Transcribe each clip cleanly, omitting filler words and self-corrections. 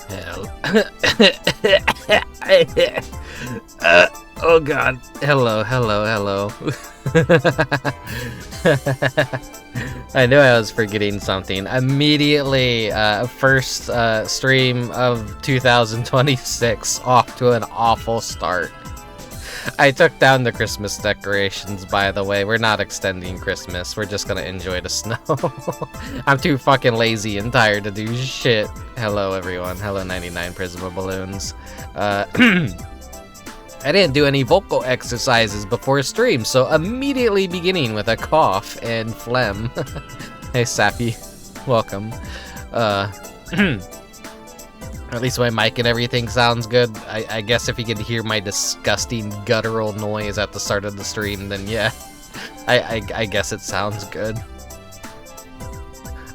Hell. Oh god. Hello. I knew I was forgetting something. Immediately, first stream of 2026, off to an awful start. I took down the Christmas decorations, by the way. We're not extending Christmas. We're just gonna enjoy the snow. I'm too fucking lazy and tired to do shit. Hello, everyone. Hello, 99 Prisma Balloons. I didn't do any vocal exercises before stream, so immediately beginning with a cough and phlegm. Hey, Sappy. Welcome. At least my mic and everything sounds good. I guess if you could hear my disgusting guttural noise at the start of the stream, then yeah. I guess it sounds good.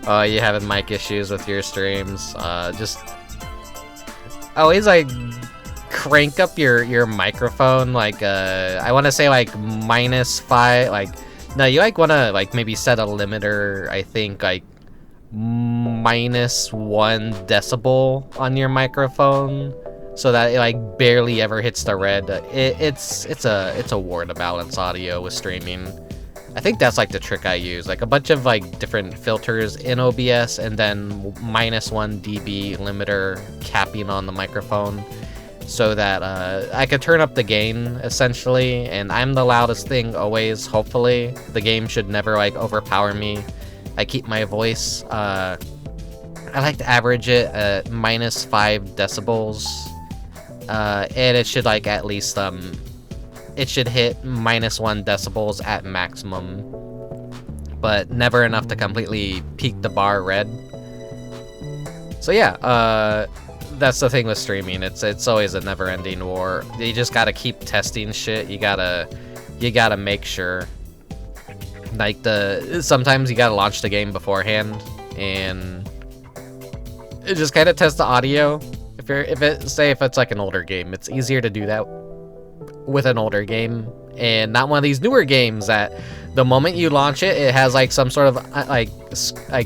Oh, you having mic issues with your streams? Just always like crank up your microphone, like I want to say like -5, like no, you like want to like maybe set a limiter, I think like -1 decibel on your microphone so that it like barely ever hits the red. It's a war to balance audio with streaming. I think that's like the trick I use, like a bunch of like different filters in OBS and then -1 dB limiter capping on the microphone so that I could turn up the gain essentially, and I'm the loudest thing always. Hopefully the game should never like overpower me. I keep my voice, I like to average it at -5 decibels, and it should like at least, it should hit -1 decibels at maximum, but never enough to completely peak the bar red. So yeah, that's the thing with streaming, it's always a never-ending war. You just gotta keep testing shit, you gotta make sure. Like sometimes you gotta launch the game beforehand and just kind of test the audio. If it's like an older game, it's easier to do that with an older game and not one of these newer games that the moment you launch it, it has like some sort of like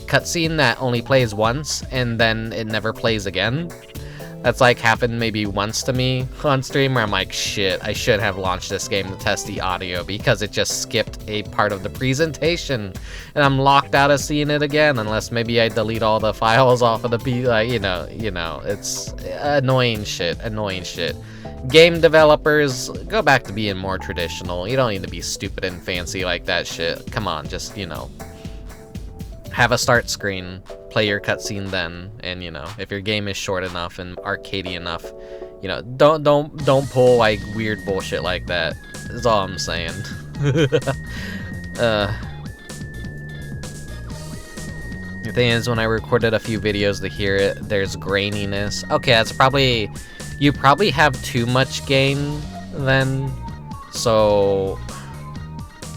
cutscene that only plays once and then it never plays again. That's like happened maybe once to me on stream where I'm like, shit, I should have launched this game to test the audio because it just skipped a part of the presentation and I'm locked out of seeing it again unless maybe I delete all the files off of the like, you know, it's annoying shit. Game developers, go back to being more traditional. You don't need to be stupid and fancy like that shit. Come on, just, you know, have a start screen, play your cutscene then, and you know, if your game is short enough and arcadey enough, you know, don't pull like weird bullshit like that. Is all I'm saying. The thing is, when I recorded a few videos to hear it, there's graininess. Okay, that's probably, you probably have too much gain then. So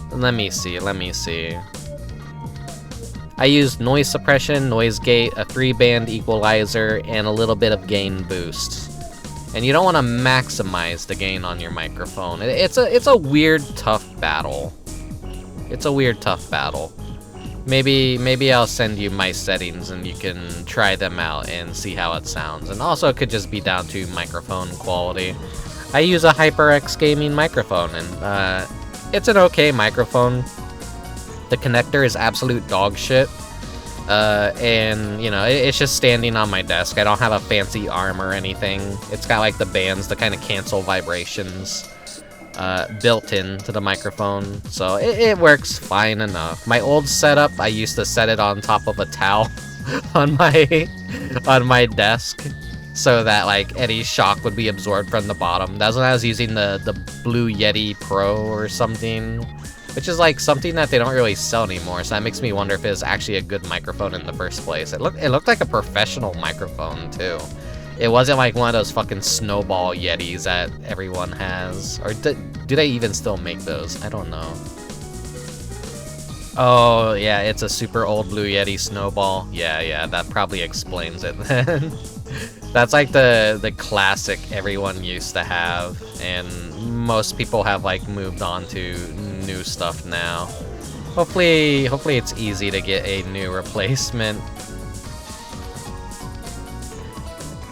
let me see. I used noise suppression, noise gate, a 3-band equalizer, and a little bit of gain boost. And you don't want to maximize the gain on your microphone. It's a weird, tough battle. Maybe I'll send you my settings and you can try them out and see how it sounds. And also it could just be down to microphone quality. I use a HyperX gaming microphone and it's an okay microphone. The connector is absolute dog shit, and you know, it's just standing on my desk. I don't have a fancy arm or anything. It's got like the bands to kind of cancel vibrations built into the microphone, so it works fine enough. My old setup, I used to set it on top of a towel on my desk, so that like any shock would be absorbed from the bottom. That's when I was using the Blue Yeti Pro or something, which is like something that they don't really sell anymore, so that makes me wonder if it's actually a good microphone in the first place. It looked like a professional microphone too. It wasn't like one of those fucking snowball Yetis that everyone has. Or do they even still make those? I don't know. Oh yeah, it's a super old Blue Yeti snowball. Yeah, that probably explains it then. That's like the classic everyone used to have, and most people have like moved on to new stuff now. Hopefully it's easy to get a new replacement.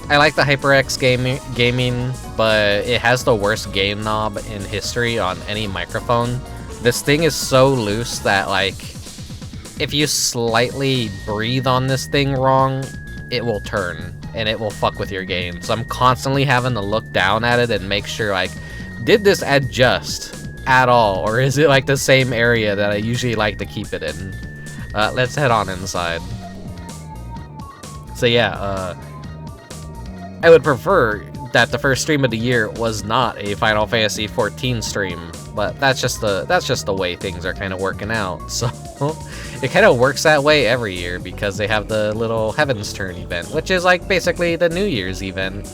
I like the HyperX gaming, but it has the worst gain knob in history on any microphone. This thing is so loose that, like, if you slightly breathe on this thing wrong, it will turn, and it will fuck with your gain. So I'm constantly having to look down at it and make sure, like, did this adjust at all, or is it, like, the same area that I usually like to keep it in? Let's head on inside. So yeah, I would prefer that the first stream of the year was not a Final Fantasy XIV stream, but that's just the way things are kind of working out. So it kind of works that way every year because they have the little Heavensturn event, which is like basically the New Year's event.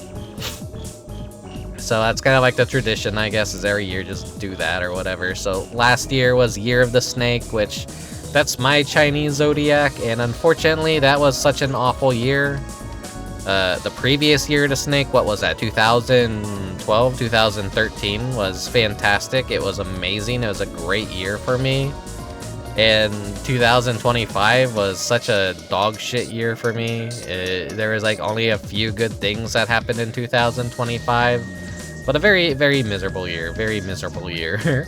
So that's kind of like the tradition, I guess, is every year just do that or whatever. So last year was Year of the Snake, which that's my Chinese zodiac, and unfortunately that was such an awful year. The previous Year of the Snake, what was that, 2012, 2013, was fantastic. It was amazing. It was a great year for me. And 2025 was such a dog shit year for me. There was like only a few good things that happened in 2025, but a very, very miserable year. Very miserable year.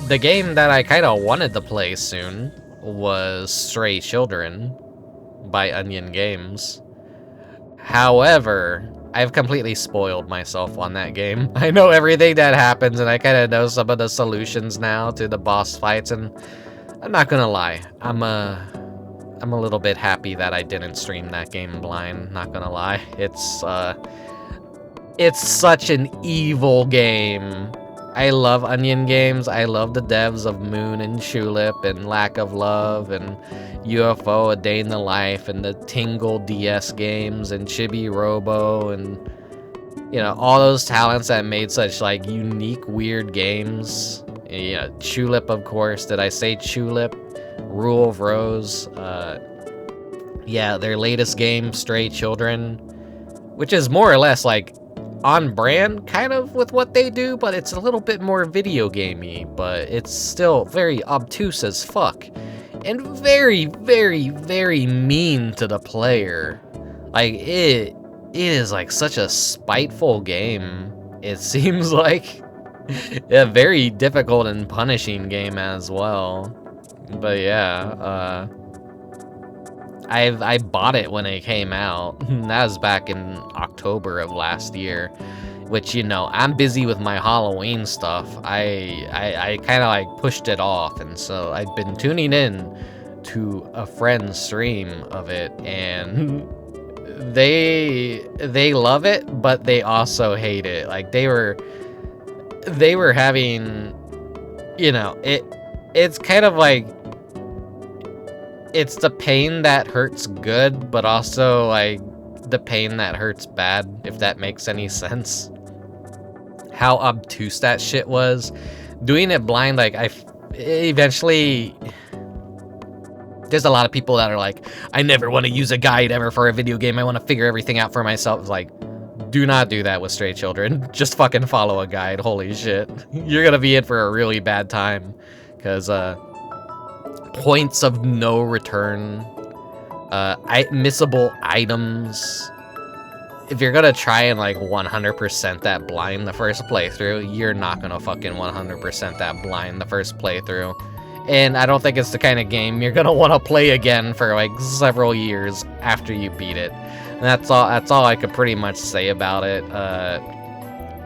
The game that I kind of wanted to play soon was Stray Children by Onion Games. However, I've completely spoiled myself on that game. I know everything that happens, and I kind of know some of the solutions now to the boss fights, and I'm not gonna lie, I'm a little bit happy that I didn't stream that game blind, not gonna lie. It's such an evil game. I love Onion Games. I love the devs of Moon and Tulip and Lack of Love and UFO, A Day in the Life, and the Tingle DS games and Chibi Robo, and you know, all those talents that made such like unique, weird games. Yeah, Tulip, of course. Did I say Tulip? Rule of Rose. Yeah, their latest game, Stray Children, which is more or less like on brand kind of with what they do, but it's a little bit more video gamey, but it's still very obtuse as fuck and very, very, very mean to the player. Like it is like such a spiteful game. It seems like a very difficult and punishing game as well. But yeah, I bought it when it came out. That was back in October of last year, which, you know, I'm busy with my Halloween stuff. I kind of like pushed it off, and so I've been tuning in to a friend's stream of it, and they love it, but they also hate it. Like they were having, you know, it's kind of like, it's the pain that hurts good, but also like the pain that hurts bad, if that makes any sense. How obtuse that shit was. Doing it blind, like eventually, there's a lot of people that are like, I never want to use a guide ever for a video game. I want to figure everything out for myself. It's like, do not do that with Stray Children. Just fucking follow a guide. Holy shit. You're gonna be in for a really bad time. Because, points of no return, missable items. If you're gonna try and like 100% that blind the first playthrough, you're not gonna fucking 100% that blind the first playthrough. And I don't think it's the kind of game you're gonna want to play again for like several years after you beat it. And that's all I could pretty much say about it.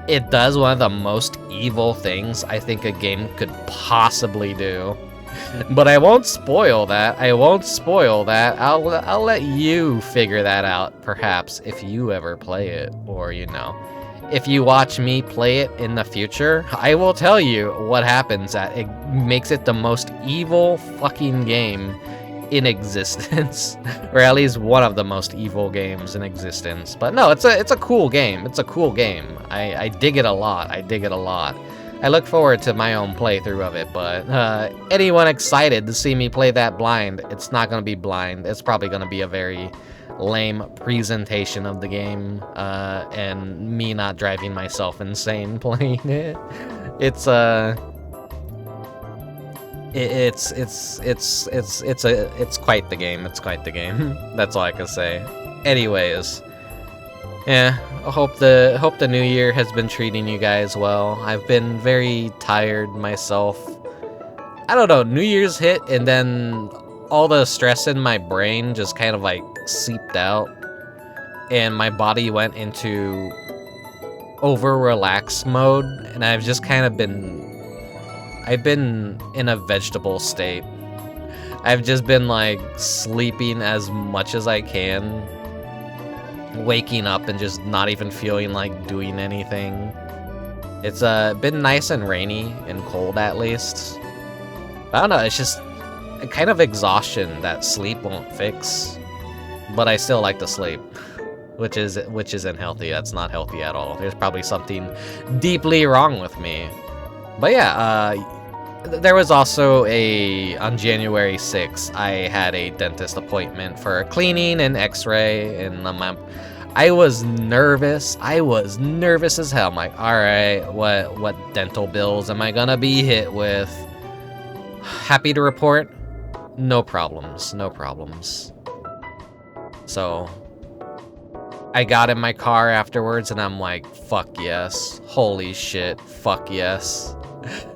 It does one of the most evil things I think a game could possibly do. But I won't spoil that. I'll let you figure that out, perhaps, if you ever play it. Or, you know, if you watch me play it in the future, I will tell you what happens. That it makes it the most evil fucking game in existence. Or at least one of the most evil games in existence. But no, it's a cool game. It's a cool game. I dig it a lot. I look forward to my own playthrough of it, but anyone excited to see me play that blind, it's not going to be blind. It's probably going to be a very lame presentation of the game, and me not driving myself insane playing it. It's It's quite the game. It's quite the game. That's all I can say. Anyways, yeah, I hope the new year has been treating you guys well. I've been very tired myself. I don't know, New Year's hit and then all the stress in my brain just kind of like seeped out and my body went into over-relaxed mode, and I've just kind of I've been in a vegetable state. I've just been like sleeping as much as I can, waking up and just not even feeling like doing anything. It's been nice and rainy and cold at least. I don't know, it's just a kind of exhaustion that sleep won't fix, but I still like to sleep, which isn't healthy. That's not healthy at all. There's probably something deeply wrong with me. But yeah, there was also on January 6th, I had a dentist appointment for a cleaning and x-ray, and I was nervous. I was nervous as hell. I'm like, all right, what dental bills am I gonna be hit with? Happy to report, no problems, no problems. So I got in my car afterwards and I'm like, fuck yes, holy shit, fuck yes.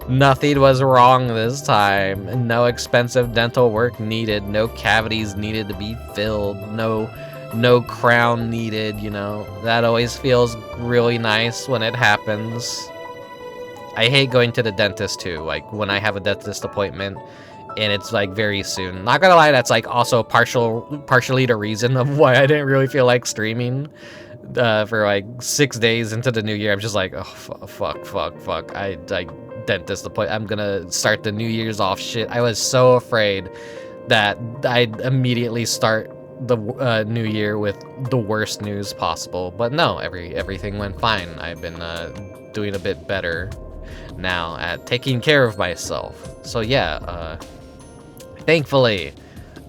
Nothing was wrong this time. No expensive dental work needed, no cavities needed to be filled, no crown needed, you know. That always feels really nice when it happens. I hate going to the dentist too, like when I have a dentist appointment and it's like very soon. Not gonna lie, that's like also partially the reason of why I didn't really feel like streaming for like 6 days into the new year. I'm just like, oh fuck. I dentist appointment. I'm gonna start the New Year's off shit. I was so afraid that I'd immediately start the new year with the worst news possible, but no, everything went fine. I've been doing a bit better now at taking care of myself. So yeah, thankfully,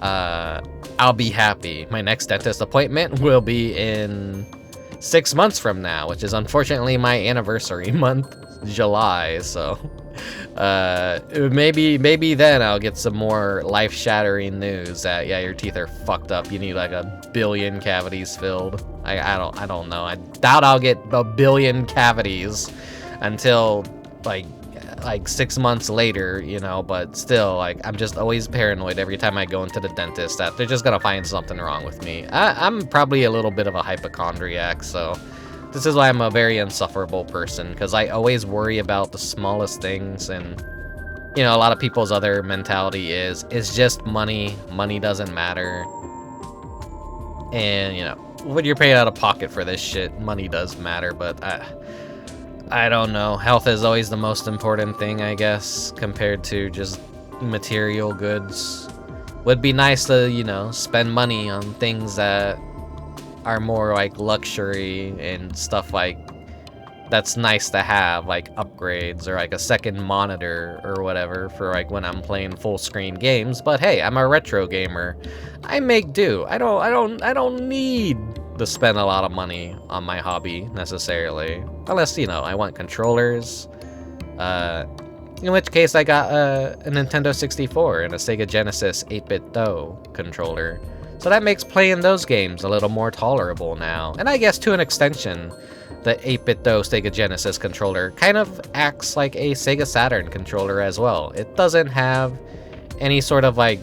I'll be happy. My next dentist appointment will be in 6 months from now, which is unfortunately my anniversary month, July. So maybe then I'll get some more life-shattering news that yeah, your teeth are fucked up. You need like 1 billion cavities filled. I don't know. I doubt I'll get 1 billion cavities until like 6 months later, you know, but still, like, I'm just always paranoid every time I go into the dentist that they're just gonna find something wrong with me. I'm probably a little bit of a hypochondriac, so this is why I'm a very insufferable person, because I always worry about the smallest things, and, you know, a lot of people's other mentality is, it's just money. Money doesn't matter. And, you know, when you're paying out of pocket for this shit, money does matter, but I don't know. Health is always the most important thing, I guess, compared to just material goods. Would be nice to, you know, spend money on things that are more like luxury and stuff like that's nice to have, like upgrades or like a second monitor or whatever for like when I'm playing full screen games. But hey, I'm a retro gamer. I make do. I don't need to spend a lot of money on my hobby necessarily, unless, you know, I want controllers, in which case I got a Nintendo 64 and a Sega Genesis 8-bit DOE controller, so that makes playing those games a little more tolerable now. And I guess to an extension, the 8-bit DOE Sega Genesis controller kind of acts like a Sega Saturn controller as well. It doesn't have any sort of like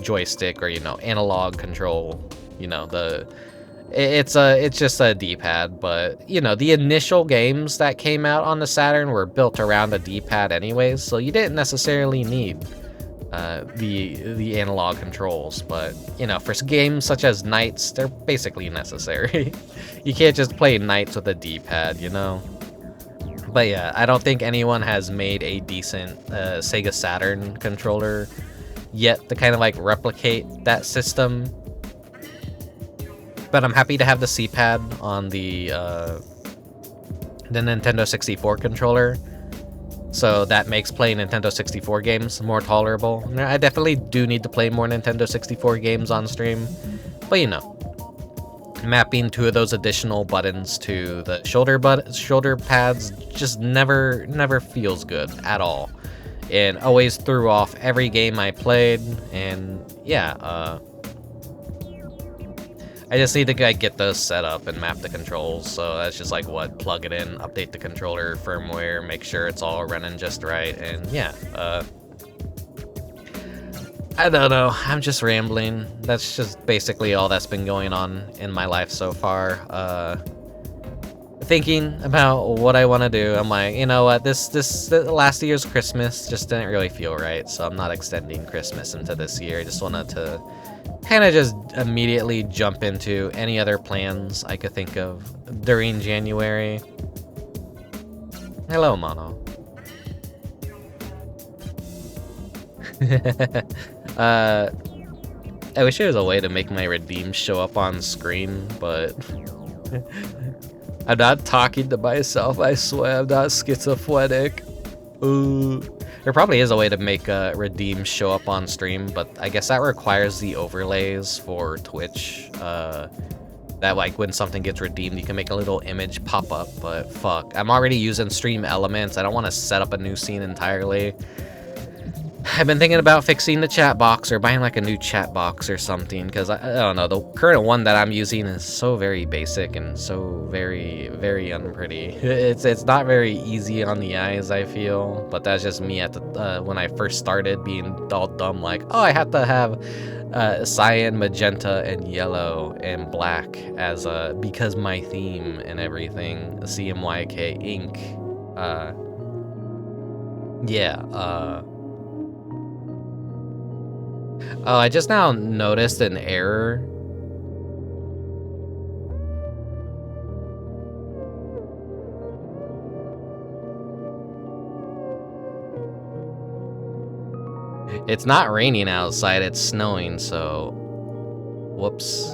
joystick or, you know, analog control, you know, it's just a D-pad, but, you know, the initial games that came out on the Saturn were built around a D-pad anyways, so you didn't necessarily need the analog controls. But, you know, for games such as Knights, they're basically necessary. You can't just play Knights with a D-pad, you know? But yeah, I don't think anyone has made a decent Sega Saturn controller yet to kind of like replicate that system. But I'm happy to have the C-pad on the Nintendo 64 controller, so that makes playing Nintendo 64 games more tolerable. I definitely do need to play more Nintendo 64 games on stream, but you know, mapping 2 of those additional buttons to the shoulder pads just never feels good at all. and always threw off every game I played. And yeah, I just need to like get those set up and map the controls. So that's just like what, plug it in, update the controller firmware, make sure it's all running just right, and yeah. I don't know, I'm just rambling. That's just basically all that's been going on in my life so far. Thinking about what I want to do. I'm like, you know what, this last year's Christmas just didn't really feel right, so I'm not extending Christmas into this year. I just wanted to kind of just immediately jump into any other plans I could think of during January. Hello, Mono. I wish there was a way to make my redeems show up on screen, but I'm not talking to myself, I swear, I'm not schizophrenic. Ooh. There probably is a way to make redeems show up on stream, but I guess that requires the overlays for Twitch. That like when something gets redeemed, you can make a little image pop up, but fuck. I'm already using Stream Elements. I don't want to set up a new scene entirely. I've been thinking about fixing the chat box or buying like a new chat box or something, because I don't know, the current one that I'm using is so very basic and so very, very unpretty. It's not very easy on the eyes, I feel, but that's just me at the when I first started being all dumb, like, oh, I have to have cyan, magenta, and yellow and black as because my theme and everything, CMYK Inc. Oh, I just now noticed an error. It's not raining outside, it's snowing, so... Whoops.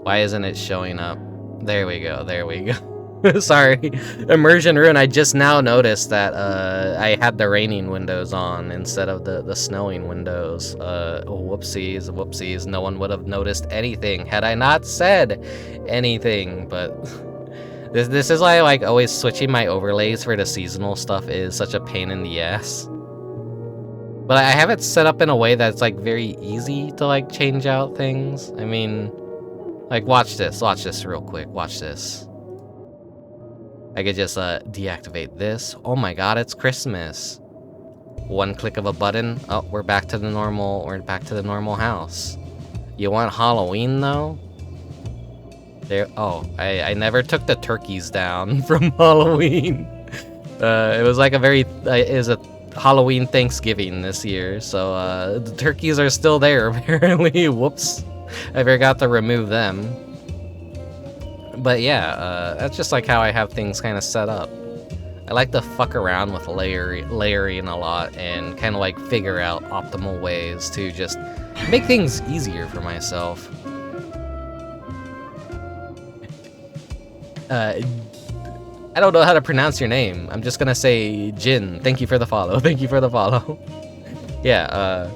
Why isn't it showing up? There we go, there we go. Sorry, immersion ruin. I just now noticed that I had the raining windows on instead of the snowing windows. Whoopsies, whoopsies. No one would have noticed anything had I not said anything. But this is why like always switching my overlays for the seasonal stuff is such a pain in the ass. But I have it set up in a way that's like very easy to like change out things. I mean, like watch this real quick. Watch this. I could just deactivate this. Oh my god, it's Christmas. One click of a button. Oh, we're back to the normal house. You want Halloween though? There. Oh, I never took the turkeys down from Halloween. It was like it was a Halloween Thanksgiving this year, so the turkeys are still there apparently. Whoops, I forgot to remove them. But yeah, that's just like how I have things kind of set up. I like to fuck around with layering a lot and kind of like figure out optimal ways to just make things easier for myself. I don't know how to pronounce your name. I'm just gonna say Jin. Thank you for the follow. Thank you for the follow. Yeah,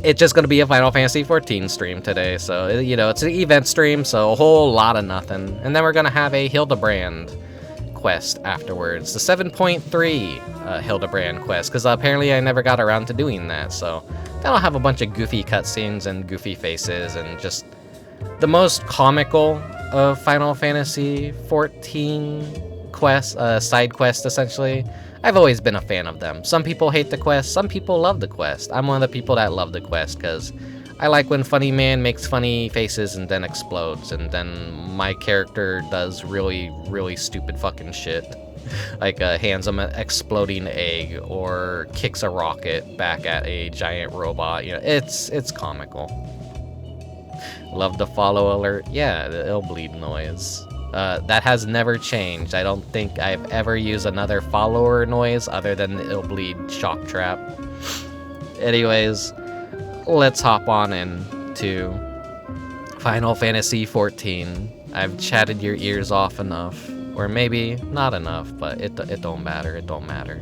it's just gonna be a Final Fantasy XIV stream today, so, you know, it's an event stream, so a whole lot of nothing. And then we're gonna have a Hildibrand quest afterwards, the 7.3 Hildibrand quest, because apparently I never got around to doing that, so that'll have a bunch of goofy cutscenes and goofy faces, and just the most comical of Final Fantasy XIV quest, side quest, essentially. I've always been a fan of them. Some people hate the quest, some people love the quest. I'm one of the people that love the quest, because I like when Funny Man makes funny faces and then explodes, and then my character does really, really stupid fucking shit. Like hands him an exploding egg, or kicks a rocket back at a giant robot. You know, it's comical. Love the follow alert. Yeah, it'll bleed noise. That has never changed. I don't think I've ever used another follower noise other than the It'll Bleed shock trap. Anyways, let's hop on into Final Fantasy XIV. I've chatted your ears off enough, or maybe not enough, but it don't matter. It don't matter.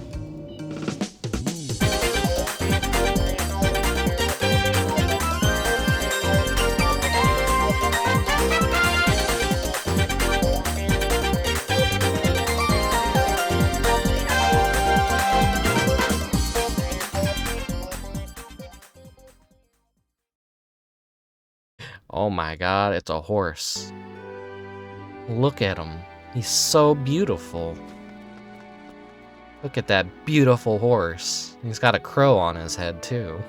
Oh my god, it's a horse. Look at him. He's so beautiful. Look at that beautiful horse. He's got a crow on his head, too.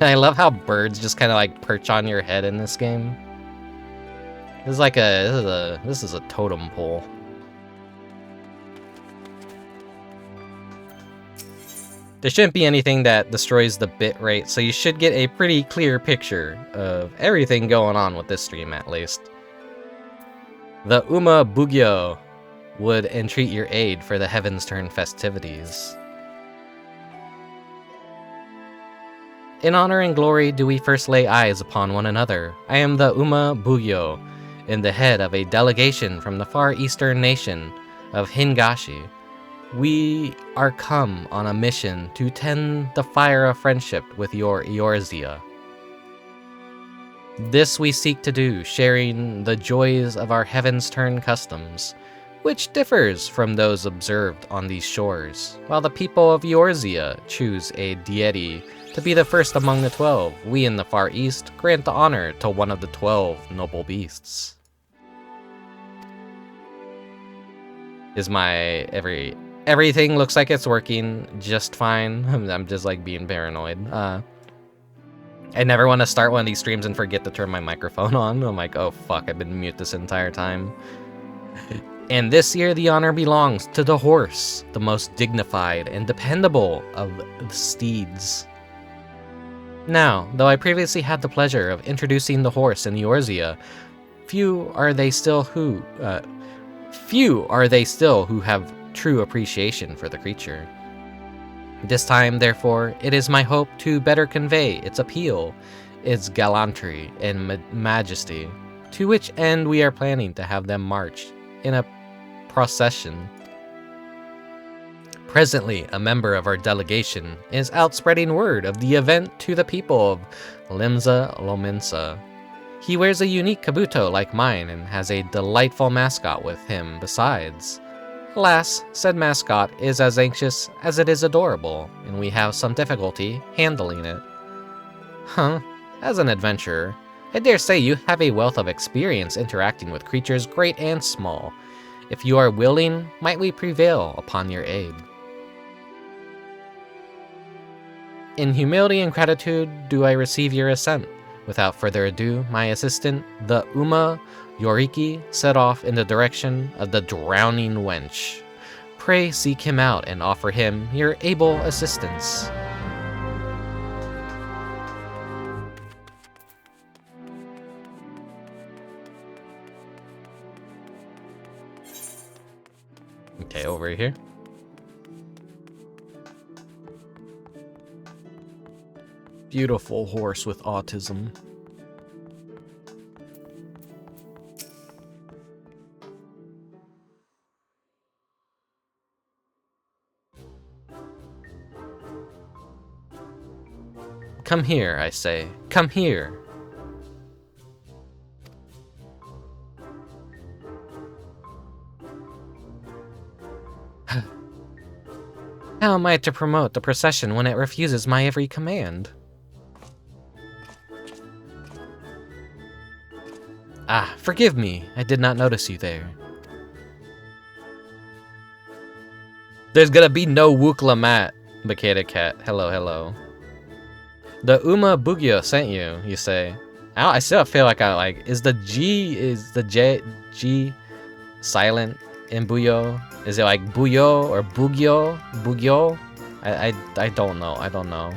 I love how birds just kind of like perch on your head in this game. This is like this is a totem pole. There shouldn't be anything that destroys the bit rate, so you should get a pretty clear picture of everything going on with this stream, at least. The Uma Bugyo would entreat your aid for the Heavensturn festivities. In honor and glory do we first lay eyes upon one another. I am the Uma Bugyo, and the head of a delegation from the far eastern nation of Hingashi. We are come on a mission to tend the fire of friendship with your Eorzea. This we seek to do, sharing the joys of our Heavensturn customs, which differs from those observed on these shores. While the people of Eorzea choose a deity to be the first among the 12, we in the Far East grant the honor to one of the 12 noble beasts. Is my everything looks like it's working just fine. I'm just like being paranoid. I never want to start one of these streams and forget to turn my microphone on. I'm like, oh fuck, I've been mute this entire time. And this year the honor belongs to the horse, the most dignified and dependable of the steeds. Now, though I previously had the pleasure of introducing the horse in Eorzea, few are they still who have true appreciation for the creature. This time, therefore, it is my hope to better convey its appeal, its gallantry, and majesty, to which end we are planning to have them march in a procession. Presently, a member of our delegation is out spreading word of the event to the people of Limsa Lominsa. He wears a unique kabuto like mine and has a delightful mascot with him besides. Alas, said mascot is as anxious as it is adorable, and we have some difficulty handling it. Huh, as an adventurer, I dare say you have a wealth of experience interacting with creatures great and small. If you are willing, might we prevail upon your aid? In humility and gratitude do I receive your assent. Without further ado, my assistant, the Uma Yoriki, set off in the direction of the drowning wench. Pray seek him out and offer him your able assistance. Okay, over here. Beautiful horse with autism. Come here, I say. Come here. How am I to promote the procession when it refuses my every command? Ah, forgive me. I did not notice you there. There's gonna be no Wooklamat, Bacata Cat. Hello, hello. The Uma Bugyo sent you, you say. I still feel like is the G silent in Buyo? Is it like Buyo or Bugyo? Bugyo? I don't know.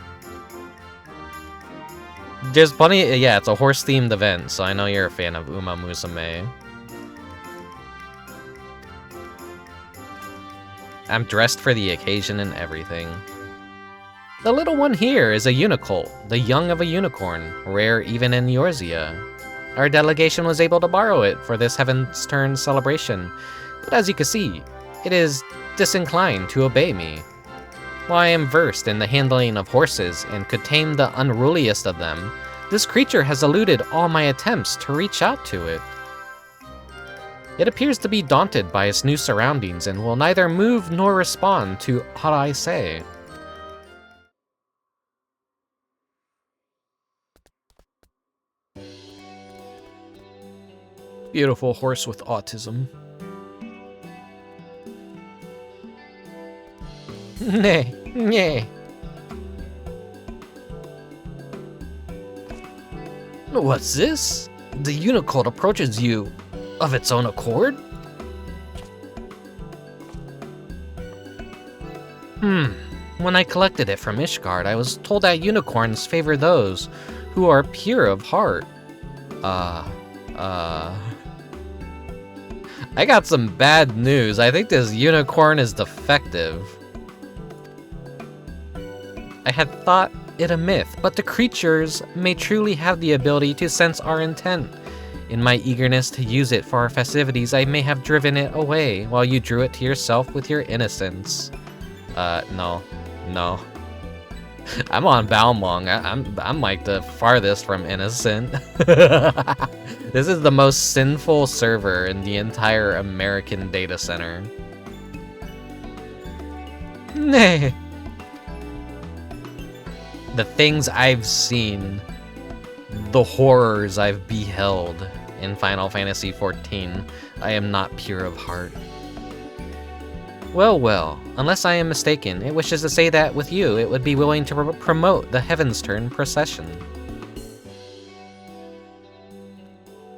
There's plenty, yeah, it's a horse-themed event, so I know you're a fan of Uma Musume. I'm dressed for the occasion and everything. The little one here is a unicolt, the young of a unicorn, rare even in Eorzea. Our delegation was able to borrow it for this Heavensturn celebration, but as you can see, it is disinclined to obey me. While I am versed in the handling of horses and could tame the unruliest of them, this creature has eluded all my attempts to reach out to it. It appears to be daunted by its new surroundings and will neither move nor respond to what I say. Beautiful horse with autism. Nay, nay. What's this? The Unicult approaches you of its own accord? When I collected it from Ishgard, I was told that unicorns favor those who are pure of heart. I got some bad news. I think this unicorn is defective. I had thought it a myth, but the creatures may truly have the ability to sense our intent. In my eagerness to use it for our festivities, I may have driven it away while you drew it to yourself with your innocence. No. I'm on Balmong. I'm like the farthest from innocent. This is the most sinful server in the entire American data center. Nay. The things I've seen, the horrors I've beheld in Final Fantasy XIV, I am not pure of heart. Well, unless I am mistaken, it wishes to say that with you, it would be willing to promote the Heavensturn procession.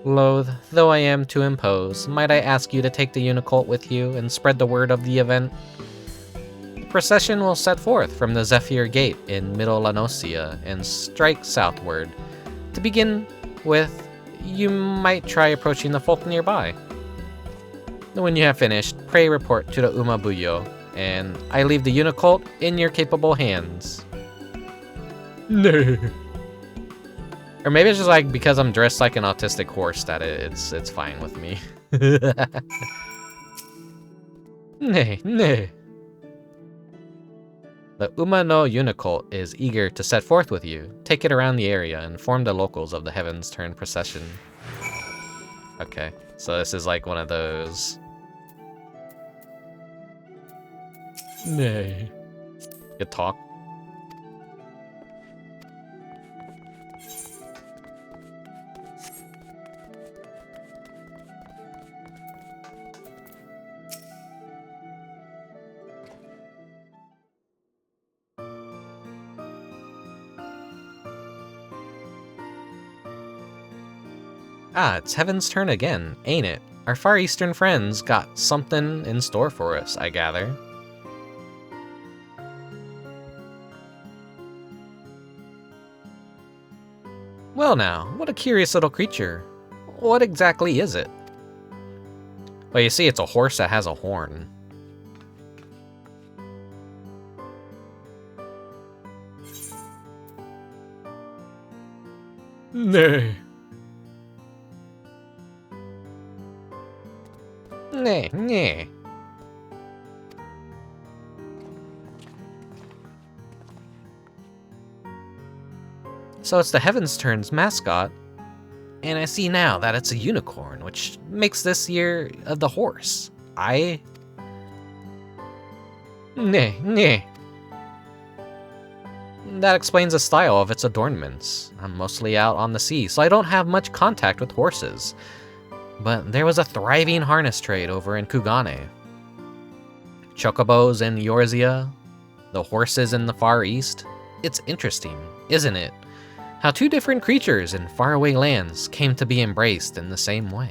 Loath, though I am to impose, might I ask you to take the Unicult with you and spread the word of the event? The procession will set forth from the Zephyr Gate in Middle Lanosia and strike southward. To begin with, you might try approaching the folk nearby. When you have finished, pray report to the Umabuyo, and I leave the Unicult in your capable hands. No. Or maybe it's just like because I'm dressed like an autistic horse that it's fine with me. Nay. The Uma no Unicult is eager to set forth with you. Take it around the area and inform the locals of the Heavensturn procession. Okay, so this is like one of those. Nay. Good talk. It's Heavensturn again, ain't it? Our Far Eastern friends got something in store for us, I gather. Well now, what a curious little creature. What exactly is it? Well, you see, it's a horse that has a horn. Nay. Nay. So it's the Heavensturn's mascot, and I see now that it's a unicorn, which makes this year of the horse. Nay. That explains the style of its adornments. I'm mostly out on the sea, so I don't have much contact with horses. But there was a thriving harness trade over in Kugane. Chocobos in Eorzea, the horses in the Far East. It's interesting, isn't it? How two different creatures in faraway lands came to be embraced in the same way.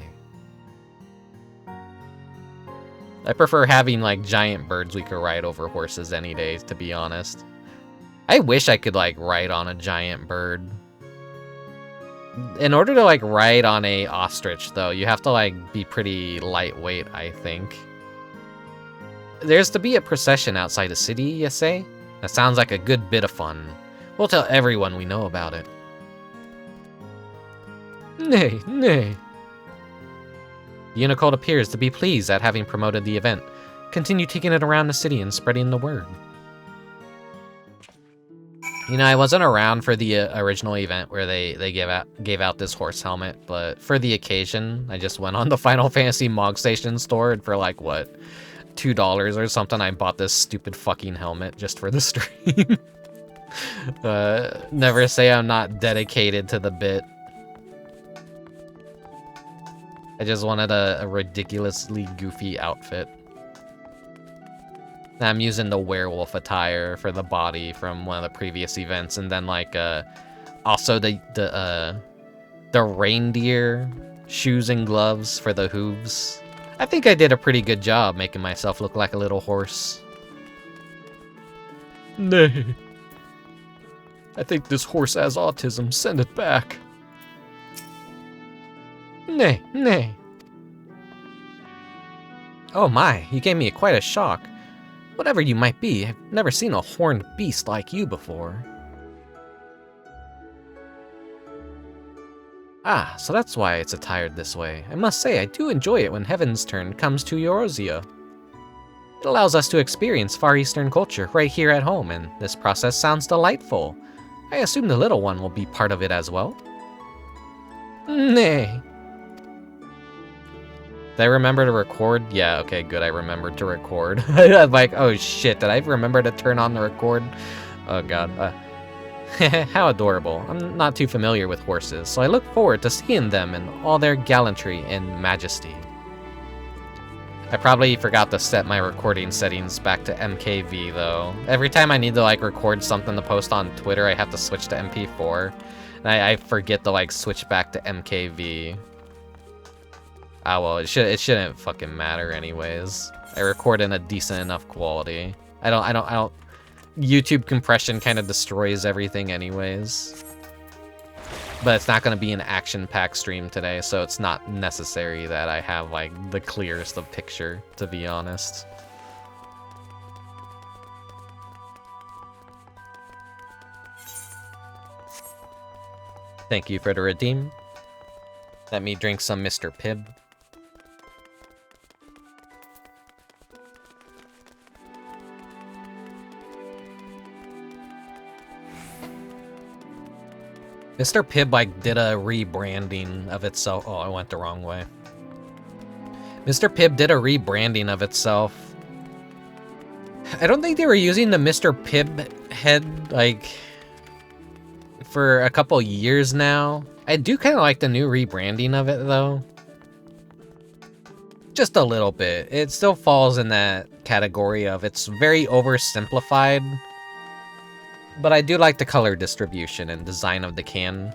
I prefer having like giant birds we could ride over horses any day, to be honest. I wish I could like ride on a giant bird. In order to like ride on a ostrich though, you have to like be pretty lightweight, I think. There's to be a procession outside the city, you say? That sounds like a good bit of fun. We'll tell everyone we know about it. Nay. The Unicult appears to be pleased at having promoted the event. Continue taking it around the city and spreading the word. You know, I wasn't around for the original event where they gave out this horse helmet, but for the occasion, I just went on the Final Fantasy Mog Station store, and for like, what, $2 or something, I bought this stupid fucking helmet just for the stream. Never say I'm not dedicated to the bit. I just wanted a ridiculously goofy outfit. I'm using the werewolf attire for the body from one of the previous events, and then like also the reindeer shoes and gloves for the hooves. I think I did a pretty good job making myself look like a little horse. Nay. I think this horse has autism. Send it back. Nay, nay. Oh my, you gave me quite a shock. Whatever you might be, I've never seen a horned beast like you before. Ah, so that's why it's attired this way. I must say, I do enjoy it when Heavensturn comes to Eorzea. It allows us to experience Far Eastern culture right here at home, and this process sounds delightful. I assume the little one will be part of it as well. Nay. Did I remember to record? Yeah, okay, good, I remembered to record. I'm like, oh shit, did I remember to turn on the record? Oh god. How adorable. I'm not too familiar with horses, so I look forward to seeing them in all their gallantry and majesty. I probably forgot to set my recording settings back to MKV, though. Every time I need to, like, record something to post on Twitter, I have to switch to MP4. And I forget to, like, switch back to MKV. Ah, well, it shouldn't fucking matter anyways. I record in a decent enough quality. I don't... YouTube compression kind of destroys everything anyways. But it's not going to be an action-packed stream today, so it's not necessary that I have, like, the clearest of picture, to be honest. Thank you for the redeem. Let me drink some Mr. Pibb. Mr. Pibb, like, did a rebranding of itself. Oh, I went the wrong way. Mr. Pibb did a rebranding of itself. I don't think they were using the Mr. Pibb head, like, for a couple years now. I do kind of like the new rebranding of it, though. Just a little bit. It still falls in that category of it's very oversimplified. But I do like the color distribution and design of the can.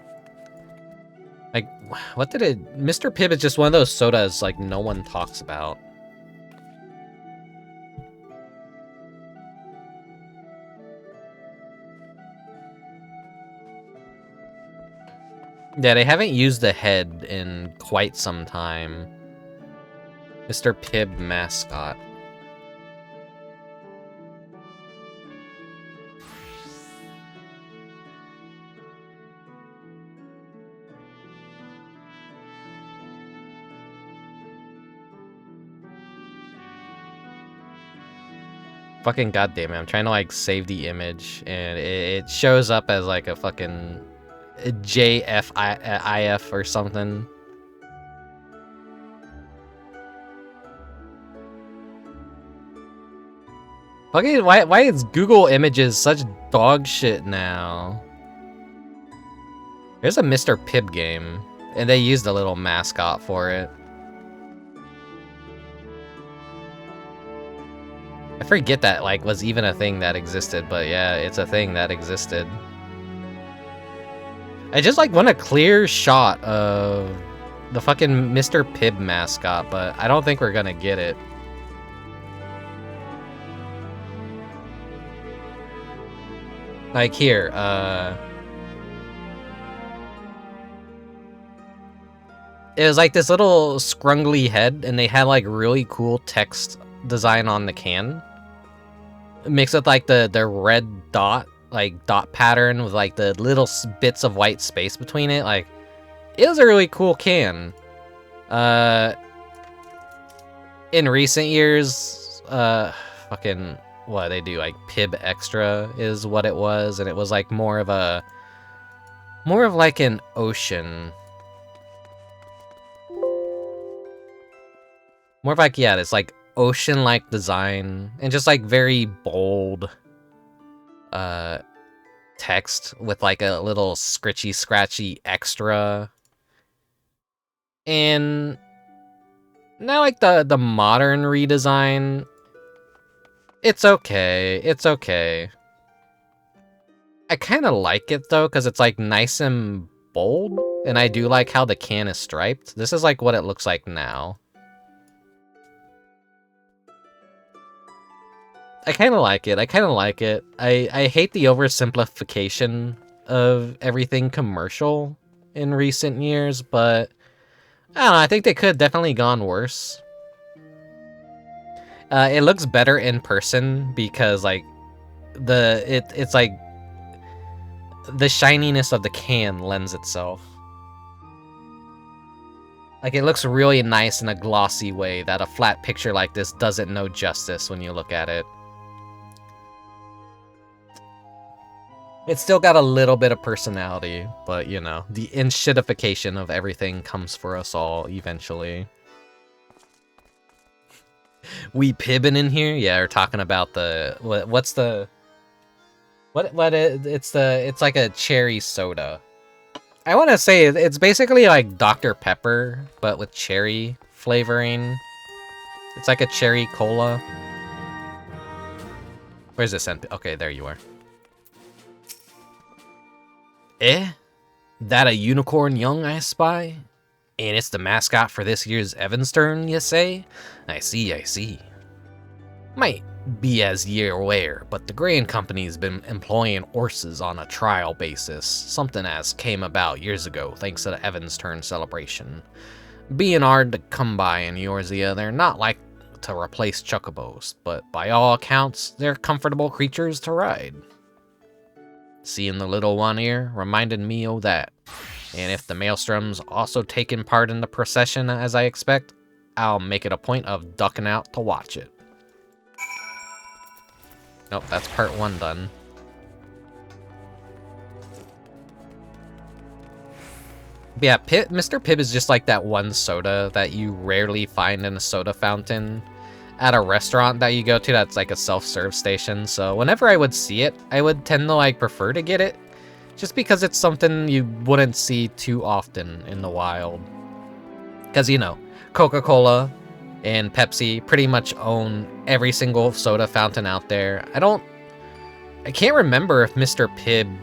Like, what did it... Mr. Pibb is just one of those sodas, like, no one talks about. Yeah, they haven't used the head in quite some time. Mr. Pibb mascot. Fucking goddamn it, I'm trying to, like, save the image, and it shows up as, like, a fucking JFIF or something. Fucking, why is Google Images such dog shit now? There's a Mr. Pibb game, and they used a little mascot for it. I forget that, like, was even a thing that existed, but yeah, it's a thing that existed. I just, like, want a clear shot of the fucking Mr. Pibb mascot, but I don't think we're gonna get it. Like, here, it was, like, this little scrungly head, and they had, like, really cool text design on the can. Mixed with, like, the red dot, like, dot pattern with, like, the little bits of white space between it. Like, it was a really cool can. In recent years, fucking, what they do, like, Pibb Extra is what it was, and it was, like, more of like an ocean. More of, like, yeah, it's, like, ocean-like design, and just, like, very bold text with, like, a little scratchy extra. And Now, like, the modern redesign, it's okay. It's okay. I kind of like it, though, because it's, like, nice and bold. And I do like how the can is striped. This is, like, what it looks like now. I kind of like it. I kind of like it. I hate the oversimplification of everything commercial in recent years, but I don't know. I think they could have definitely gone worse. It looks better in person because, like, it's like the shininess of the can lends itself. Like, it looks really nice in a glossy way that a flat picture like this doesn't know justice when you look at it. It's still got a little bit of personality, but, you know, the enshittification of everything comes for us all eventually. We pibbin' in here? Yeah, we're talking about the... What's the... It's like a cherry soda. I want to say it's basically like Dr. Pepper, but with cherry flavoring. It's like a cherry cola. Where's this? Okay, there you are. Eh? That a unicorn young I spy? And it's the mascot for this year's Heavensturn, you say? I see, I see. Might be as ye're aware, but the grain company's been employing horses on a trial basis, something as came about years ago thanks to the Heavensturn celebration. Being hard to come by in Eorzea, they're not like to replace chocobos, but by all accounts, they're comfortable creatures to ride. Seeing the little one here reminded me of that. And if the Maelstrom's also taking part in the procession as I expect, I'll make it a point of ducking out to watch it. Nope, that's part 1 done. But yeah, Mr. Pibb is just like that one soda that you rarely find in a soda fountain at a restaurant that you go to that's like a self-serve station. So whenever I would see it, I would tend to like prefer to get it just because it's something you wouldn't see too often in the wild. Because, you know, Coca-Cola and Pepsi pretty much own every single soda fountain out there. I can't remember if Mr. Pibb,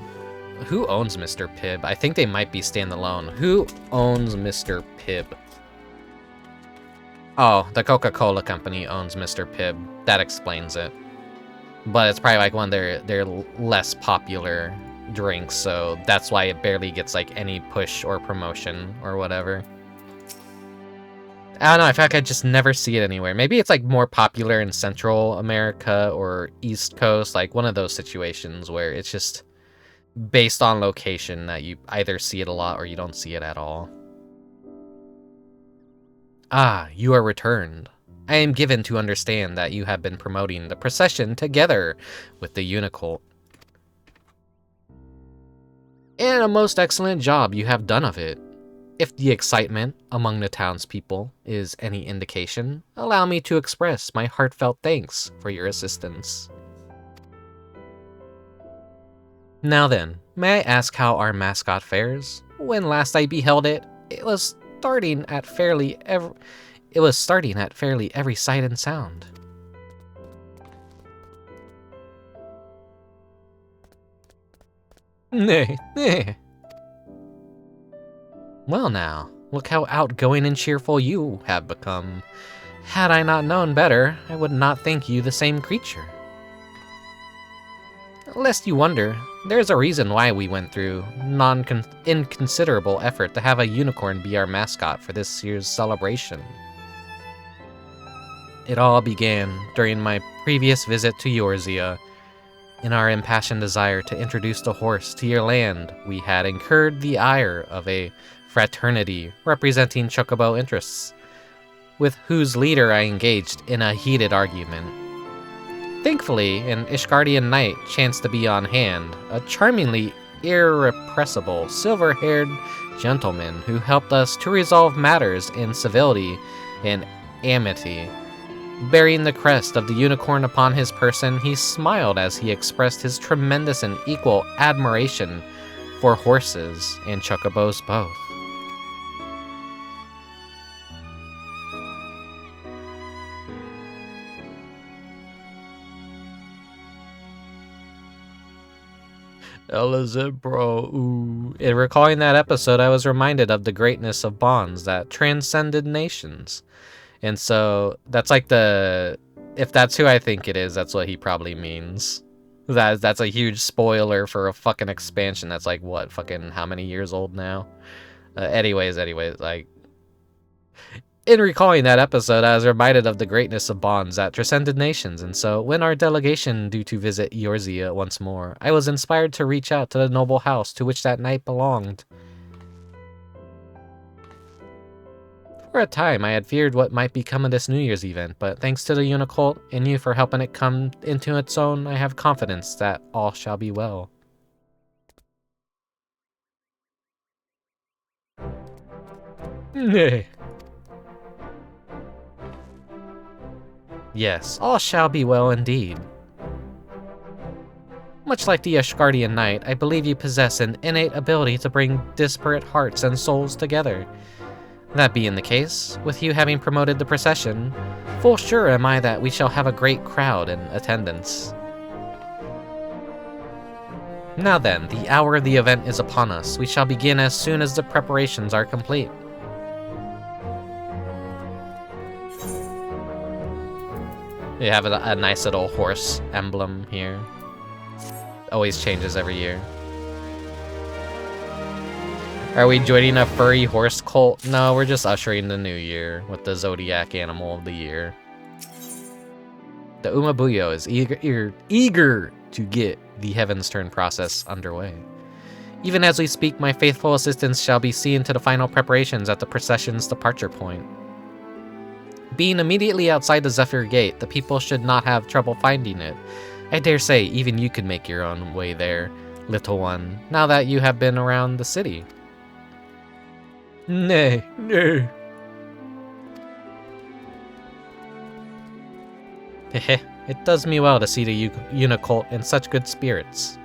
who owns Mr. Pibb? I think they might be standalone. Who owns Mr. Pibb? Oh, the Coca-Cola company owns Mr. Pibb. That explains it. But it's probably like one of their less popular drinks, so that's why it barely gets like any push or promotion or whatever. I don't know, I feel like I just never see it anywhere. Maybe it's like more popular in Central America or East Coast, like one of those situations where it's just based on location that you either see it a lot or you don't see it at all. Ah, you are returned. I am given to understand that you have been promoting the procession together with the Unicorn. And a most excellent job you have done of it. If the excitement among the townspeople is any indication, allow me to express my heartfelt thanks for your assistance. Now then, may I ask how our mascot fares? When last I beheld it, it was starting at fairly every sight and sound. Nay. Well now, look how outgoing and cheerful you have become. Had I not known better, I would not think you the same creature. Lest you wonder, there's a reason why we went through inconsiderable effort to have a unicorn be our mascot for this year's celebration. It all began during my previous visit to Eorzea. In our impassioned desire to introduce the horse to your land, we had incurred the ire of a fraternity representing chocobo interests, with whose leader I engaged in a heated argument. Thankfully, an Ishgardian knight chanced to be on hand, a charmingly irrepressible, silver-haired gentleman who helped us to resolve matters in civility and amity. Bearing the crest of the unicorn upon his person, he smiled as he expressed his tremendous and equal admiration for horses and chocobos both. Bro. Ooh. In recalling that episode, I was reminded of the greatness of bonds that transcended nations. And so that's like if that's who I think it is, that's what he probably means. That's a huge spoiler for a fucking expansion that's like, what, fucking how many years old now? Anyways, like, in recalling that episode, I was reminded of the greatness of bonds that transcended nations, and so when our delegation due to visit Eorzea once more, I was inspired to reach out to the noble house to which that knight belonged. For a time, I had feared what might become of this New Year's event, but thanks to the Unicult and you for helping it come into its own, I have confidence that all shall be well. Nay. Yes, all shall be well indeed. Much like the Ashgardian Knight, I believe you possess an innate ability to bring disparate hearts and souls together. That being the case, with you having promoted the procession, full sure am I that we shall have a great crowd in attendance. Now then, the hour of the event is upon us. We shall begin as soon as the preparations are complete. You have a nice little horse emblem here. Always changes every year. Are we joining a furry horse cult? No, we're just ushering the new year with the Zodiac Animal of the Year. The Umabuyo is eager to get the Heavensturn process underway. Even as we speak, my faithful assistants shall be seen to the final preparations at the procession's departure point. Being immediately outside the Zephyr Gate, the people should not have trouble finding it. I dare say even you could make your own way there, little one, now that you have been around the city. Nay, nay. Hehe, it does me well to see the Unicult in such good spirits.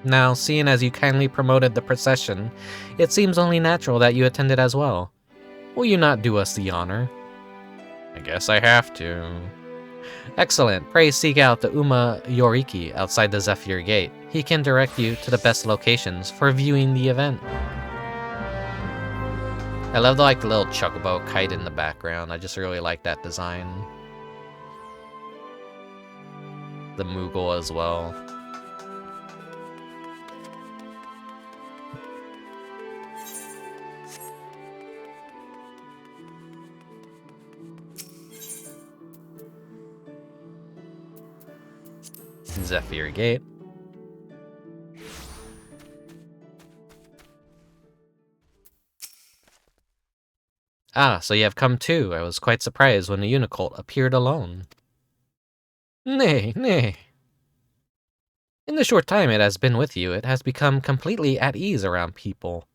Now, seeing as you kindly promoted the procession, it seems only natural that you attended as well. Will you not do us the honor? I guess I have to. Excellent. Pray seek out the Uma Yoriki outside the Zephyr Gate. He can direct you to the best locations for viewing the event. I love the little chocobo kite in the background. I just really like that design. The Moogle as well. Zephyr Gate. Ah, so you have come too. I was quite surprised when the Unicult appeared alone. Nay, nay. In the short time it has been with you, it has become completely at ease around people.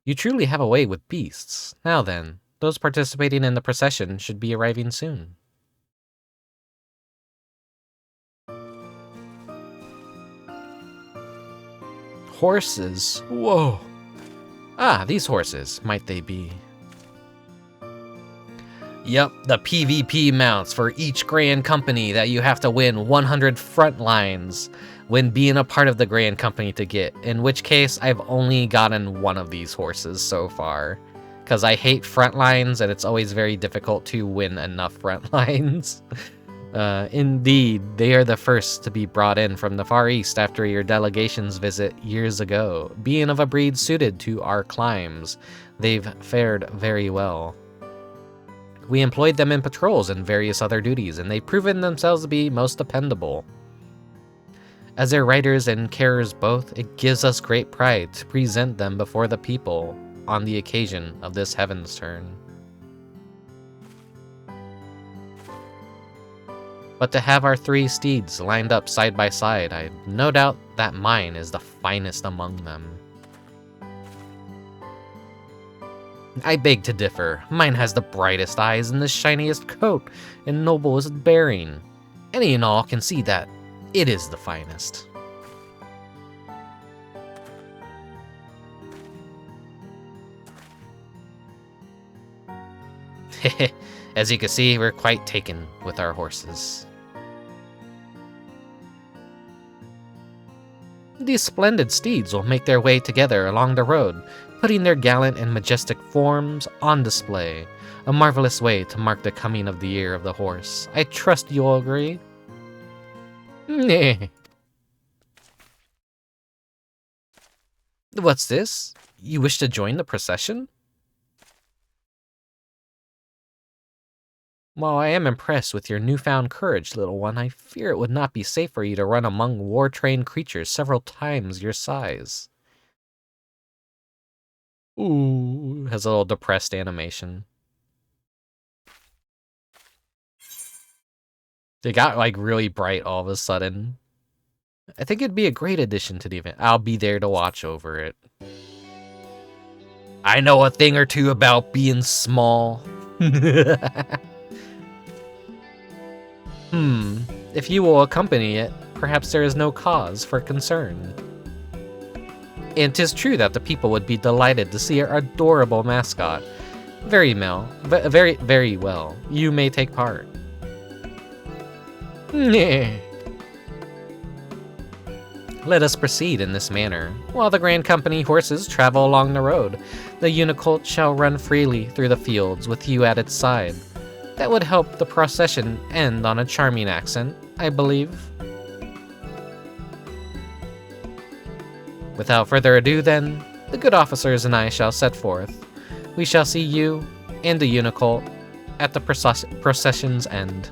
You truly have a way with beasts. Now then, those participating in the procession should be arriving soon. Horses? Whoa. Ah, these horses, might they be? Yep, the PvP mounts for each Grand Company that you have to win 100 front lines when being a part of the Grand Company to get, in which case I've only gotten one of these horses so far. Because I hate front lines and it's always very difficult to win enough front lines. Indeed, they are the first to be brought in from the Far East after your delegation's visit years ago. Being of a breed suited to our climes, they've fared very well. We employed them in patrols and various other duties, and they've proven themselves to be most dependable. As their riders and carers both, it gives us great pride to present them before the people on the occasion of this Heavensturn. But to have our 3 steeds lined up side by side, I've no doubt that mine is the finest among them. I beg to differ. Mine has the brightest eyes and the shiniest coat and noblest bearing. Any and all can see that it is the finest. As you can see, we're quite taken with our horses. These splendid steeds will make their way together along the road, putting their gallant and majestic forms on display. A marvelous way to mark the coming of the year of the horse. I trust you'll agree? Nah. What's this? You wish to join the procession? While I am impressed with your newfound courage, little one, I fear it would not be safe for you to run among war-trained creatures several times your size. Ooh, has a little depressed animation. They got, like, really bright all of a sudden. I think it'd be a great addition to the event. I'll be there to watch over it. I know a thing or two about being small. If you will accompany it, perhaps there is no cause for concern. And 'tis true that the people would be delighted to see our adorable mascot. Very well. You may take part. Let us proceed in this manner. While the Grand Company horses travel along the road, the Unicolt shall run freely through the fields with you at its side. That would help the procession end on a charming accent, I believe. Without further ado then, the good officers and I shall set forth. We shall see you and the Unicolt at the procession's end.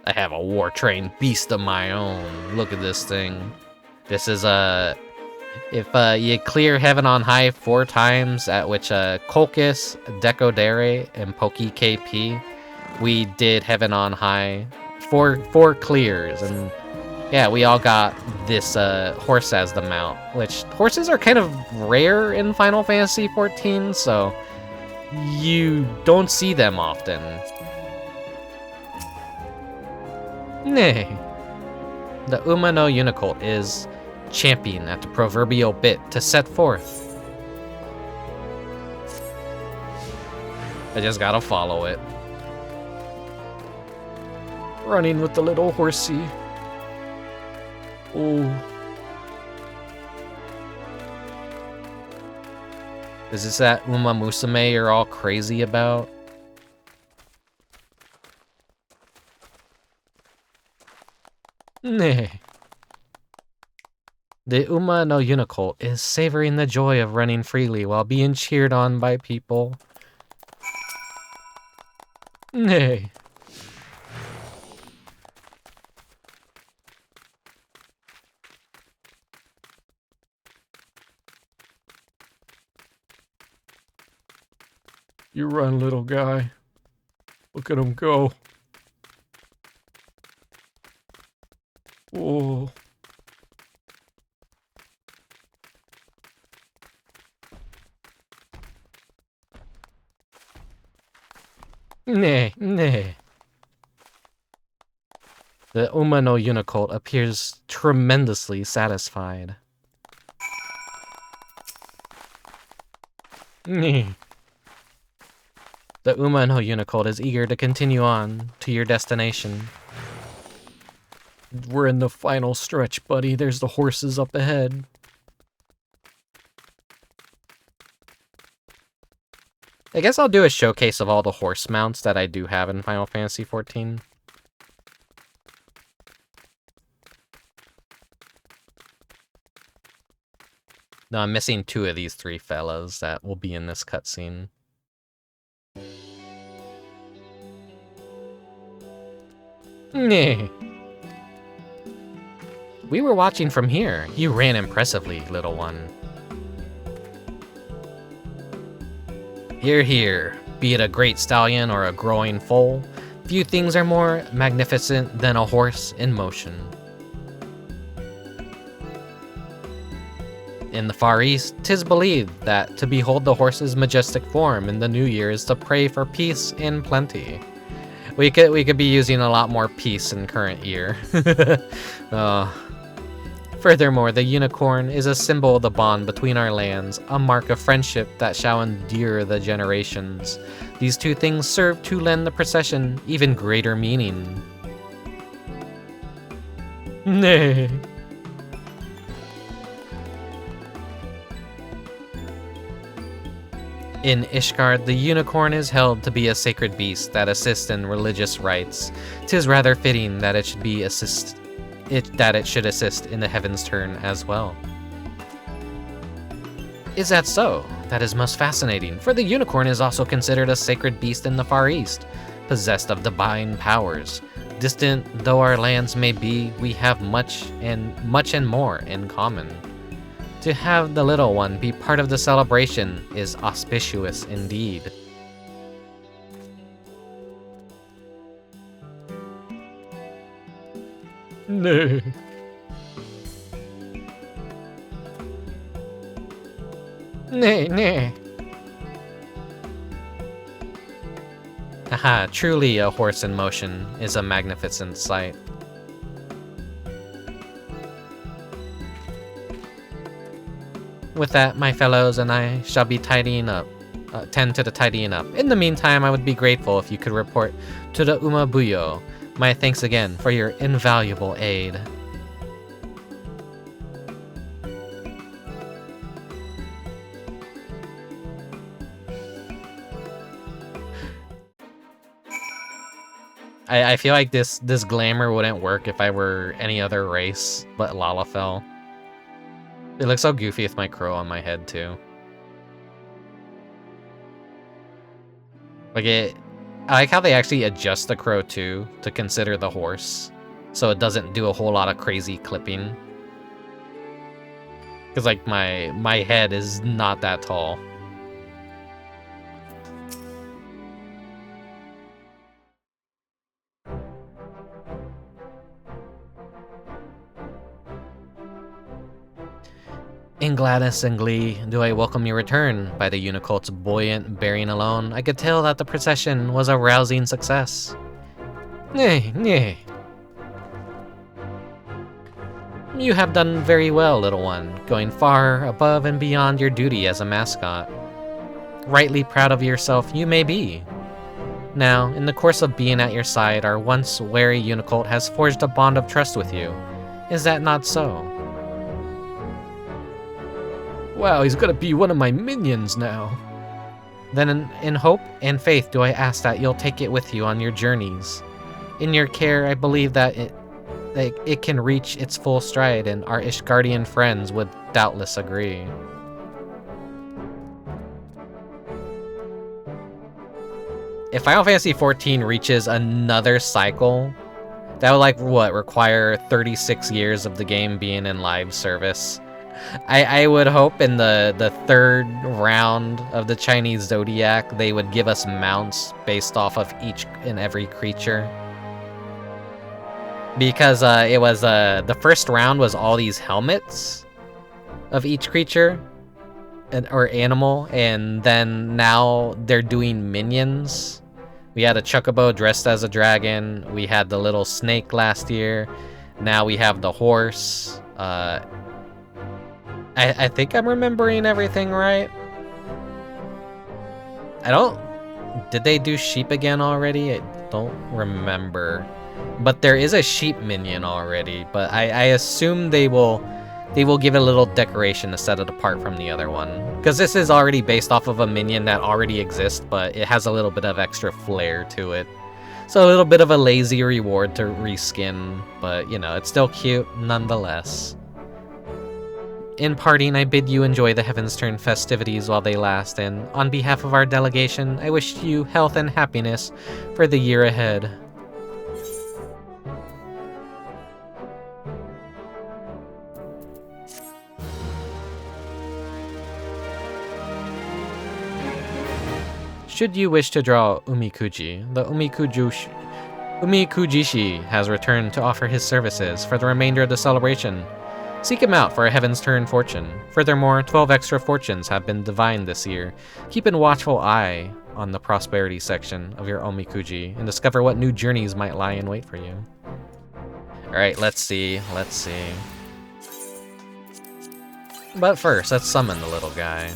I have a war-trained beast of my own. Look at this thing. This is if you clear Heaven on High 4 times, at which Kolkis, Decodere, and Poki KP, we did Heaven on High. Four clears, and yeah, we all got this horse as the mount, which horses are kind of rare in Final Fantasy XIV, so you don't see them often. Nay. The Uma no Unicolt is champion at the proverbial bit to set forth. I just gotta follow it. Running with the little horsey. Oh. Is this that Uma Musume you're all crazy about? Nay. The Uma no Unicolt is savoring the joy of running freely while being cheered on by people. Nay. You run, little guy. Look at him go. Oh. Nay, nay. The Uma no Unicolt appears tremendously satisfied. Nay. The Uma no Unicolt is eager to continue on to your destination. We're in the final stretch, buddy. There's the horses up ahead. I guess I'll do a showcase of all the horse mounts that I do have in Final Fantasy XIV. No, I'm missing 2 of these 3 fellas that will be in this cutscene. Nah. We were watching from here. You ran impressively, little one. Hear, hear. Be it a great stallion or a growing foal, few things are more magnificent than a horse in motion. In the Far East, 'tis believed that to behold the horse's majestic form in the new year is to pray for peace and plenty. We could be using a lot more peace in current year. Furthermore, the unicorn is a symbol of the bond between our lands, a mark of friendship that shall endure the generations. These two things serve to lend the procession even greater meaning. Nay. In Ishgard, the unicorn is held to be a sacred beast that assists in religious rites. 'Tis rather fitting that it should assist in the Heavensturn as well. Is that so? That is most fascinating, for the unicorn is also considered a sacred beast in the Far East, possessed of divine powers. Distant though our lands may be, we have much and more in common. To have the little one be part of the celebration is auspicious indeed. No. Nay. Haha, truly a horse in motion is a magnificent sight. With that, my fellows and I shall be tidying up, tend to the tidying up. In the meantime, I would be grateful if you could report to the Umabuyo. My thanks again for your invaluable aid. I feel like this glamour wouldn't work if I were any other race but Lalafell. It looks so goofy with my crow on my head too. I like how they actually adjust the crow too to consider the horse, so it doesn't do a whole lot of crazy clipping. Cause like my head is not that tall. In gladness and glee do I welcome your return. By the Unicolt's buoyant bearing alone, I could tell that the procession was a rousing success. Nay. You have done very well, little one, going far above and beyond your duty as a mascot. Rightly proud of yourself you may be. Now, in the course of being at your side, our once wary Unicolt has forged a bond of trust with you. Is that not so? Wow, he's gonna be one of my minions now. Then in hope and faith do I ask that you'll take it with you on your journeys. In your care, I believe that it can reach its full stride, and our Ishgardian friends would doubtless agree. If Final Fantasy XIV reaches another cycle, that would require 36 years of the game being in live service. I would hope in the third round of the Chinese Zodiac, they would give us mounts based off of each and every creature. Because it was, the first round was all these helmets of each creature or animal, and then now they're doing minions. We had a Chocobo dressed as a dragon, we had the little snake last year, now we have the horse. I think I'm remembering everything right. Did they do sheep again already? I don't remember. But there is a sheep minion already, but I assume they will give it a little decoration to set it apart from the other one. Because this is already based off of a minion that already exists, but it has a little bit of extra flair to it. So a little bit of a lazy reward to reskin, but you know, it's still cute nonetheless. In parting, I bid you enjoy the Heavensturn festivities while they last, and on behalf of our delegation, I wish you health and happiness for the year ahead. Should you wish to draw Omikuji, the Omikujishi has returned to offer his services for the remainder of the celebration. Seek him out for a Heavensturn fortune. Furthermore, 12 extra fortunes have been divined this year. Keep a watchful eye on the prosperity section of your Omikuji and discover what new journeys might lie in wait for you. Alright, let's see. But first, let's summon the little guy.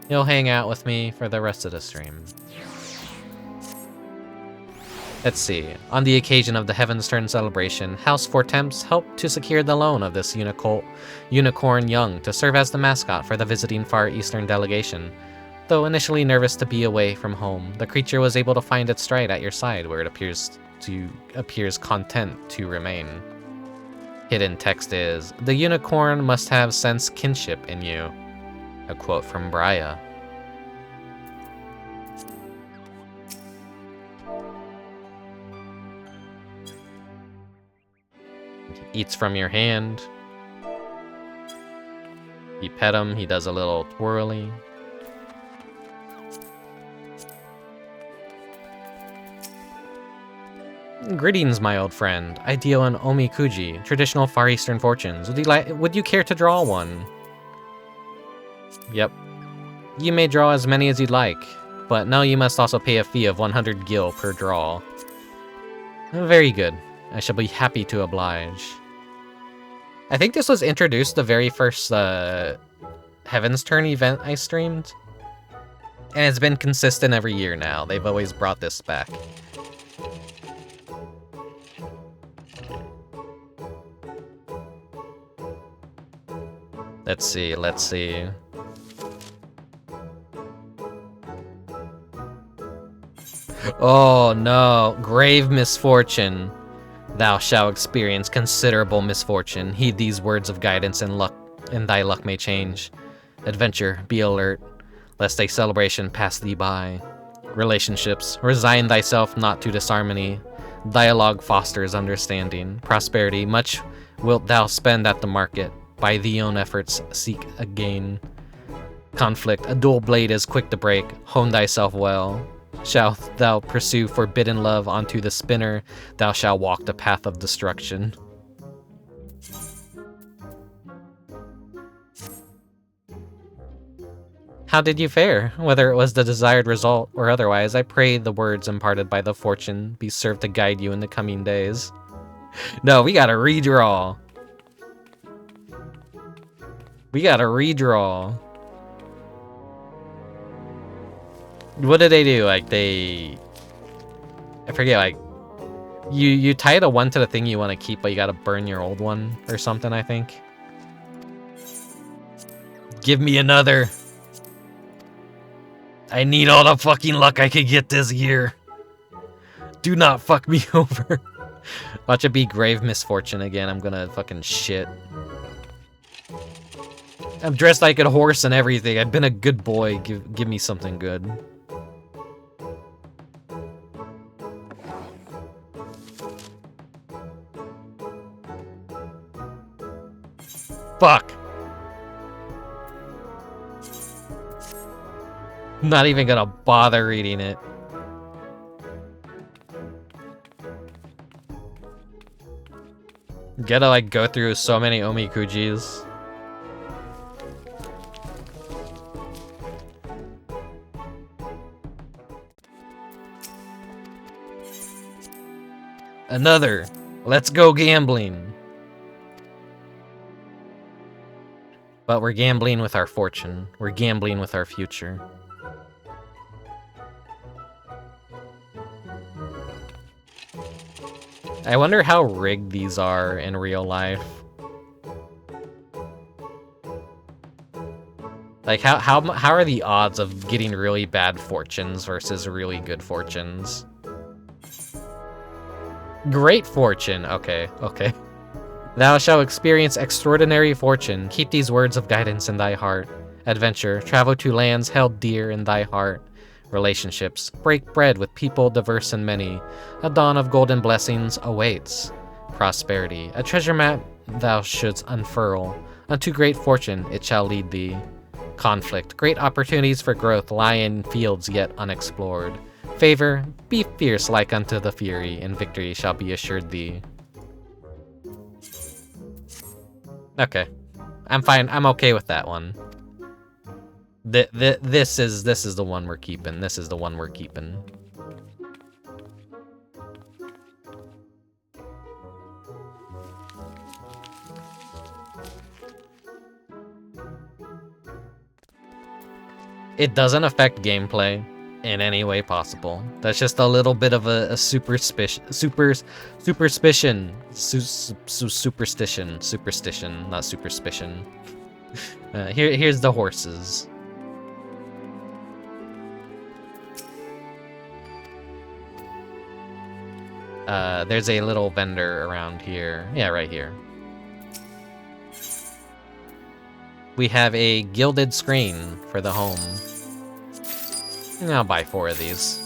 He'll hang out with me for the rest of the stream. Let's see. On the occasion of the Heavensturn celebration, House Fortemps helped to secure the loan of this unicorn young to serve as the mascot for the visiting Far Eastern delegation. Though initially nervous to be away from home, the creature was able to find its stride at your side where it appears content to remain. Hidden text is, "The unicorn must have sensed kinship in you." A quote from Brya. He eats from your hand. You pet him, he does a little twirly. Greetings, my old friend. I deal in Omikuji, traditional Far Eastern fortunes. Would you care to draw one? Yep. You may draw as many as you'd like, but now you must also pay a fee of 100 gil per draw. Very good. I shall be happy to oblige. I think this was introduced the very first Heavensturn event I streamed. And it's been consistent every year now. They've always brought this back. Let's see, let's see. Oh no, grave misfortune. Thou shalt experience considerable misfortune. Heed these words of guidance, and thy luck may change. Adventure, be alert, lest a celebration pass thee by. Relationships, resign thyself not to disharmony. Dialogue fosters understanding. Prosperity, much wilt thou spend at the market. By thee own efforts, seek a gain. Conflict, a dual blade is quick to break. Hone thyself well. Shalt thou pursue forbidden love onto the spinner, thou shalt walk the path of destruction. How did you fare? Whether it was the desired result or otherwise, I pray the words imparted by the fortune be served to guide you in the coming days. No, we gotta redraw. We gotta redraw. What did they do? Like, I forget, like, you tie the one to the thing you want to keep, but you gotta burn your old one or something, I think. Give me another. I need all the fucking luck I could get this year. Do not fuck me over. Watch it be grave misfortune again. I'm gonna fucking shit. I'm dressed like a horse and everything. I've been a good boy. Give me something good. Fuck. Not even gonna bother reading it. Gotta like go through so many Omikujis. Another. Let's go gambling. But we're gambling with our fortune. We're gambling with our future. I wonder how rigged these are in real life. Like, how are the odds of getting really bad fortunes versus really good fortunes? Great fortune. Okay, okay. Thou shalt experience extraordinary fortune. Keep these words of guidance in thy heart. Adventure, travel to lands held dear in thy heart. Relationships, break bread with people diverse and many. A dawn of golden blessings awaits. Prosperity, a treasure map thou shouldst unfurl. Unto great fortune it shall lead thee. Conflict, great opportunities for growth lie in fields yet unexplored. Favor, be fierce like unto the fury, and victory shall be assured thee. Okay, I'm fine. I'm okay with that one. This is the one we're keeping. This is the one we're keeping. It doesn't affect gameplay in any way possible. That's just a little bit of a superstition, not superstition. Here's the horses. There's a little vendor around here. Yeah, right here. We have a gilded screen for the home. And I'll buy 4 of these.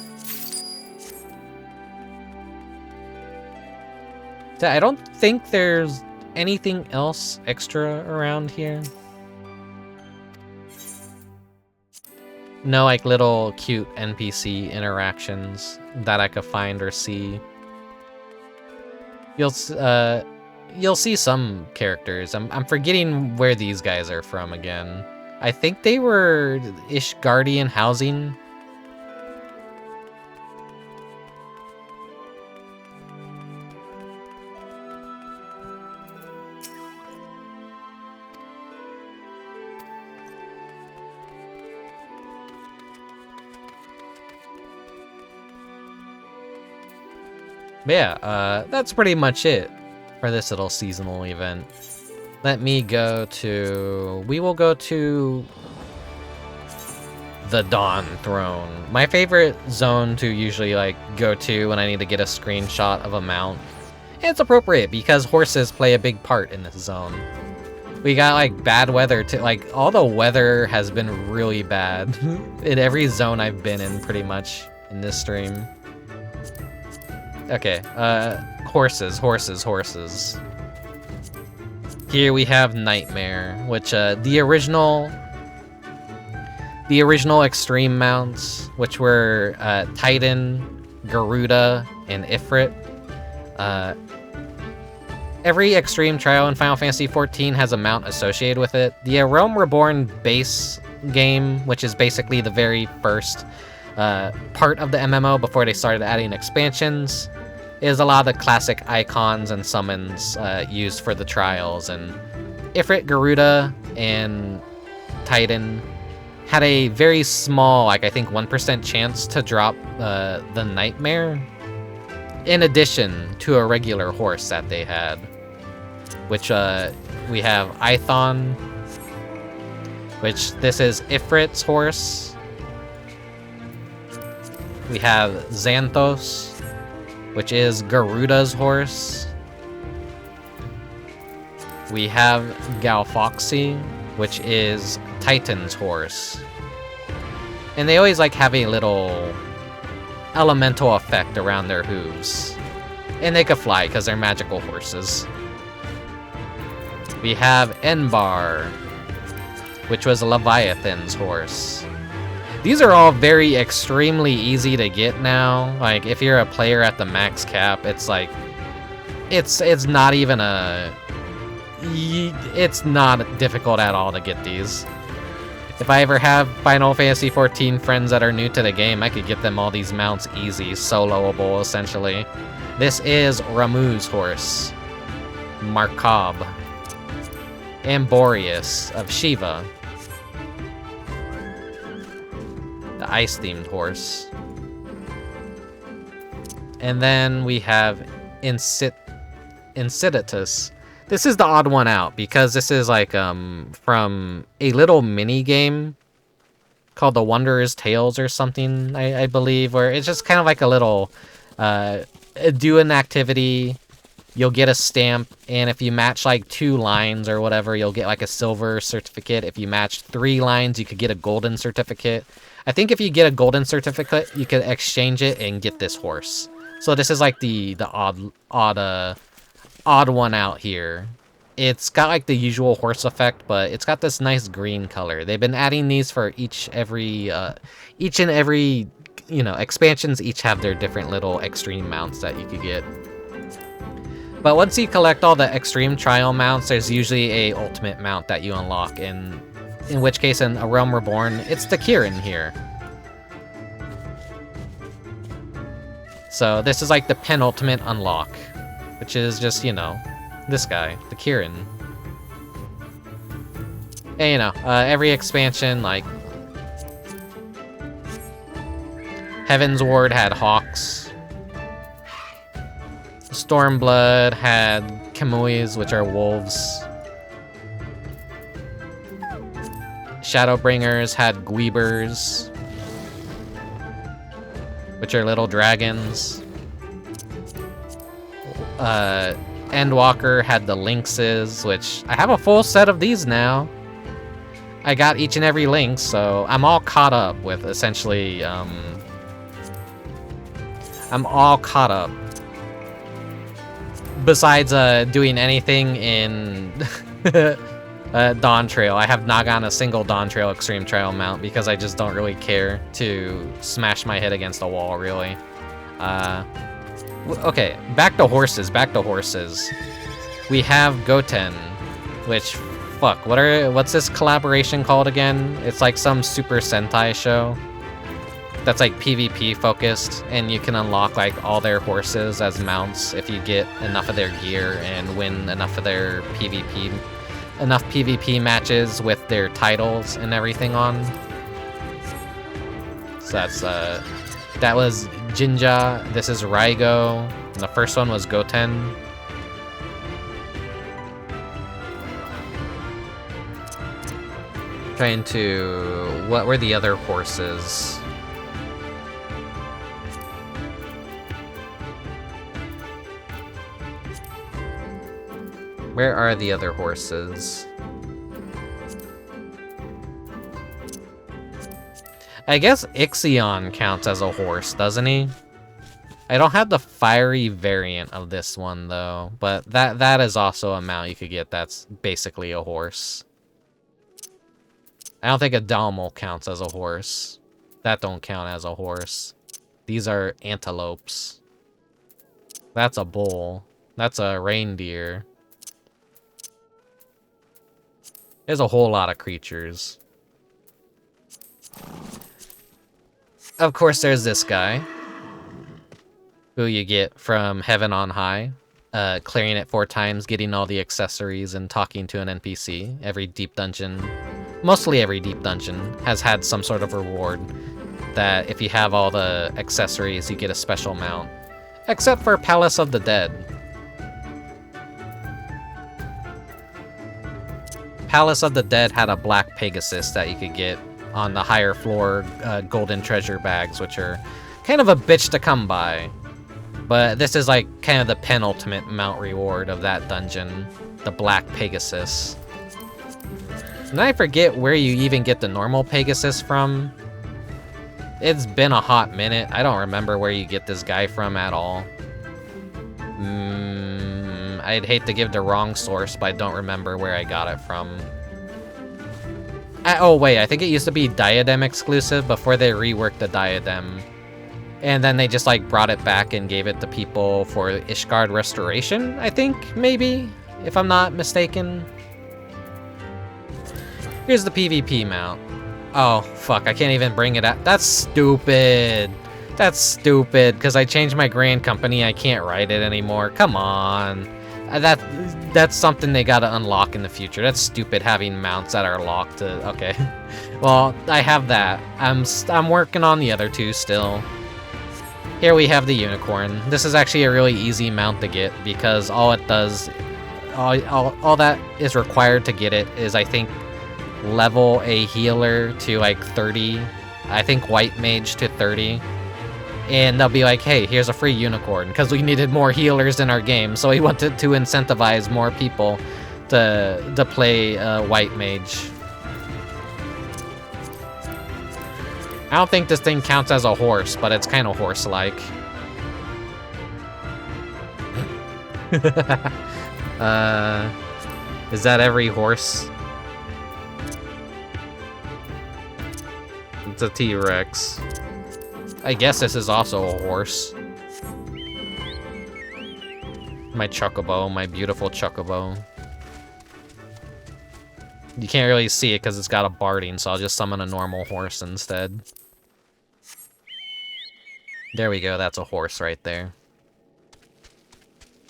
I don't think there's anything else extra around here. No, like, little cute NPC interactions that I could find or see. You'll see some characters. I'm forgetting where these guys are from again. I think they were Ishgardian housing. But yeah, that's pretty much it for this little seasonal event. Let me go to... We will go to the Dawn Throne. My favorite zone to usually like go to when I need to get a screenshot of a mount. And it's appropriate because horses play a big part in this zone. We got like bad weather too. Like all the weather has been really bad in every zone I've been in pretty much in this stream. Okay, horses. Here we have Nightmare, which the original extreme mounts, which were Titan, Garuda, and Ifrit. Every extreme trial in Final Fantasy XIV has a mount associated with it. The Realm Reborn base game, which is basically the very first part of the MMO before they started adding expansions, is a lot of the classic icons and summons used for the trials. And Ifrit, Garuda, and Titan had a very small, like I think 1% chance to drop the Nightmare, in addition to a regular horse that they had, which we have Ithon, which this is Ifrit's horse. We have Xanthos, which is Garuda's horse. We have Galfoxy, which is Titan's horse. And they always like have a little elemental effect around their hooves. And they could fly because they're magical horses. We have Enbar, which was Leviathan's horse. These are all very extremely easy to get now. Like, if you're a player at the max cap, it's like... It's not even a... It's not difficult at all to get these. If I ever have Final Fantasy XIV friends that are new to the game, I could get them all these mounts easy, soloable, essentially. This is Ramuh's horse. Markab. And Boreas of Shiva. The ice-themed horse. And then we have Inciditus. This is the odd one out, because this is like from a little mini game called The Wanderer's Tales or something, I believe, where it's just kind of like a little do an activity, you'll get a stamp, and if you match like 2 lines or whatever, you'll get like a silver certificate. If you match 3 lines, you could get a golden certificate. I think if you get a golden certificate, you could exchange it and get this horse. So this is like the odd one out here. It's got like the usual horse effect, but it's got this nice green color. They've been adding these for each and every expansions. Each have their different little extreme mounts that you could get. But once you collect all the extreme trial mounts, there's usually a ultimate mount that you unlock, in which case in A Realm Reborn, it's the Kirin here. So this is like the penultimate unlock, which is just, this guy, the Kirin. And every expansion, like, Heaven's Ward had hawks. Stormblood had Kamuis, which are wolves. Shadowbringers had Gweebers, which are little dragons. Endwalker had the Lynxes, which I have a full set of these now. I got each and every Lynx, so I'm all caught up with essentially, I'm all caught up. Besides doing anything in Dawn Trail, I have not gotten a single Dawn Trail Extreme Trail mount because I just don't really care to smash my head against a wall, really. Okay, back to horses, We have Goten, which, fuck, what's this collaboration called again? It's like some Super Sentai show that's like PvP focused, and you can unlock like all their horses as mounts if you get enough of their gear and win enough of their PvP matches with their titles and everything on. So that's that was Jinja, this is Raigo, and the first one was Goten. Trying to... what were the other horses? Where are the other horses? I guess Ixion counts as a horse, doesn't he? I don't have the fiery variant of this one, though. But that is also a mount you could get that's basically a horse. I don't think a Dalmal counts as a horse. That don't count as a horse. These are antelopes. That's a bull. That's a reindeer. There's a whole lot of creatures. Of course, there's this guy, who you get from Heaven on High, clearing it 4 times, getting all the accessories, and talking to an NPC. Every deep dungeon, mostly every deep dungeon, has had some sort of reward that if you have all the accessories, you get a special mount. Except for Palace of the Dead. Palace of the Dead had a black Pegasus that you could get on the higher floor golden treasure bags, which are kind of a bitch to come by. But this is like kind of the penultimate mount reward of that dungeon, the black Pegasus. And I forget where you even get the normal Pegasus from. It's been a hot minute. I don't remember where you get this guy from at all. I'd hate to give the wrong source, but I don't remember where I got it from. Oh wait, I think it used to be Diadem exclusive before they reworked the Diadem. And then they just like brought it back and gave it to people for Ishgard Restoration, I think, maybe, if I'm not mistaken. Here's the PvP mount. Oh, fuck, I can't even bring it out. That's stupid. That's stupid, because I changed my grand company, I can't write it anymore. Come on. That's something they gotta unlock in the future. That's stupid having mounts that are locked to... Okay. Well, I have that. I'm working on the other 2 still. Here we have the unicorn. This is actually a really easy mount to get because all it does... All that is required to get it is, I think, level a healer to like 30. I think white mage to 30. And they'll be like, hey, here's a free unicorn, because we needed more healers in our game, so we wanted to incentivize more people to play white mage. I don't think this thing counts as a horse, but it's kind of horse-like. Is that every horse? It's a T-Rex. I guess this is also a horse. My chocobo, my beautiful chocobo. You can't really see it because it's got a barding, so I'll just summon a normal horse instead. There we go, that's a horse right there.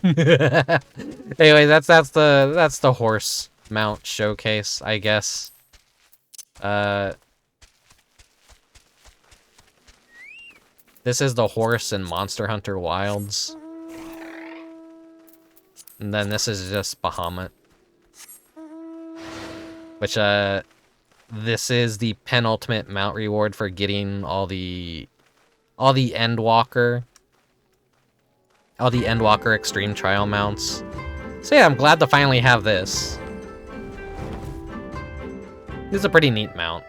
Anyway, that's the horse mount showcase, I guess. This is the horse in Monster Hunter Wilds. And then this is just Bahamut. Which, this is the penultimate mount reward for getting all the Endwalker extreme trial mounts. So yeah, I'm glad to finally have this. This is a pretty neat mount.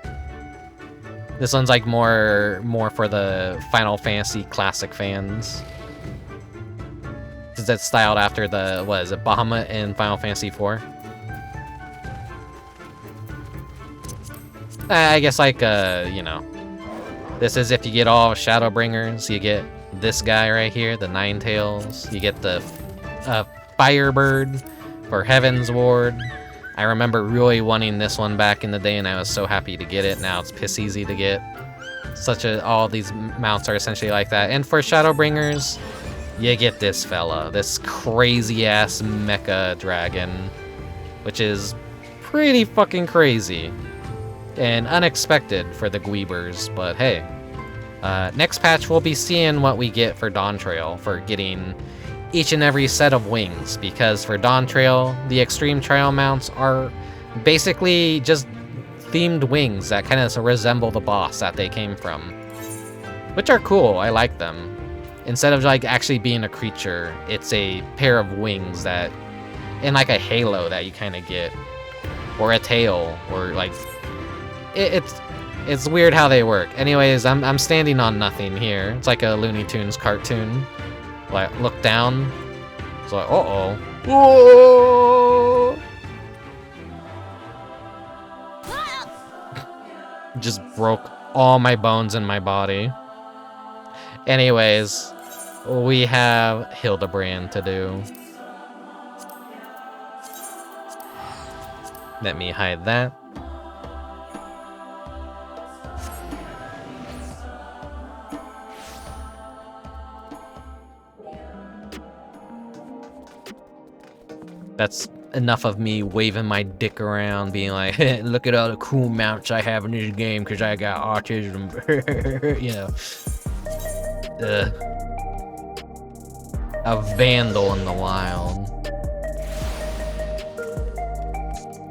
This one's like more for the Final Fantasy Classic fans. Since it's styled after the, what is it, Bahamut in Final Fantasy IV? I guess like, you know, this is if you get all Shadowbringers, you get this guy right here, the Ninetales. You get the Firebird for Heaven's Ward. I remember really wanting this one back in the day, and I was so happy to get it. Now it's piss easy to get. All these mounts are essentially like that. And for Shadowbringers, you get this fella, this crazy-ass mecha dragon, which is pretty fucking crazy and unexpected for the Gweebers, but hey. Next patch, we'll be seeing what we get for Dawn Trail for getting each and every set of wings, because for Dawn Trail, the extreme trial mounts are basically just themed wings that kind of resemble the boss that they came from, which are cool. I like them. Instead of like actually being a creature, it's a pair of wings that, and like a halo that you kind of get, or a tail, or like, it's weird how they work. Anyways, I'm standing on nothing here. It's like a Looney Tunes cartoon. Like, look down. It's like, uh-oh. Whoa! Just broke all my bones in my body. Anyways, we have Hildibrand to do. Let me hide that. That's enough of me waving my dick around, being like, hey, look at all the cool mounts I have in this game because I got autism. You know. A vandal in the wild.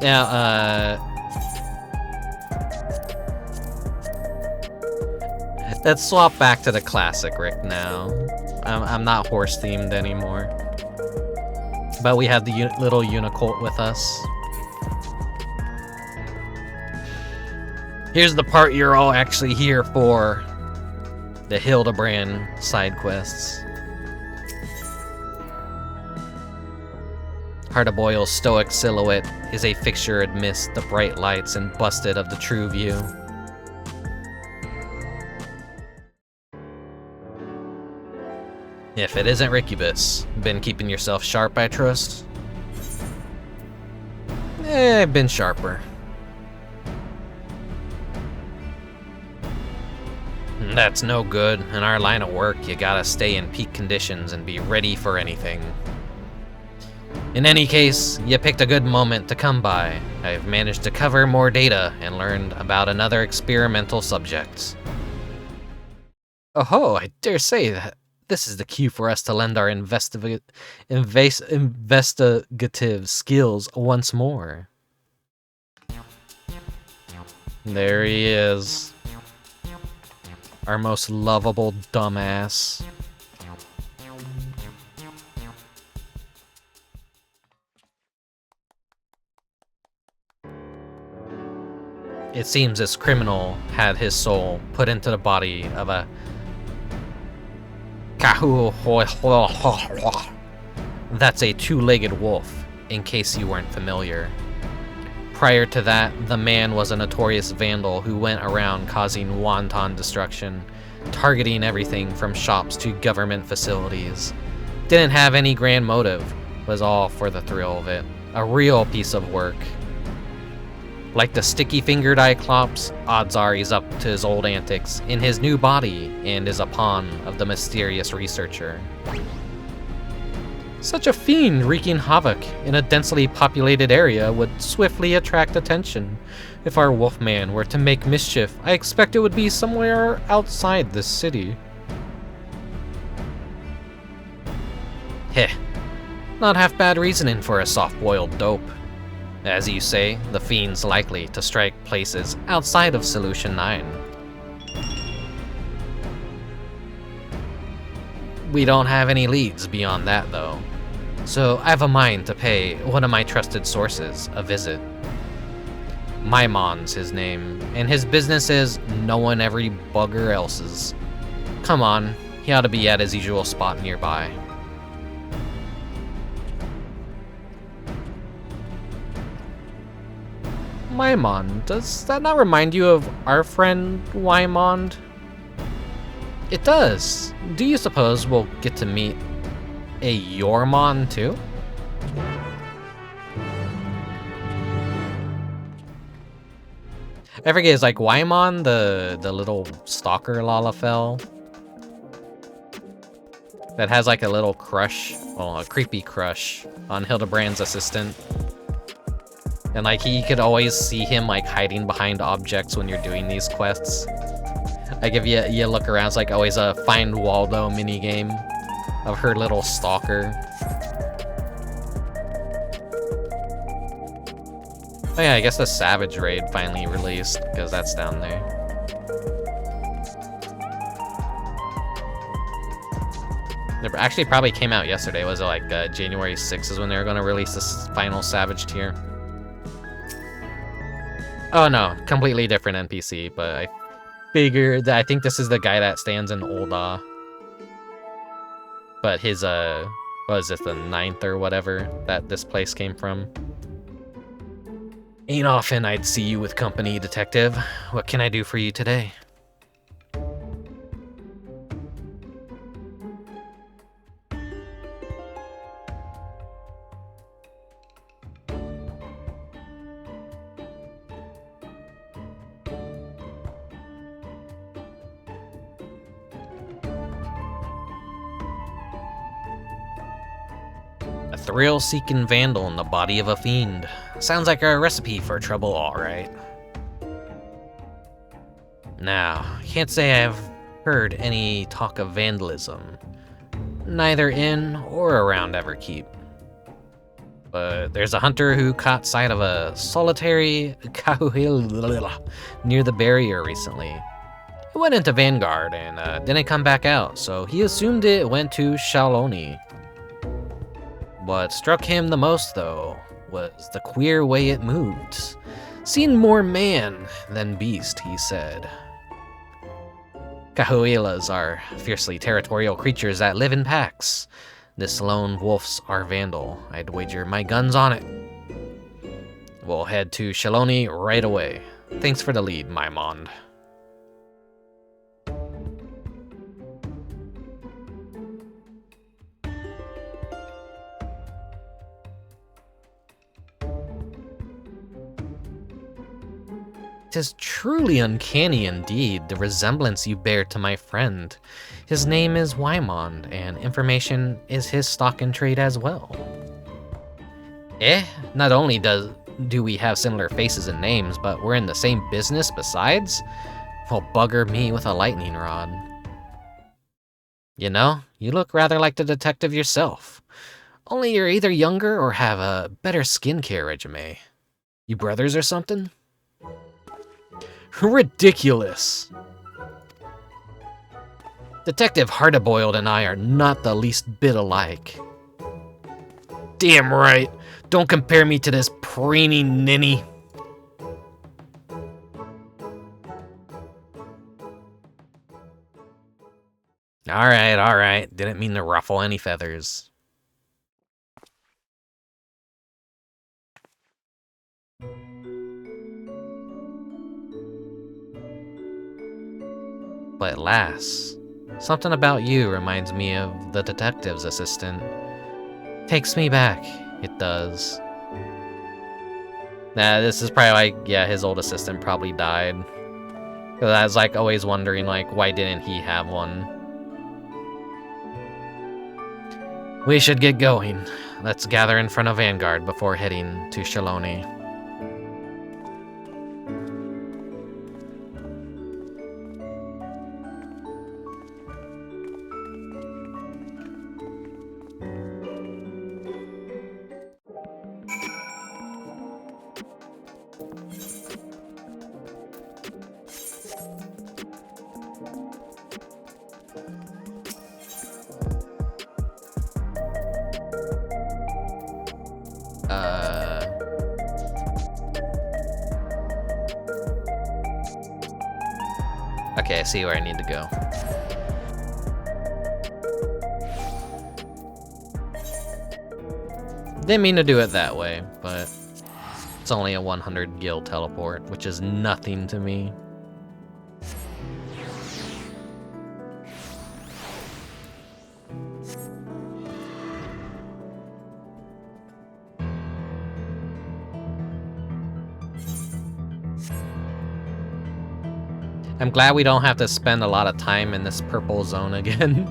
Now, let's swap back to the classic Rick now. I'm not horse themed anymore. But we have the little Unicolt with us. Here's the part you're all actually here for. The Hildibrand side quests. Hardaboyle's stoic silhouette is a fixture amidst the bright lights and busted of the true view. If it isn't Rickubus, been keeping yourself sharp, I trust? I've been sharper. That's no good. In our line of work, you gotta stay in peak conditions and be ready for anything. In any case, you picked a good moment to come by. I've managed to cover more data and learned about another experimental subject. Oh, I dare say that this is the cue for us to lend our investigative skills once more. There he is. Our most lovable dumbass. It seems this criminal had his soul put into the body of a That's a two-legged wolf, in case you weren't familiar. Prior to that, the man was a notorious vandal who went around causing wanton destruction, targeting everything from shops to government facilities. Didn't have any grand motive, was all for the thrill of it. A real piece of work. Like the sticky-fingered Cyclops, odds are he's up to his old antics in his new body and is a pawn of the mysterious researcher. Such a fiend wreaking havoc in a densely populated area would swiftly attract attention. If our wolfman were to make mischief, I expect it would be somewhere outside this city. Heh. Not half bad reasoning for a soft-boiled dope. As you say, the fiend's likely to strike places outside of Solution 9. We don't have any leads beyond that, though. So I have a mind to pay one of my trusted sources a visit. Maimon's his name, and his business is knowing every bugger else's. Come on, he ought to be at his usual spot nearby. Maimon, does that not remind you of our friend Waimond? It does. Do you suppose we'll get to meet a Yormon too? I forget, is like Waimon the little stalker Lalafell that has like a little crush, well, a creepy crush on Hildibrand's assistant? And like you could always see him like hiding behind objects when you're doing these quests. Like if you look around, it's like always a Find Waldo minigame of her little stalker. Oh yeah, I guess the Savage Raid finally released, because that's down there. It actually probably came out yesterday. Was it like January 6th is when they were going to release this final Savage tier? Oh no, completely different NPC, but I figured that I think this is the guy that stands in Ul'dah. But his, what is this, the 9th or whatever that this place came from? Ain't often I'd see you with company, detective. What can I do for you today? A thrill-seeking vandal in the body of a fiend. Sounds like a recipe for trouble, all right. Now, can't say I've heard any talk of vandalism, neither in or around Everkeep. But there's a hunter who caught sight of a solitary Kahuil near the barrier recently. It went into Vanguard and didn't come back out, so he assumed it went to Shaloni. What struck him the most, though, was the queer way it moved. Seemed more man than beast, he said. Cahuilas are fiercely territorial creatures that live in packs. This lone wolf's our vandal. I'd wager my guns on it. We'll head to Shaloni right away. Thanks for the lead, Maimond. Tis truly uncanny indeed, the resemblance you bear to my friend. His name is Waimond, and information is his stock in trade as well. Not only do we have similar faces and names, but we're in the same business besides? Well, bugger me with a lightning rod. You know, you look rather like the detective yourself. Only you're either younger or have a better skincare regimen. You brothers or something? Ridiculous! Detective Hardaboiled and I are not the least bit alike. Damn right! Don't compare me to this preening ninny! Alright. Didn't mean to ruffle any feathers. But lass, something about you reminds me of the detective's assistant. Takes me back, it does. Nah, this is probably like, yeah, his old assistant probably died. Cause I was like always wondering like, why didn't he have one? We should get going. Let's gather in front of Vanguard before heading to Shaloni. Okay, I see where I need to go. Didn't mean to do it that way, but it's only a 100 gil teleport, which is nothing to me. I'm glad we don't have to spend a lot of time in this purple zone again.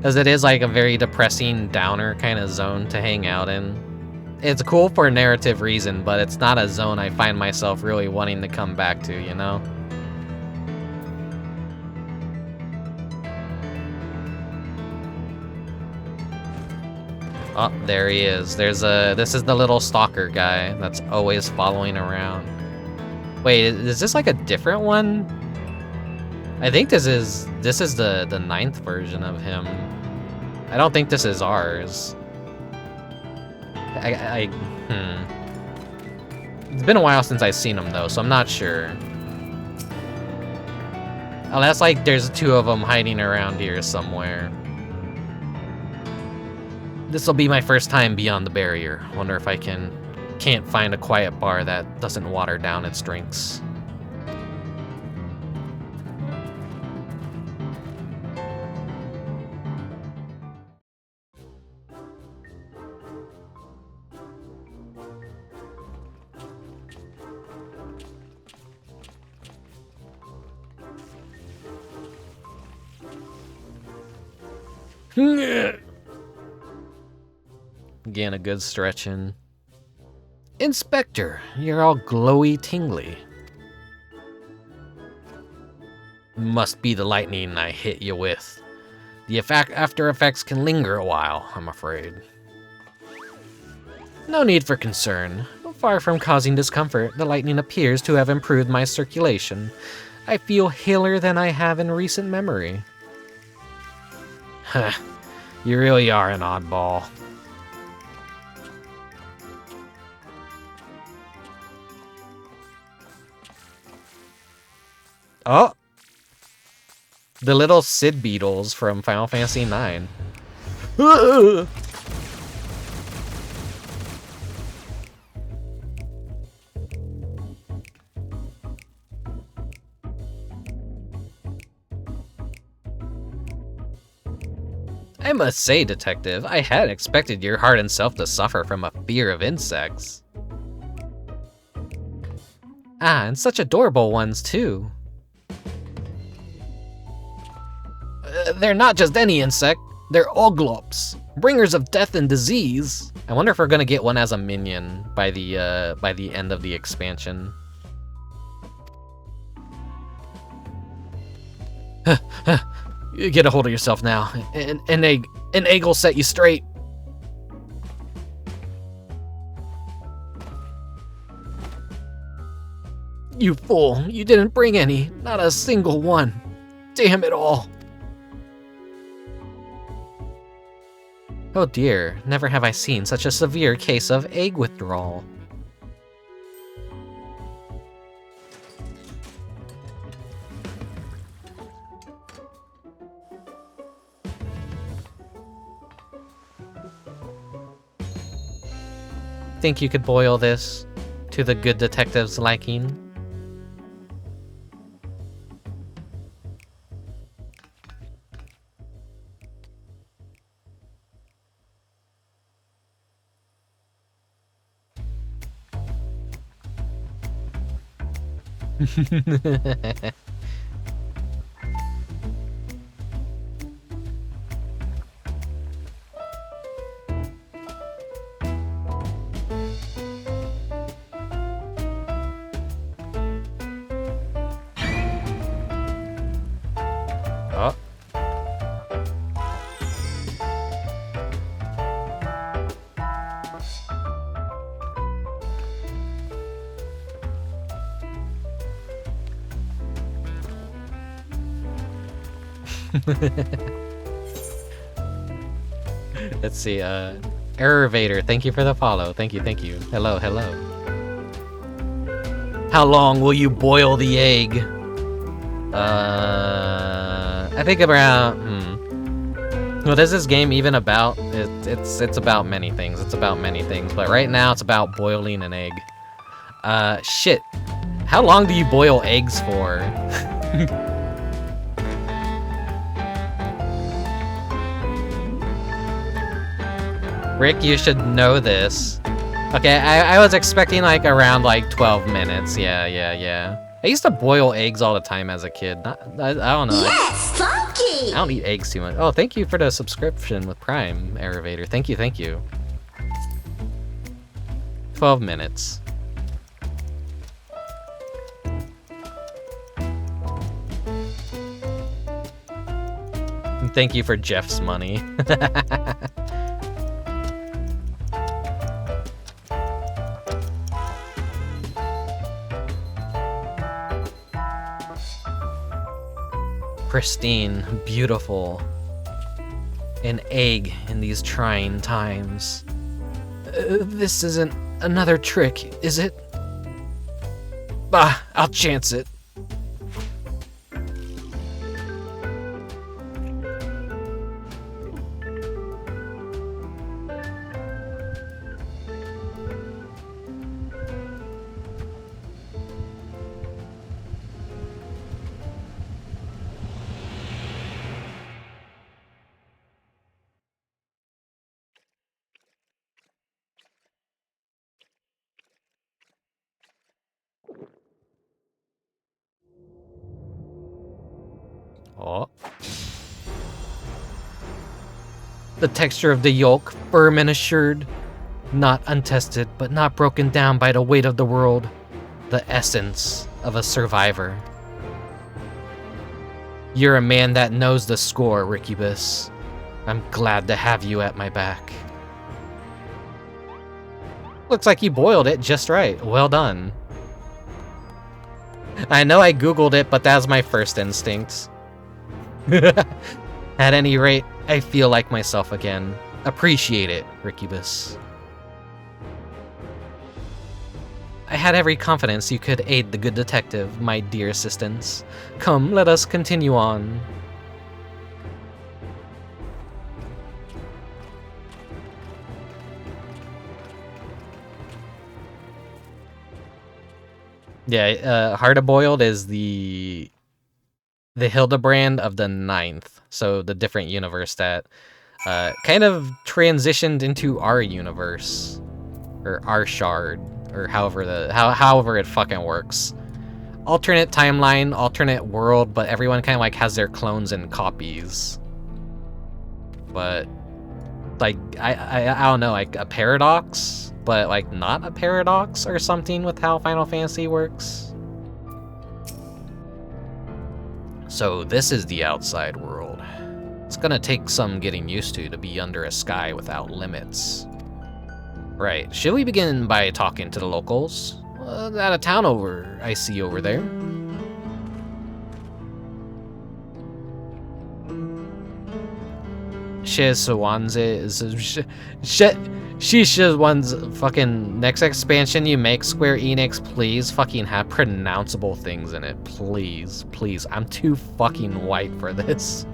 As it is like a very depressing downer kind of zone to hang out in. It's cool for a narrative reason, but it's not a zone I find myself really wanting to come back to, you know? Oh, there he is. This is the little stalker guy that's always following around. Wait, is this like a different one? I think this is the 9th version of him. I don't think this is ours. It's been a while since I've seen him though, so I'm not sure. Unless like there's 2 of them hiding around here somewhere. This will be my first time beyond the barrier. Wonder if I can't find a quiet bar that doesn't water down its drinks. Again, a good stretch in. Inspector, you're all glowy tingly. Must be the lightning I hit you with. The after effects can linger a while, I'm afraid. No need for concern. Far from causing discomfort, the lightning appears to have improved my circulation. I feel healer than I have in recent memory. Huh, you really are an oddball. Oh! The little Sid Beetles from Final Fantasy IX. I must say, Detective, I hadn't expected your heart and self to suffer from a fear of insects. Ah, and such adorable ones, too. They're not just any insect, they're Oglops, bringers of death and disease. I wonder if we're gonna get one as a minion by the end of the expansion. Get a hold of yourself now. An egg will set you straight. You fool, you didn't bring any, not a single one. Damn it all. Oh dear, never have I seen such a severe case of egg withdrawal. Think you could boil this to the good detective's liking? Oh. Let's see, Errorvader, thank you for the follow. Thank you, thank you. Hello, hello. How long will you boil the egg? I think around, What is this game even about? It's about many things. It's about many things, but right now it's about boiling an egg. Shit. How long do you boil eggs for? Rick, you should know this. Okay, I was expecting like around like 12 minutes. Yeah. I used to boil eggs all the time as a kid. I don't know. Yes, funky! I don't eat eggs too much. Oh, thank you for the subscription with Prime, Errorvader. Thank you. 12 minutes. And thank you for Jeff's money. Pristine, beautiful. An egg in these trying times. This isn't another trick, is it? Bah, I'll chance it. Oh. The texture of the yolk, firm and assured. Not untested, but not broken down by the weight of the world. The essence of a survivor. You're a man that knows the score, Rickubus. I'm glad to have you at my back. Looks like you boiled it just right. Well done. I know I googled it, but that was my first instinct. At any rate, I feel like myself again. Appreciate it, Rickubus. I had every confidence you could aid the good detective, my dear assistants. Come, let us continue on. Yeah, Hard-Boiled is the Hildibrand of the 9th, so the different universe that kind of transitioned into our universe, or our shard, or however it fucking works. Alternate timeline, alternate world, but everyone kind of like has their clones and copies. But like I don't know, like a paradox, but like not a paradox or something with how Final Fantasy works. So this is the outside world. It's gonna take some getting used to be under a sky without limits. Right, should we begin by talking to the locals? That a town I see over there. One's fucking next expansion you make, Square Enix, please fucking have pronounceable things in it. Please. I'm too fucking white for this.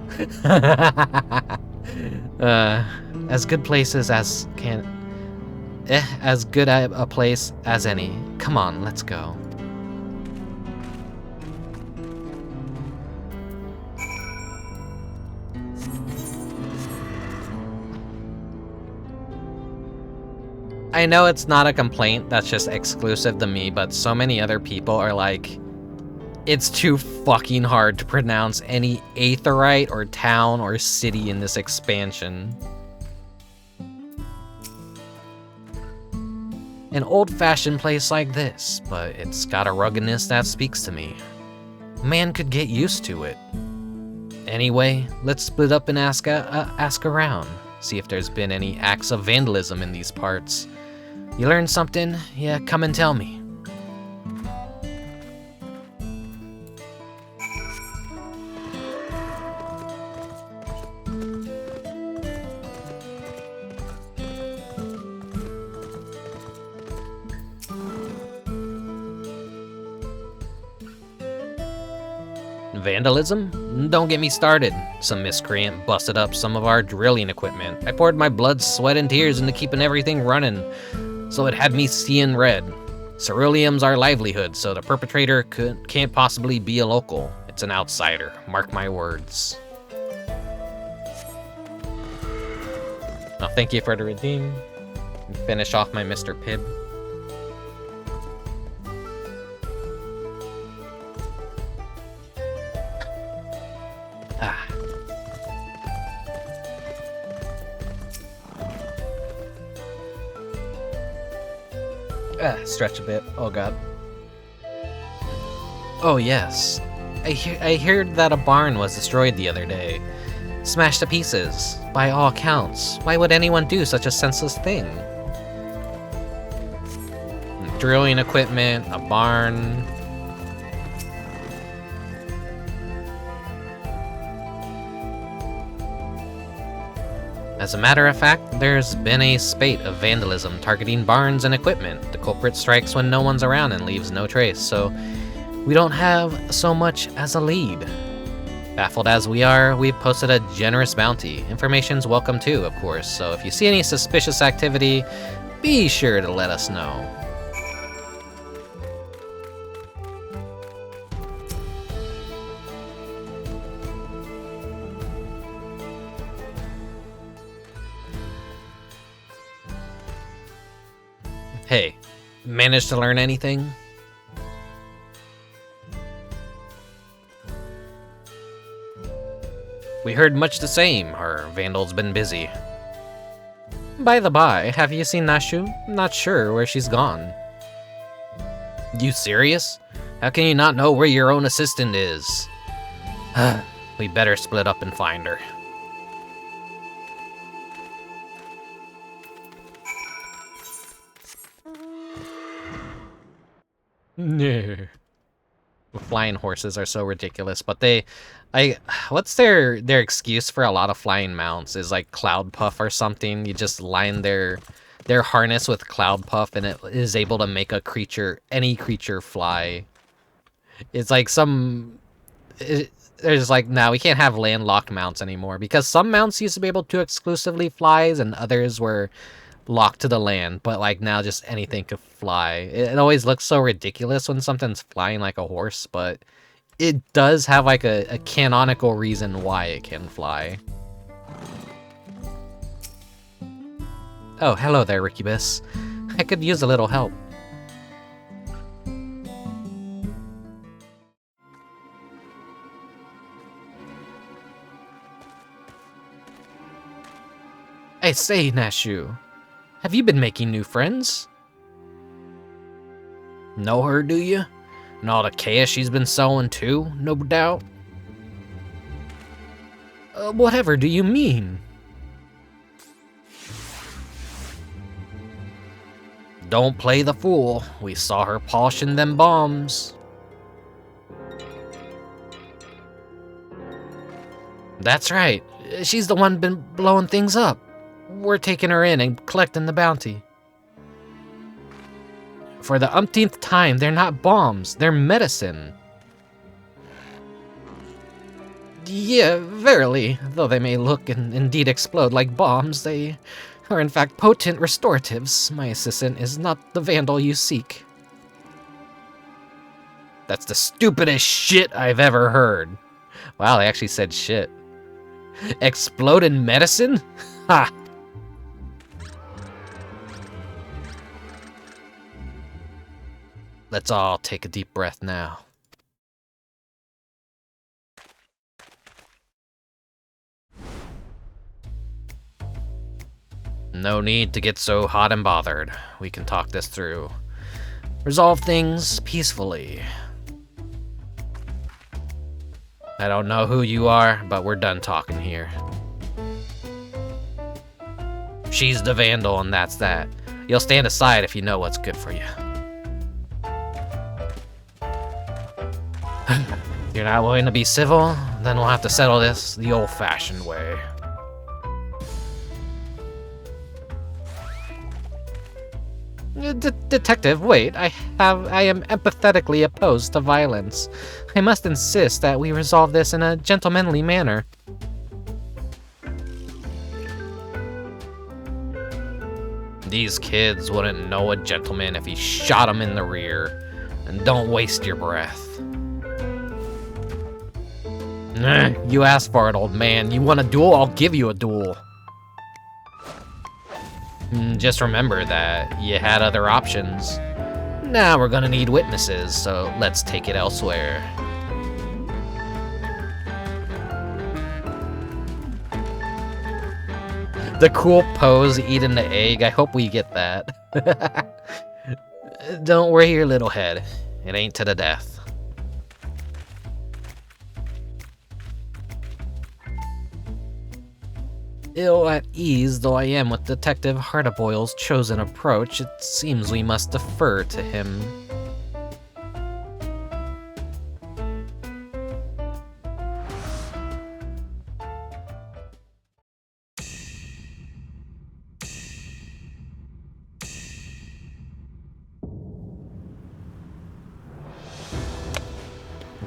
As good places as can... as good a place as any. Come on, let's go. I know it's not a complaint that's just exclusive to me, but so many other people are like, it's too fucking hard to pronounce any aetheryte or town or city in this expansion. An old-fashioned place like this, but it's got a ruggedness that speaks to me. A man could get used to it. Anyway, let's split up and ask around. See if there's been any acts of vandalism in these parts. You learned something? Yeah, come and tell me. Vandalism? Don't get me started. Some miscreant busted up some of our drilling equipment. I poured my blood, sweat, and tears into keeping everything running, so it had me seeing red. Ceruleum's our livelihood, so the perpetrator can't possibly be a local. It's an outsider, mark my words. Now, thank you for the redeem. Finish off my Mr. Pibb. Stretch a bit. Oh god. Oh yes. I heard that a barn was destroyed the other day. Smashed to pieces. By all accounts. Why would anyone do such a senseless thing? Drilling equipment, a barn. As a matter of fact, there's been a spate of vandalism targeting barns and equipment. The culprit strikes when no one's around and leaves no trace, so we don't have so much as a lead. Baffled as we are, we've posted a generous bounty. Information's welcome too, of course, so if you see any suspicious activity, be sure to let us know. Hey, managed to learn anything? We heard much the same. Our vandal's been busy. By the by, have you seen Nashu? Not sure where she's gone. You serious? How can you not know where your own assistant is? We better split up and find her. No. Flying horses are so ridiculous, but what's their excuse for a lot of flying mounts is like Cloud Puff or something. You just line their harness with Cloud Puff and it is able to make any creature fly. It's like there's like, now we can't have landlocked mounts anymore because some mounts used to be able to exclusively fly and others were locked to the land, but like now just anything could fly. It always looks so ridiculous when something's flying like a horse, but it does have like a canonical reason why it can fly. Oh, hello there, Rickubus. I could use a little help. I say, Nashu. Have you been making new friends? Know her, do you? And all the chaos she's been sowing too, no doubt? Whatever do you mean? Don't play the fool. We saw her polishing them bombs. That's right. She's the one been blowing things up. We're taking her in and collecting the bounty. For the umpteenth time, they're not bombs, they're medicine. Yeah, verily. Though they may look and indeed explode like bombs, they are in fact potent restoratives. My assistant is not the vandal you seek. That's the stupidest shit I've ever heard. Wow, they actually said shit. Exploded medicine? Ha! Let's all take a deep breath now. No need to get so hot and bothered. We can talk this through. Resolve things peacefully. I don't know who you are, but we're done talking here. She's the vandal, and that's that. You'll stand aside if you know what's good for you. You're not willing to be civil? Then we'll have to settle this the old-fashioned way. Detective, wait. I am empathetically opposed to violence. I must insist that we resolve this in a gentlemanly manner. These kids wouldn't know a gentleman if he shot him in the rear. And don't waste your breath. You asked for it, old man. You want a duel? I'll give you a duel. Just remember that you had other options. Now we're gonna need witnesses, so let's take it elsewhere. The cool pose eating the egg, I hope we get that. Don't worry your little head. It ain't to the death. Ill at ease though I am with Detective Hardaboyle's chosen approach, it seems we must defer to him.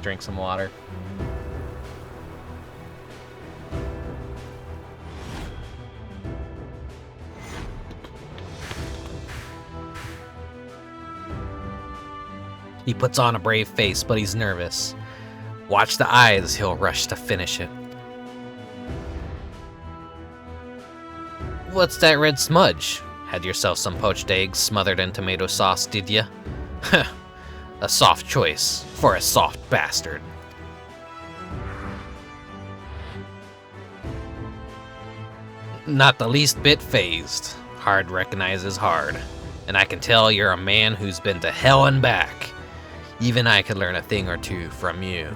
Drink some water. He puts on a brave face, but he's nervous. Watch the eyes, he'll rush to finish it. What's that red smudge? Had yourself some poached eggs smothered in tomato sauce, did ya? A soft choice for a soft bastard. Not the least bit phased. Hard recognizes hard. And I can tell you're a man who's been to hell and back. Even I could learn a thing or two from you.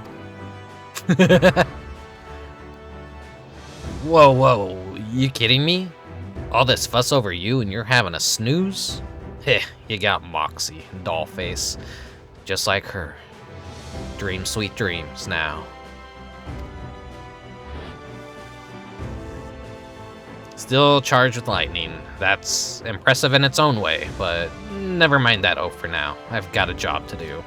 Whoa, you kidding me? All this fuss over you and you're having a snooze? Heh, you got moxie, doll face. Just like her. Dream sweet dreams now. Still charged with lightning. That's impressive in its own way, but never mind that for now. I've got a job to do.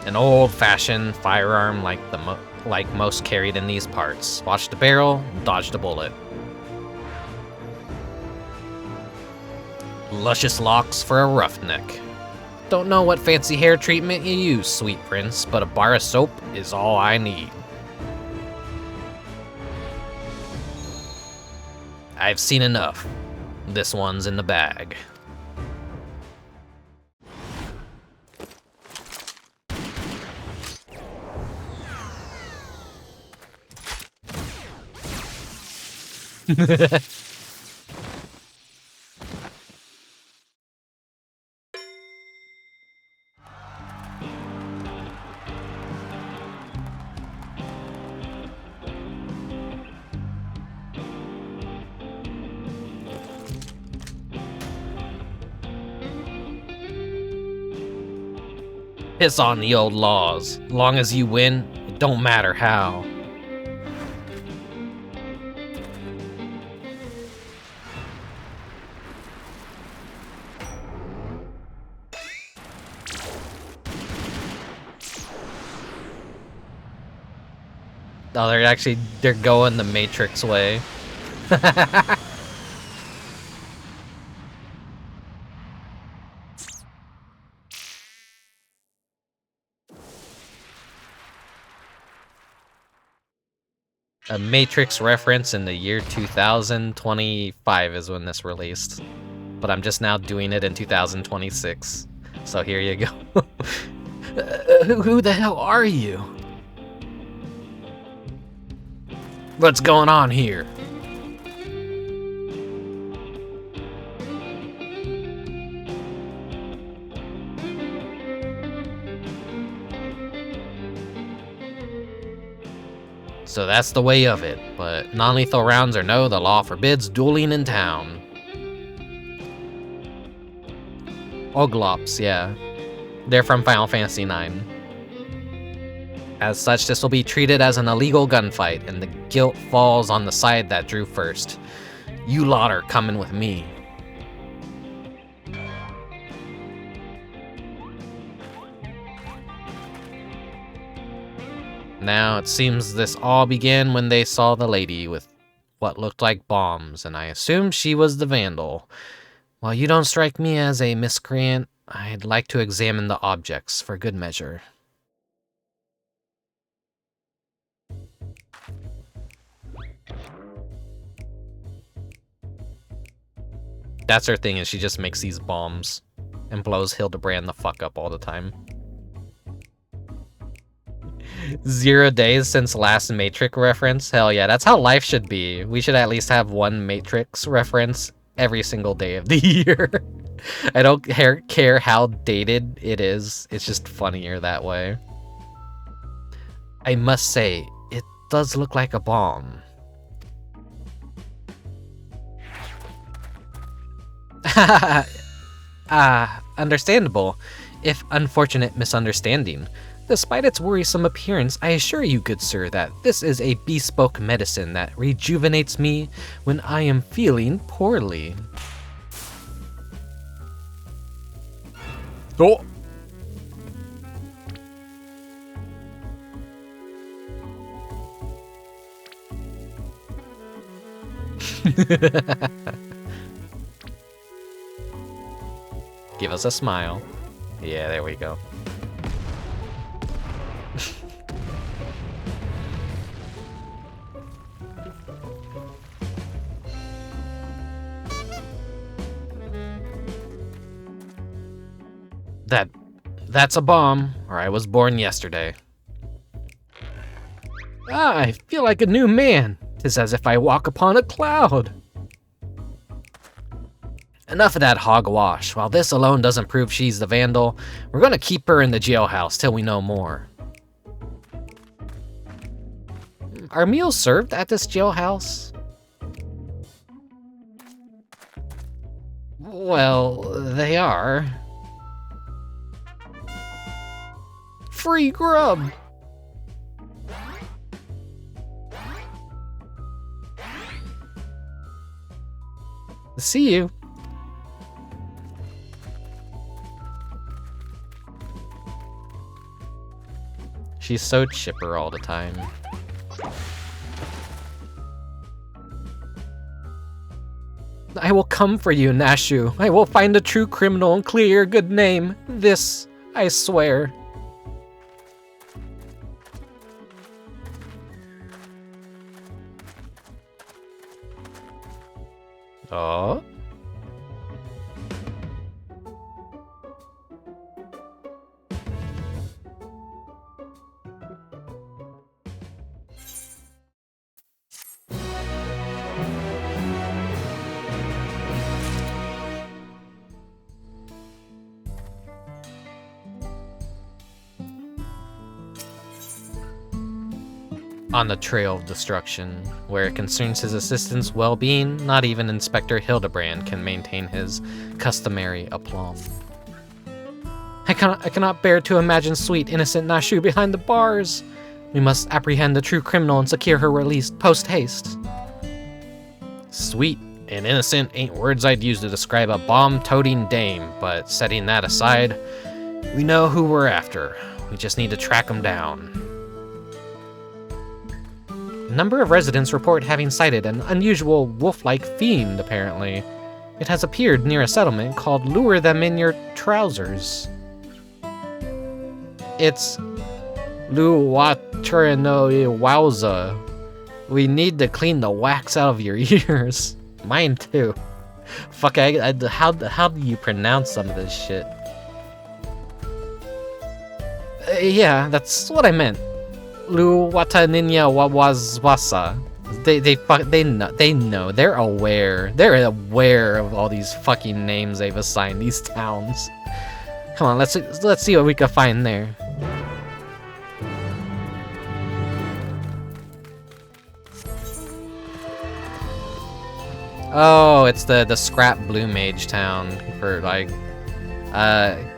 An old-fashioned firearm like most carried in these parts. Watch the barrel, dodge the bullet. Luscious locks for a roughneck. Don't know what fancy hair treatment you use, sweet prince, but a bar of soap is all I need. I've seen enough. This one's in the bag. Piss on the old laws. Long as you win, it don't matter how. Oh, they're going the Matrix way. A Matrix reference in the year 2025 is when this released. But I'm just now doing it in 2026. So here you go. Who the hell are you? What's going on here? So that's the way of it, but non-lethal rounds or no, the law forbids dueling in town. Oglops, yeah. They're from Final Fantasy IX. As such, this will be treated as an illegal gunfight, and the guilt falls on the side that drew first. You lot are coming with me. Now, it seems this all began when they saw the lady with what looked like bombs, and I assumed she was the vandal. While you don't strike me as a miscreant, I'd like to examine the objects for good measure. That's her thing, is she just makes these bombs and blows Hildibrand the fuck up all the time. 0 days since last Matrix reference? Hell yeah, that's how life should be. We should at least have one Matrix reference every single day of the year. I don't care how dated it is, it's just funnier that way. I must say, it does look like a bomb. Understandable, if unfortunate misunderstanding. Despite its worrisome appearance, I assure you, good sir, that this is a bespoke medicine that rejuvenates me when I am feeling poorly. Oh! Give us a smile. Yeah, there we go. That's a bomb, or I was born yesterday. I feel like a new man. 'Tis as if I walk upon a cloud. Enough of that hogwash. While this alone doesn't prove she's the vandal, we're gonna keep her in the jailhouse till we know more. Are meals served at this jailhouse? Well, they are. Free grub! See you. She's so chipper all the time. I will come for you, Nashu. I will find the true criminal and clear your good name. This, I swear. Oh. On the trail of destruction, where it concerns his assistant's well-being, not even Inspector Hildibrand can maintain his customary aplomb. I cannot bear to imagine sweet, innocent Nashu behind the bars. We must apprehend the true criminal and secure her release post-haste. Sweet and innocent ain't words I'd use to describe a bomb-toting dame, but setting that aside, we know who we're after. We just need to track him down. A number of residents report having sighted an unusual wolf-like fiend, apparently. It has appeared near a settlement called Lure Them in Your Trousers. It's Luwatrino Wowza. We need to clean the wax out of your ears. Mine too. Fuck, how do you pronounce some of this shit? Yeah, that's what I meant. Luwataninya Wawazwasa. They know. They're aware. They're aware of all these fucking names they've assigned these towns. Come on, let's see what we can find there. Oh, it's the scrap blue mage town for like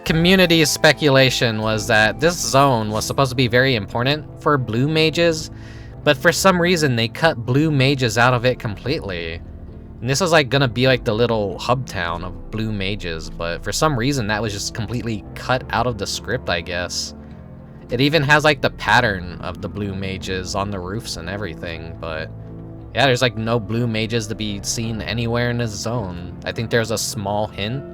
Community speculation was that this zone was supposed to be very important for blue mages, but for some reason they cut blue mages out of it completely. And this was like gonna be like the little hub town of blue mages, but for some reason that was just completely cut out of the script, I guess. It even has like the pattern of the blue mages on the roofs and everything, but yeah, there's like no blue mages to be seen anywhere in this zone. I think there's a small hint.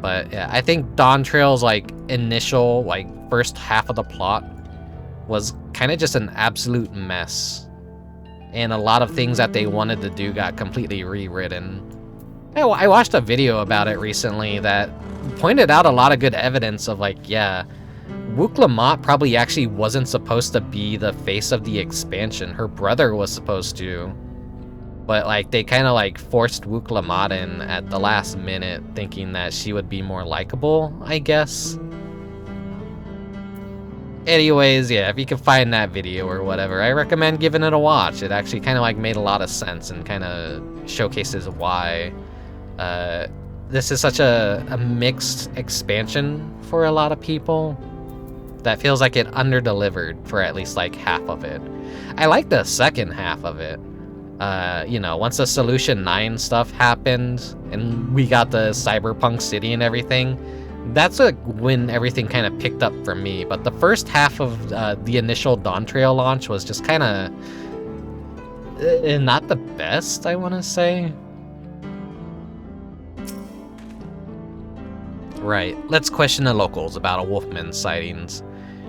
But yeah, I think Dawntrail's like initial, like first half of the plot was kind of just an absolute mess. And a lot of things that they wanted to do got completely rewritten. I watched a video about it recently that pointed out a lot of good evidence of like, yeah, Wook Lamont probably actually wasn't supposed to be the face of the expansion. Her brother was supposed to. But like they kind of like forced Wook Lamont in at the last minute, thinking that she would be more likable, I guess. Anyways, yeah, if you can find that video or whatever, I recommend giving it a watch. It actually kind of like made a lot of sense and kind of showcases why this is such a mixed expansion for a lot of people. That feels like it under-delivered for at least like half of it. I like the second half of it. You know, once the Solution 9 stuff happened and we got the Cyberpunk City and everything, that's when everything kind of picked up for me. But the first half of the initial Dawntrail launch was just kind of not the best, I want to say. Right, let's question the locals about a Wolfman sightings.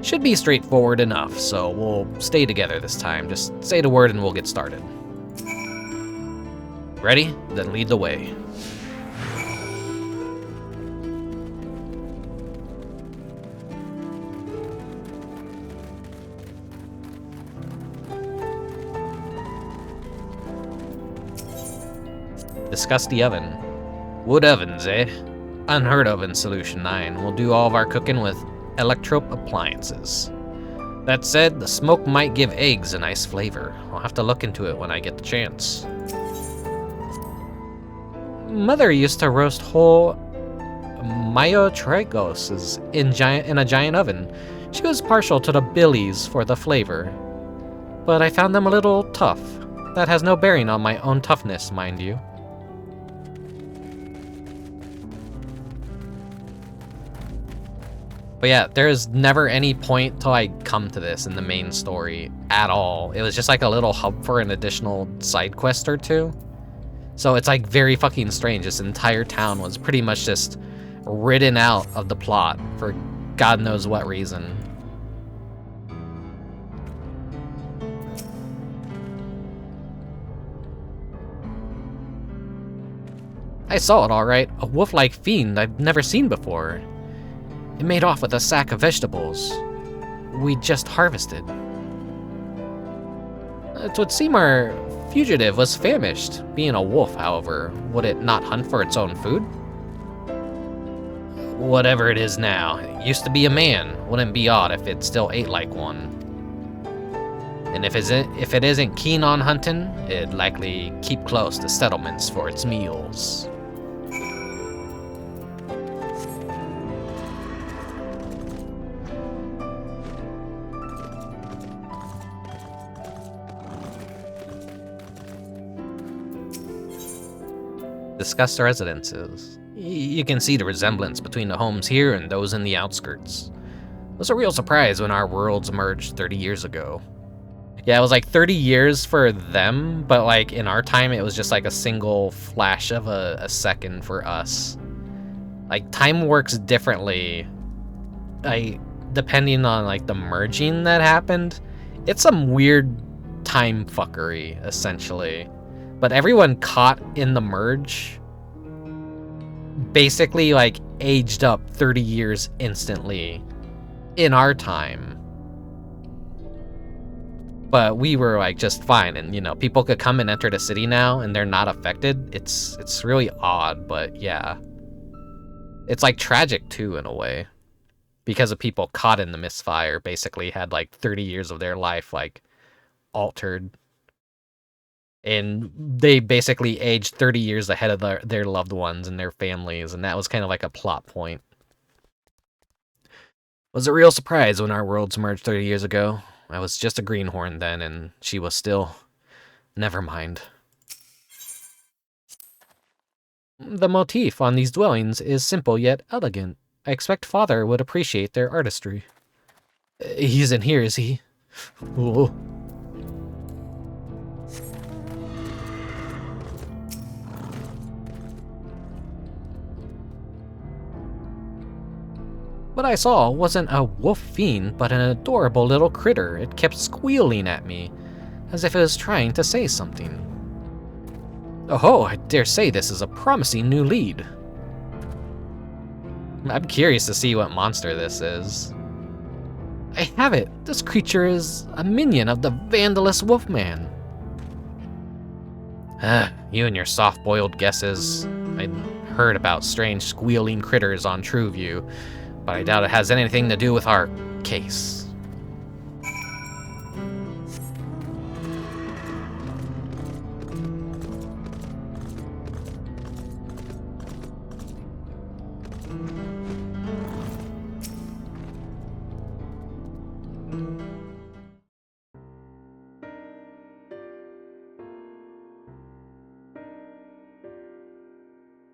Should be straightforward enough, so we'll stay together this time. Just say the word and we'll get started. Ready? Then lead the way. Discuss the oven. Wood ovens, eh? Unheard of in Solution 9. We'll do all of our cooking with electrope appliances. That said, the smoke might give eggs a nice flavor. I'll have to look into it when I get the chance. Mother used to roast whole Myotrigoses in a giant oven. She was partial to the billies for the flavor, but I found them a little tough. That has no bearing on my own toughness, mind you. But yeah, there's never any point till I come to this in the main story at all. It was just like a little hub for an additional side quest or two. So it's like very fucking strange. This entire town was pretty much just written out of the plot for God knows what reason. I saw it all right. A wolf-like fiend I've never seen before. It made off with a sack of vegetables we just harvested. It would seem our fugitive was famished. Being a wolf, however, would it not hunt for its own food? Whatever it is now, it used to be a man. Wouldn't be odd if it still ate like one. And if it isn't keen on hunting, it'd likely keep close to settlements for its meals. Discuss the residences. You can see the resemblance between the homes here and those in the outskirts. It was a real surprise when our worlds merged 30 years ago. Yeah, it was like 30 years for them, but like in our time it was just like a single flash of a second for us. Like time works differently, depending on like the merging that happened. It's some weird time fuckery, essentially. But everyone caught in the merge basically like aged up 30 years instantly in our time. But we were like just fine, and you know, people could come and enter the city now and they're not affected. It's really odd, but yeah. It's like tragic too in a way. Because of people caught in the misfire basically had like 30 years of their life like altered. And they basically aged 30 years ahead of their loved ones and their families, and that was kind of like a plot point Was a real surprise when our worlds merged 30 years ago. I was just a greenhorn then, and she was still... Never mind. The motif on these dwellings is simple yet elegant. I expect Father would appreciate their artistry. He's in here, is he? Whoa. What I saw wasn't a wolf fiend, but an adorable little critter. It kept squealing at me, as if it was trying to say something. Oh, I dare say this is a promising new lead. I'm curious to see what monster this is. I have it. This creature is a minion of the Vandalous Wolfman. You and your soft-boiled guesses. I'd heard about strange squealing critters on TrueView, but I doubt it has anything to do with our case.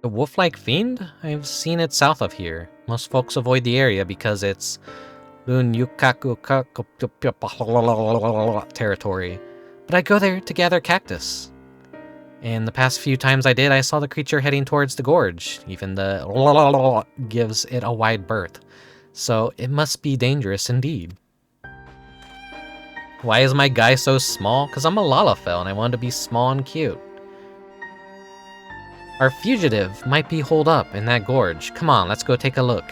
A wolf-like fiend? I've seen it south of here. Most folks avoid the area because it's territory. But I go there to gather cactus. And the past few times I did, I saw the creature heading towards the gorge. Even the gives it a wide berth. So it must be dangerous indeed. Why is my guy so small? Because I'm a Lalafell and I wanted to be small and cute. Our fugitive might be holed up in that gorge. Come on, let's go take a look.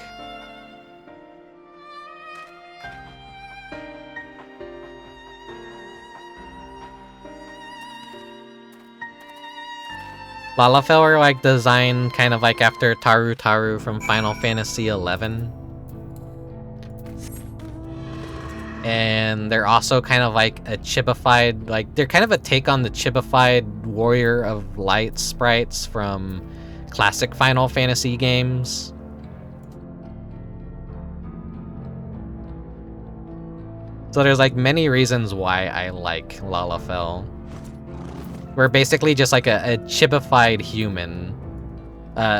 Lalafell are like designed kind of like after Taru from Final Fantasy XI. And they're also kind of like a chibified, like they're kind of a take on the chibified Warrior of Light sprites from classic Final Fantasy games. So there's like many reasons why I like Lalafell. We're basically just like a chibified human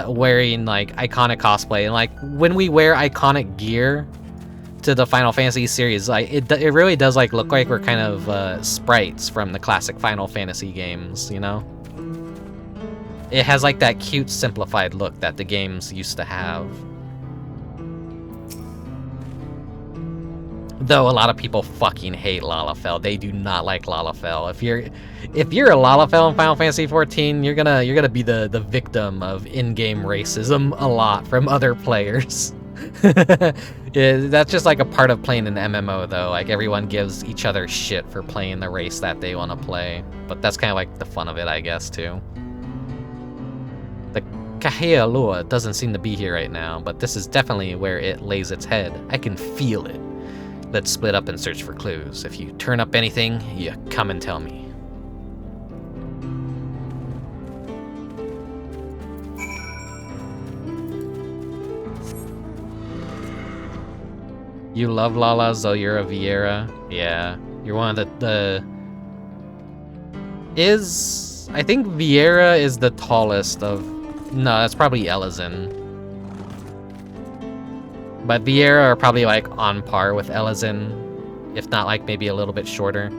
wearing like iconic cosplay. And like when we wear iconic gear to the Final Fantasy series, like it really does like look like we're kind of sprites from the classic Final Fantasy games, you know? It has like that cute simplified look that the games used to have. Though a lot of people fucking hate Lalafell. They do not like Lalafell. If you're a Lalafell in Final Fantasy XIV, you're gonna be the victim of in-game racism a lot from other players. Yeah, that's just like a part of playing an MMO though. Like everyone gives each other shit for playing the race that they want to play. But that's kind of like the fun of it, I guess, too. The Kahea Lua doesn't seem to be here right now, but this is definitely where it lays its head. I can feel it. Let's split up and search for clues. If you turn up anything, you come and tell me. You love Lala, so you're a Vieira. Yeah, you're one of the I think Vieira is the tallest of... No, that's probably Elezen. But Vieira are probably like on par with Elezen, if not like maybe a little bit shorter.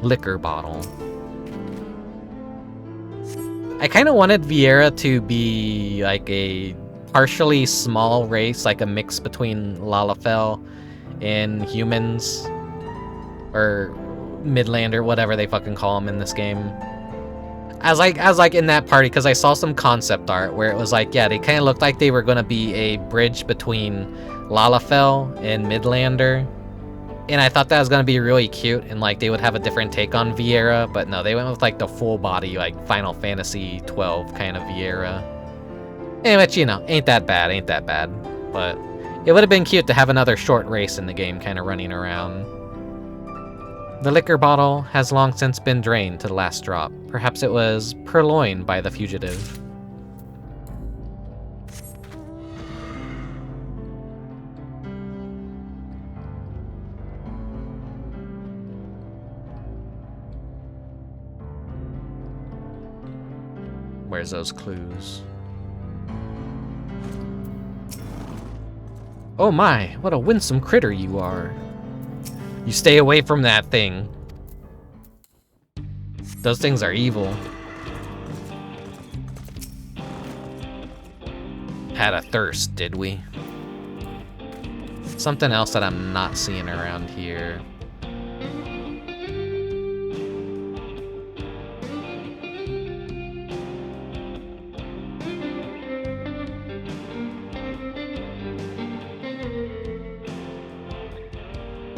Liquor bottle. I kind of wanted Vieira to be like a partially small race, like a mix between Lalafell and humans, or Midlander, whatever they fucking call them in this game. As like in that party, because I saw some concept art where it was like, yeah, they kind of looked like they were gonna be a bridge between Lalafell and Midlander, and I thought that was gonna be really cute, and like they would have a different take on Vieira, but no, they went with like the full body, like Final Fantasy XII kind of Vieira. Anyway, you know, ain't that bad, but it would have been cute to have another short race in the game kind of running around. The liquor bottle has long since been drained to the last drop. Perhaps it was purloined by the fugitive. Where's those clues? Oh my, what a winsome critter you are. You stay away from that thing. Those things are evil. Had a thirst, did we? Something else that I'm not seeing around here.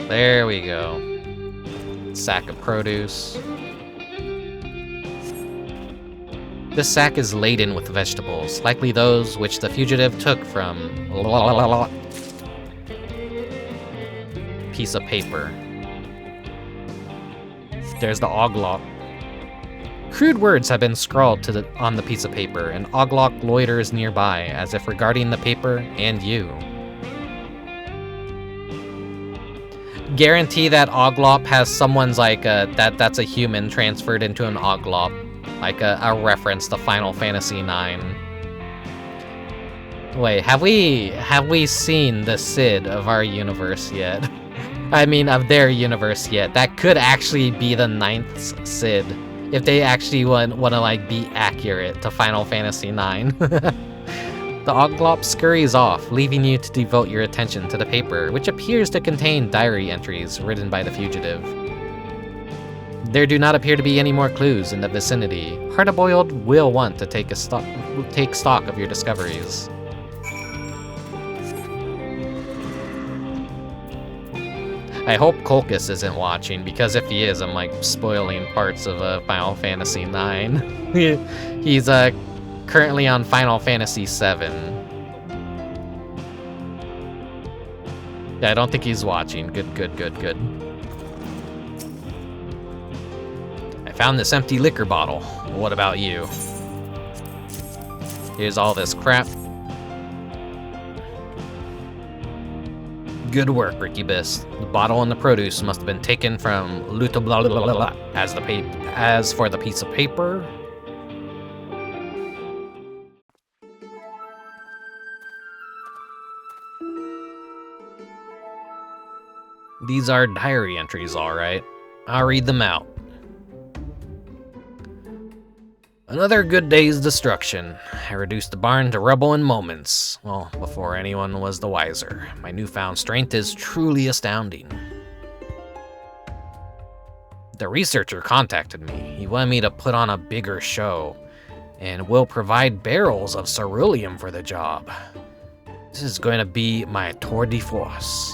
There we go. Sack of produce. This sack is laden with vegetables, likely those which the fugitive took from piece of paper. There's the oglop. Crude words have been scrawled on the piece of paper, and oglop loiters nearby, as if regarding the paper and you. Guarantee that oglop has someone's that's a human transferred into an oglop, like a reference to Final Fantasy IX. Wait, have we seen the Cid of our universe yet? I mean, of their universe yet? That could actually be the 9th Cid, if they actually want to like be accurate to Final Fantasy IX. The oglop scurries off, leaving you to devote your attention to the paper, which appears to contain diary entries written by the fugitive. There do not appear to be any more clues in the vicinity. Hard-boiled will want to take stock of your discoveries. I hope Colchis isn't watching, because if he is, I'm like spoiling parts of Final Fantasy IX. He's currently on Final Fantasy VII. Yeah, I don't think he's watching. Good. I found this empty liquor bottle. What about you? Here's all this crap. Good work, Rickubus. The bottle and the produce must have been taken from Vtuber. As for the piece of paper, these are diary entries, all right. I'll read them out. Another good day's destruction. I reduced the barn to rubble in moments. Well, before anyone was the wiser. My newfound strength is truly astounding. The researcher contacted me. He wanted me to put on a bigger show, and will provide barrels of ceruleum for the job. This is going to be my tour de force.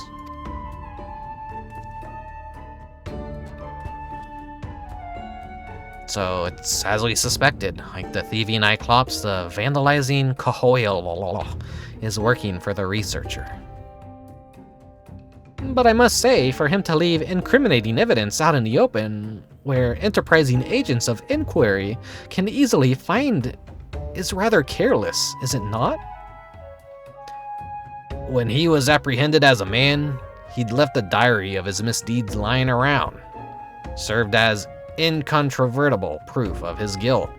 So it's as we suspected, like the thieving Cyclops, the vandalizing Kahoil is working for the researcher. But I must say, for him to leave incriminating evidence out in the open, where enterprising agents of inquiry can easily find, is rather careless, is it not? When he was apprehended as a man, he'd left a diary of his misdeeds lying around, served as incontrovertible proof of his guilt.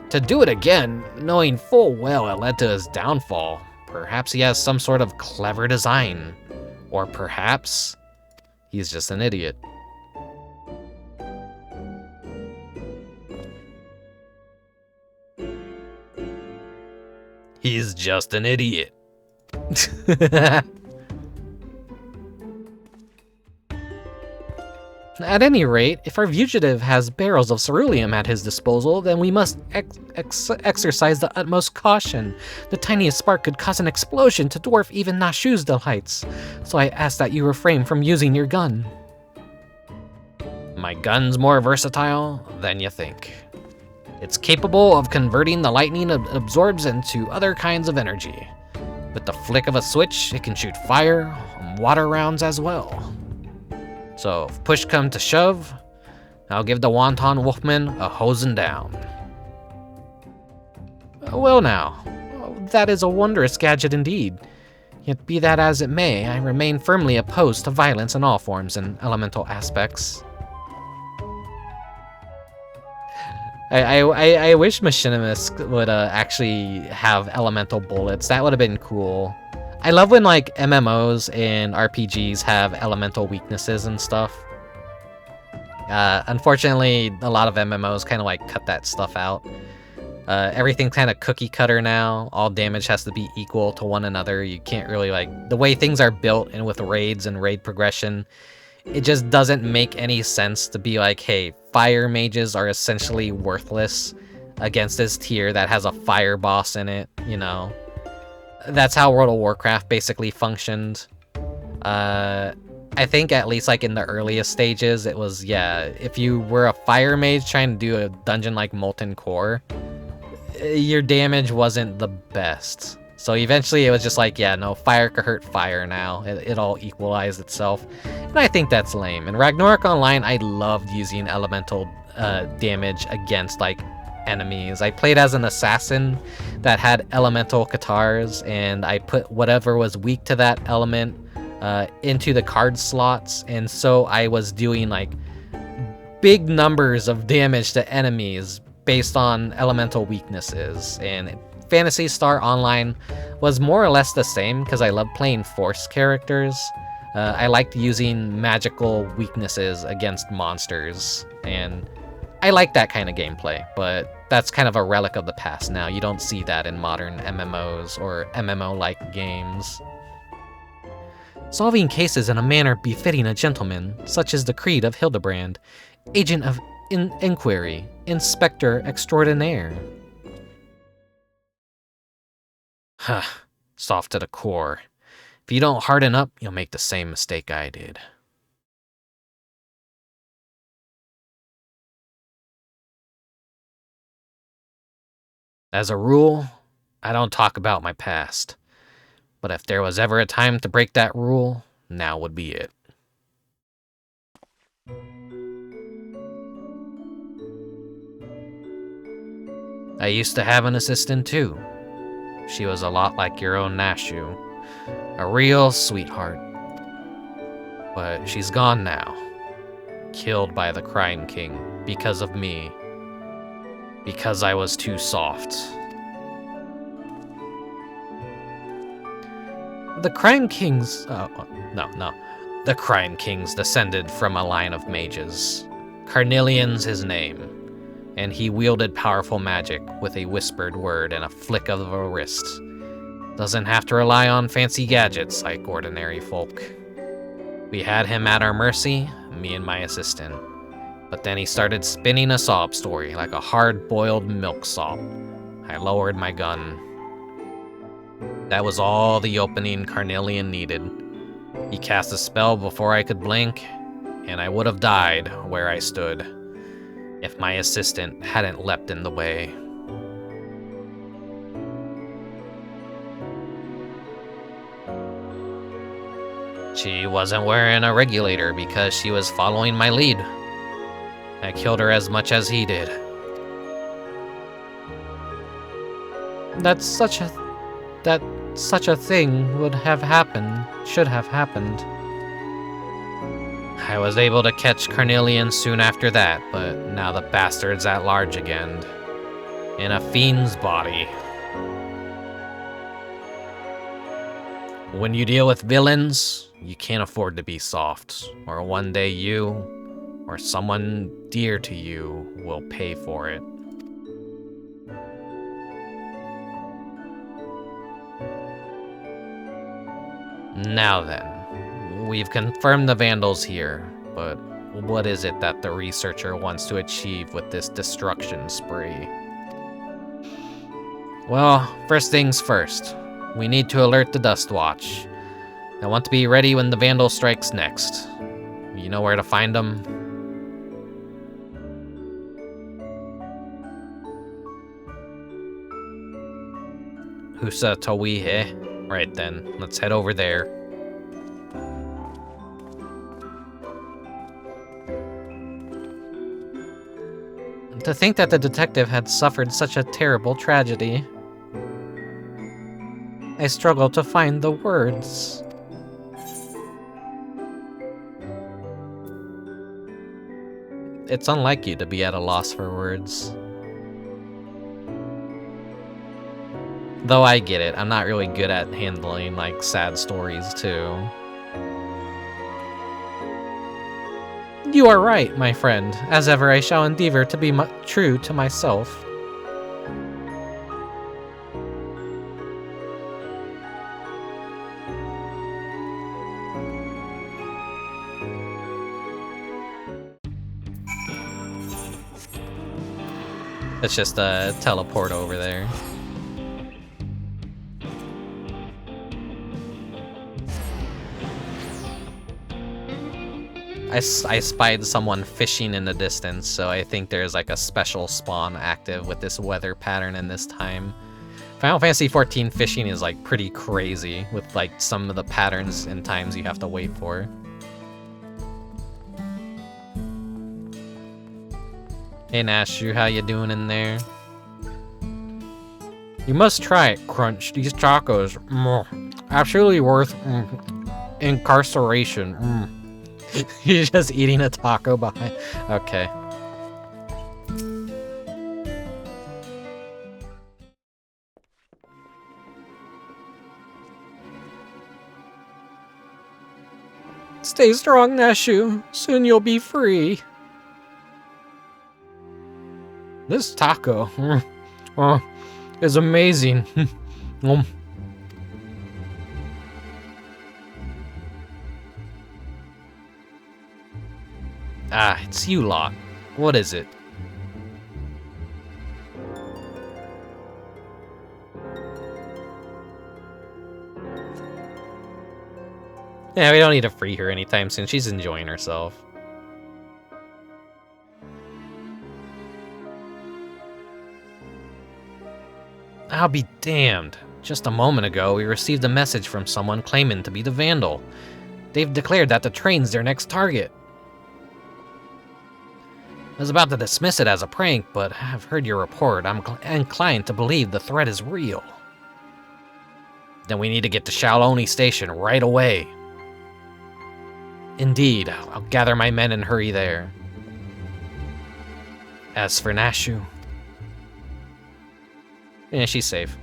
To do it again, knowing full well it led to his downfall, perhaps he has some sort of clever design. Or perhaps he's just an idiot. He's just an idiot. At any rate, if our fugitive has barrels of ceruleum at his disposal, then we must exercise the utmost caution. The tiniest spark could cause an explosion to dwarf even Nashu's delights, so I ask that you refrain from using your gun. My gun's more versatile than you think. It's capable of converting the lightning it absorbs into other kinds of energy. With the flick of a switch, it can shoot fire and water rounds as well. So, if push come to shove, I'll give the Wanton Wolfman a hosing down. Well now, that is a wondrous gadget indeed. Yet be that as it may, I remain firmly opposed to violence in all forms and elemental aspects. I wish Machinimus would actually have elemental bullets. That would have been cool. I love when like MMOs and RPGs have elemental weaknesses and stuff. Unfortunately, a lot of MMOs kind of like cut that stuff out. Everything's kind of cookie cutter now. All damage has to be equal to one another. You can't really like, the way things are built and with raids and raid progression, it just doesn't make any sense to be like, hey, fire mages are essentially worthless against this tier that has a fire boss in it, you know? That's how World of Warcraft basically functioned. I think at least like in the earliest stages, it was, yeah, if you were a fire mage trying to do a dungeon like Molten Core, your damage wasn't the best. So eventually it was just like, yeah, no, fire could hurt fire now. It all equalized itself. And I think that's lame. In Ragnarok Online, I loved using elemental damage against like enemies. I played as an assassin that had elemental katars, and I put whatever was weak to that element into the card slots, and so I was doing like big numbers of damage to enemies based on elemental weaknesses. And Phantasy Star Online was more or less the same because I love playing Force characters. I liked using magical weaknesses against monsters, and I like that kind of gameplay, but that's kind of a relic of the past now. You don't see that in modern MMOs or MMO-like games. Solving cases in a manner befitting a gentleman, such as the creed of Hildibrand, agent of inquiry, inspector extraordinaire. Huh, soft to the core. If you don't harden up, you'll make the same mistake I did. As a rule, I don't talk about my past. But if there was ever a time to break that rule, now would be it. I used to have an assistant too. She was a lot like your own Nashu. A real sweetheart. But she's gone now. Killed by the Crime King because of me. Because I was too soft. The Crime Kings... no. The Crime Kings descended from a line of mages. Carnelian's his name, and he wielded powerful magic with a whispered word and a flick of a wrist. Doesn't have to rely on fancy gadgets like ordinary folk. We had him at our mercy, me and my assistant. But then he started spinning a sob story like a hard-boiled milk sob. I lowered my gun. That was all the opening Carnelian needed. He cast a spell before I could blink, and I would have died where I stood if my assistant hadn't leapt in the way. She wasn't wearing a regulator because she was following my lead. I killed her as much as he did. That such a thing would have happened, should have happened. I was able to catch Carnelian soon after that, but now the bastard's at large again. In a fiend's body. When you deal with villains, you can't afford to be soft, or one day you, or someone dear to you, will pay for it. Now then, we've confirmed the Vandals here, but what is it that the researcher wants to achieve with this destruction spree? Well, first things first, we need to alert the Dust Watch. I want to be ready when the Vandal strikes next. You know where to find them? Husa Tawihe. Right then, let's head over there. To think that the detective had suffered such a terrible tragedy. I struggle to find the words. It's unlike you to be at a loss for words. Though I get it, I'm not really good at handling, like, sad stories, too. You are right, my friend. As ever, I shall endeavor to be true to myself. Let's just teleport over there. I spied someone fishing in the distance, so I think there's like a special spawn active with this weather pattern in this time. Final Fantasy XIV fishing is like pretty crazy with like some of the patterns and times you have to wait for. Hey Nashu, how you doing in there? You must try it, Crunch. These tacos, absolutely worth incarceration. You're just eating a taco behind. Okay. Stay strong, Nashu. Soon you'll be free. This taco is amazing. Ah, it's you lot. What is it? Yeah, we don't need to free her anytime soon. She's enjoying herself. I'll be damned. Just a moment ago, we received a message from someone claiming to be the Vandal. They've declared that the train's their next target. I was about to dismiss it as a prank, but I've heard your report. I'm inclined to believe the threat is real. Then we need to get to Shaoloni Station right away. Indeed, I'll gather my men and hurry there. As for Nashu... yeah, she's safe.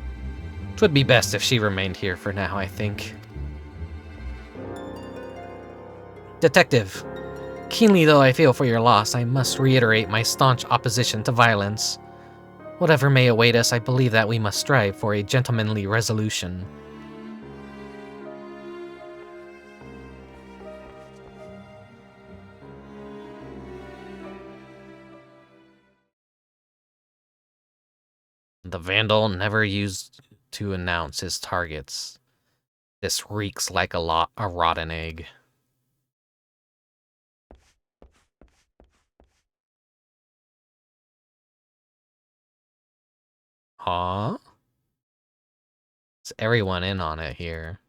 'Twould be best if she remained here for now, I think. Detective, keenly though I feel for your loss, I must reiterate my staunch opposition to violence. Whatever may await us, I believe that we must strive for a gentlemanly resolution. The Vandal never used to announce his targets. This reeks like a rotten egg. Huh? Is everyone in on it here?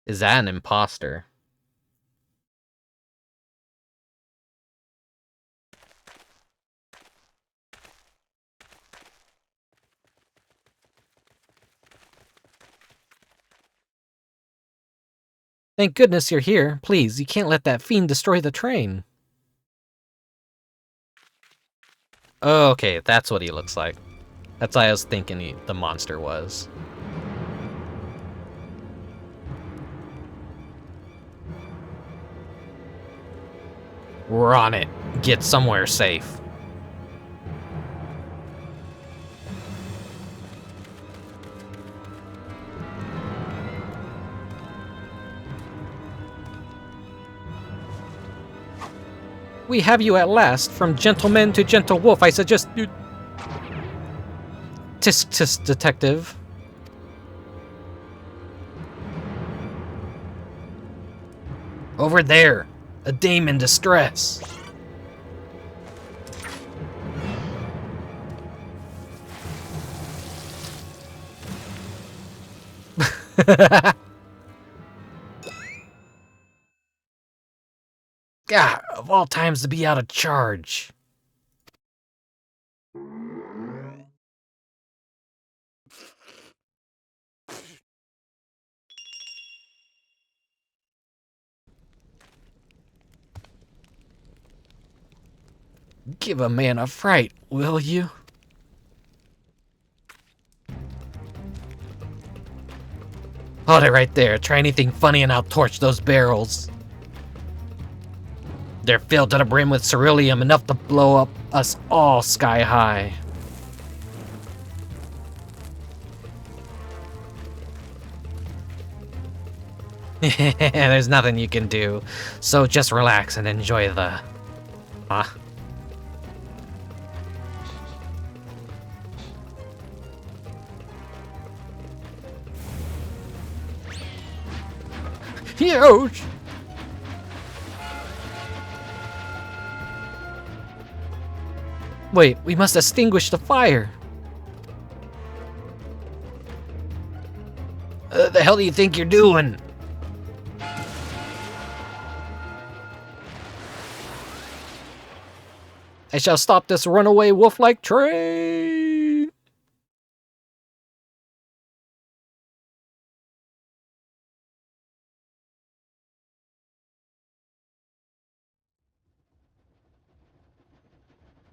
Is that an imposter? Thank goodness you're here. Please, you can't let that fiend destroy the train. Oh, okay, that's what he looks like. That's what I was thinking the monster was. We're on it. Get somewhere safe. We have you at last. From gentleman to gentle wolf, I suggest you... Tisk tisk, detective. Over there. A dame in distress. God, of all times to be out of charge. Give a man a fright, will you? Hold it right there. Try anything funny and I'll torch those barrels. They're filled to the brim with ceruleum, enough to blow up us all sky high. There's nothing you can do, so just relax and enjoy the... Huh? Huge! Wait, we must extinguish the fire. The hell do you think you're doing? I shall stop this runaway wolf-like train.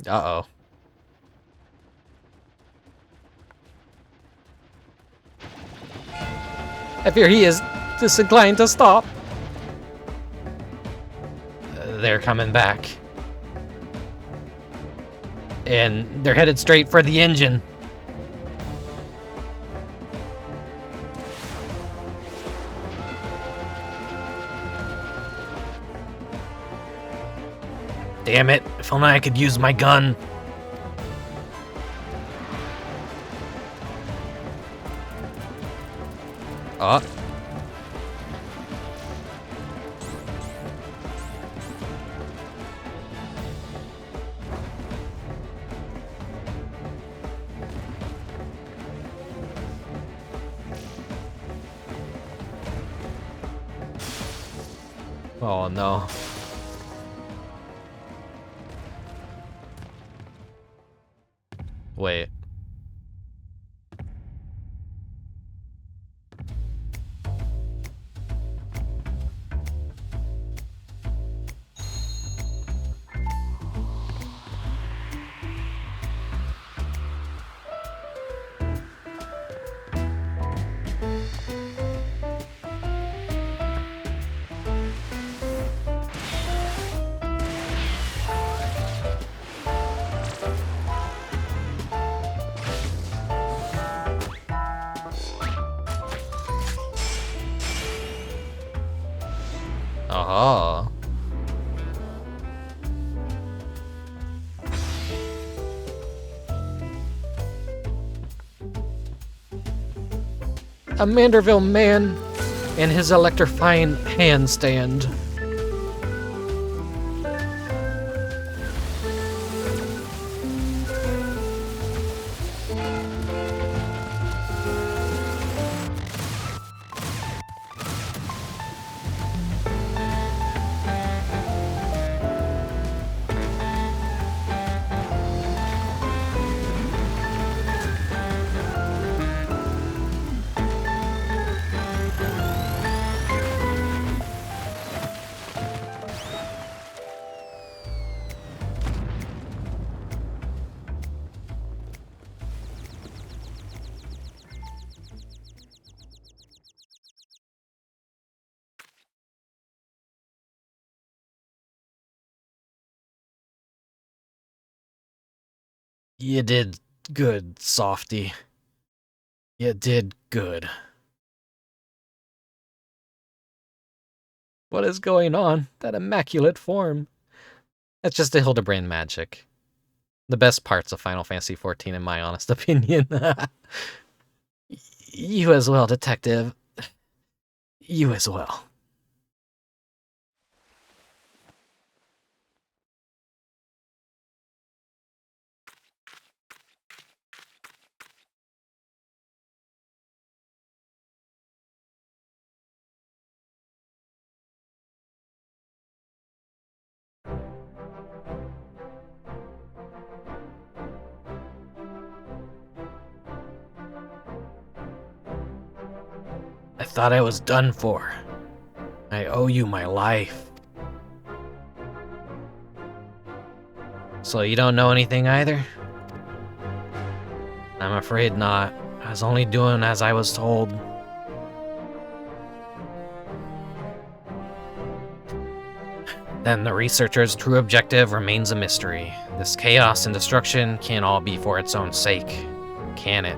Uh-oh. I fear he is disinclined to stop. They're coming back. And they're headed straight for the engine. Damn it, if only I could use my gun. Oh. Oh no. Wait. Oh. A Manderville man and his electrifying handstand. You did good, Softy. You did good. What is going on? That immaculate form. That's just the Hildibrand magic. The best parts of Final Fantasy XIV, in my honest opinion. You as well, Detective. You as well. I thought I was done for. I owe you my life. So you don't know anything either? I'm afraid not. I was only doing as I was told. Then the researcher's true objective remains a mystery. This chaos and destruction can't all be for its own sake, can it?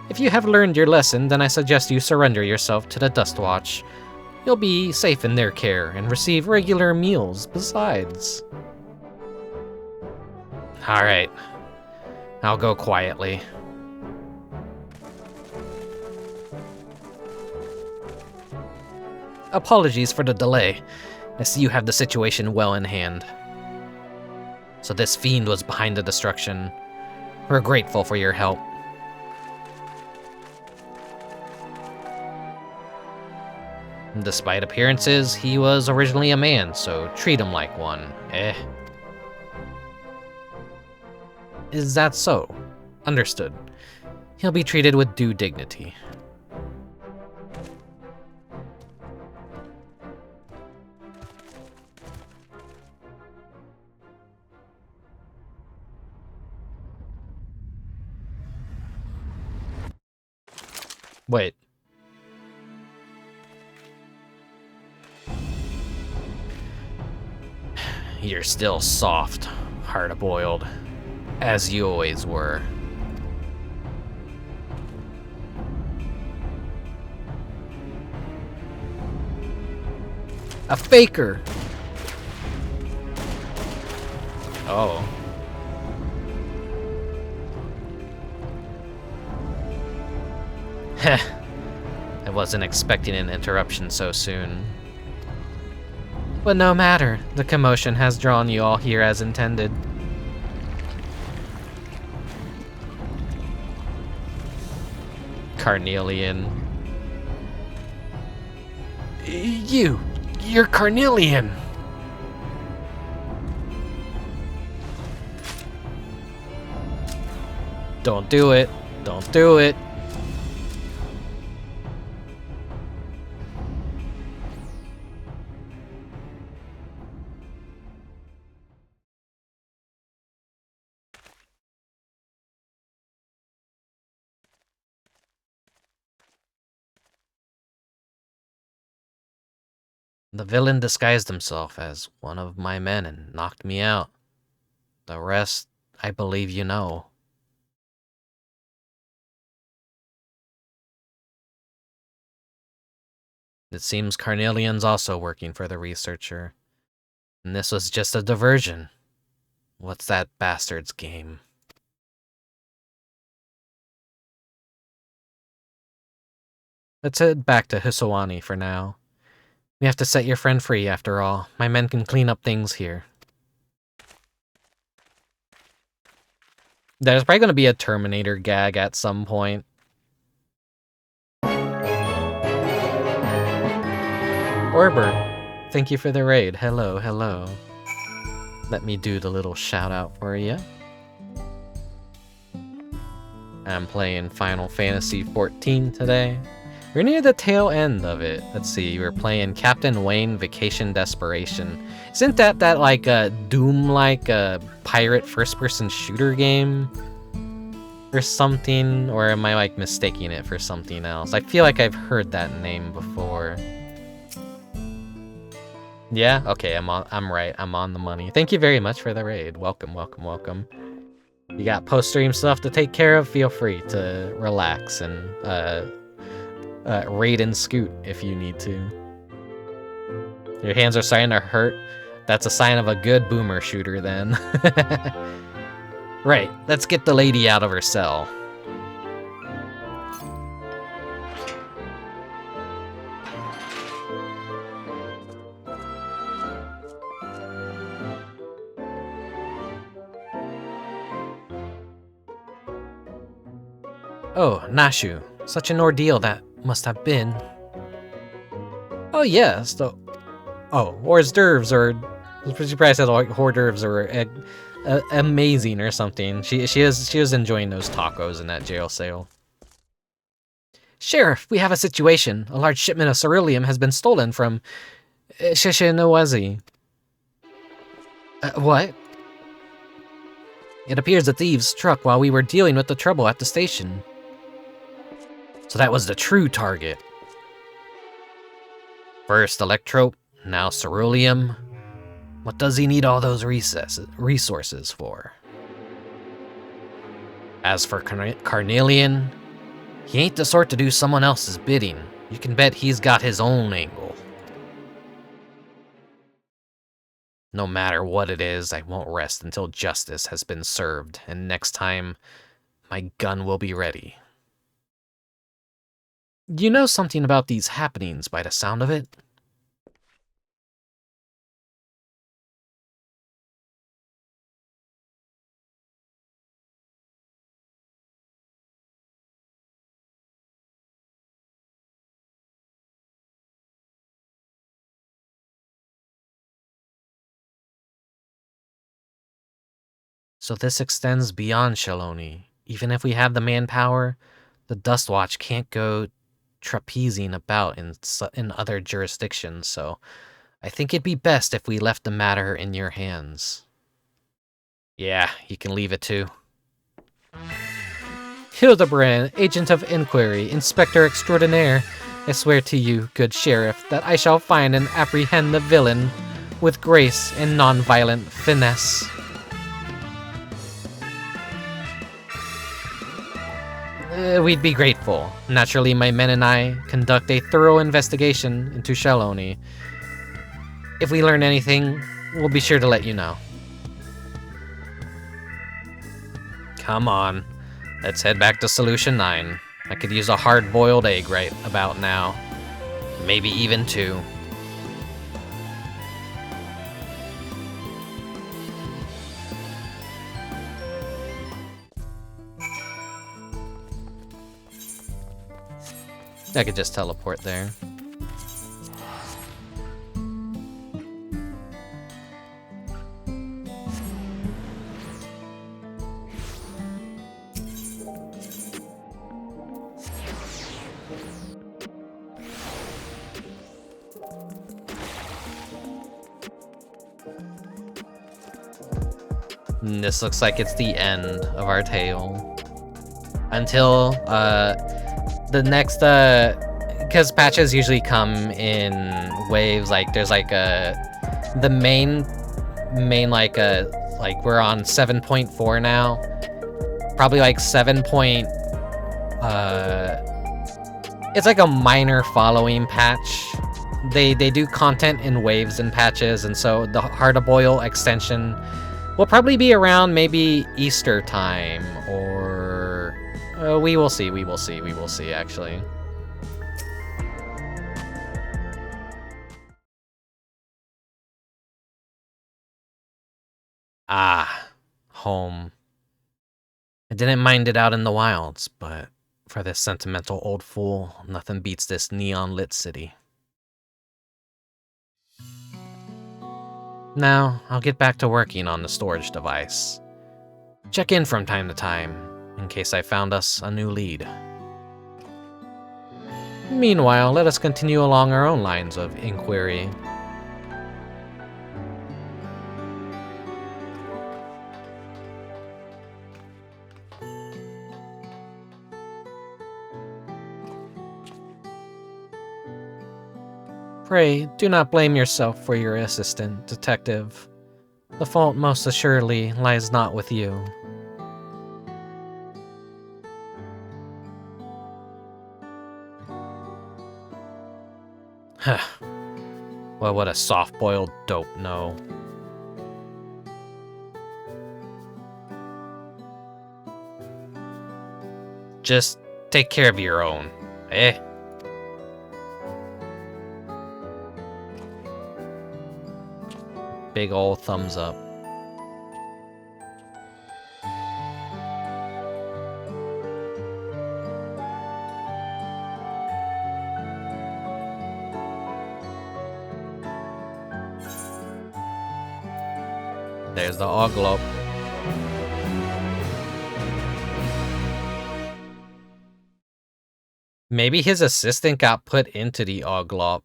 If you have learned your lesson, then I suggest you surrender yourself to the Dustwatch. You'll be safe in their care and receive regular meals besides. Alright. I'll go quietly. Apologies for the delay. I see you have the situation well in hand. So this fiend was behind the destruction. We're grateful for your help. Despite appearances, he was originally a man, so treat him like one. Is that so? Understood. He'll be treated with due dignity. Wait. You're still soft, hard-boiled, as you always were. A faker! Oh. Heh. I wasn't expecting an interruption so soon. But no matter, the commotion has drawn you all here as intended. Carnelian. You're Carnelian! Don't do it. Don't do it. The villain disguised himself as one of my men and knocked me out. The rest, I believe you know. It seems Carnelian's also working for the researcher. And this was just a diversion. What's that bastard's game? Let's head back to Hisawani for now. We have to set your friend free, after all. My men can clean up things here. There's probably going to be a Terminator gag at some point. Orbert, thank you for the raid. Hello, hello. Let me do the little shout out for you. I'm playing Final Fantasy XIV today. We're near the tail end of it. Let's see, we're playing Captain Wayne Vacation Desperation. Isn't that like a Doom-like pirate first-person shooter game? Or something? Or am I like mistaking it for something else? I feel like I've heard that name before. Yeah? Okay, I'm right. I'm on the money. Thank you very much for the raid. Welcome, welcome, welcome. You got post-stream stuff to take care of? Feel free to relax and raid and scoot if you need to. Your hands are starting to hurt. That's a sign of a good boomer shooter then. Right, let's get the lady out of her cell. Oh, Nashu. Such an ordeal that must have been. Oh yes, hors d'oeuvres, or she probably said like hors d'oeuvres or amazing or something. She was enjoying those tacos in that jail cell. Sheriff, we have a situation. A large shipment of ceruleum has been stolen from Shishinawezi. What? It appears the thieves struck while we were dealing with the trouble at the station. So that was the true target. First electrope, now ceruleum. What does he need all those resources for? As for Carnelian, he ain't the sort to do someone else's bidding. You can bet he's got his own angle. No matter what it is, I won't rest until justice has been served, and next time, my gun will be ready. You know something about these happenings by the sound of it? So this extends beyond Shaloni. Even if we have the manpower, the Dustwatch can't go trapezing about in other jurisdictions, so I think it'd be best if we left the matter in your hands. Yeah, you can leave it too. Hildibrand, Agent of Inquiry, Inspector Extraordinaire, I swear to you, good sheriff, that I shall find and apprehend the villain with grace and non-violent finesse. We'd be grateful. Naturally, my men and I conduct a thorough investigation into Shaloni. If we learn anything, we'll be sure to let you know. Come on, let's head back to Solution 9. I could use a hard-boiled egg right about now. Maybe even 2. I could just teleport there. This looks like it's the end of our tale. Until, the next, because patches usually come in waves, like, there's, like, the main, like, we're on 7.4 now. Probably, like, 7. It's like a minor following patch. They do content in waves and patches, and so the Hard to Boil extension will probably be around maybe Easter time, or we will see, actually. Ah, home. I didn't mind it out in the wilds, but for this sentimental old fool, nothing beats this neon-lit city. Now, I'll get back to working on the storage device. Check in from time to time, in case I found us a new lead. Meanwhile, let us continue along our own lines of inquiry. Pray, do not blame yourself for your assistant, Detective. The fault most assuredly lies not with you. Huh. Well, what a soft-boiled dope, no. Just take care of your own, eh? Big ol' thumbs up. There's the Oglop. Maybe his assistant got put into the Oglop.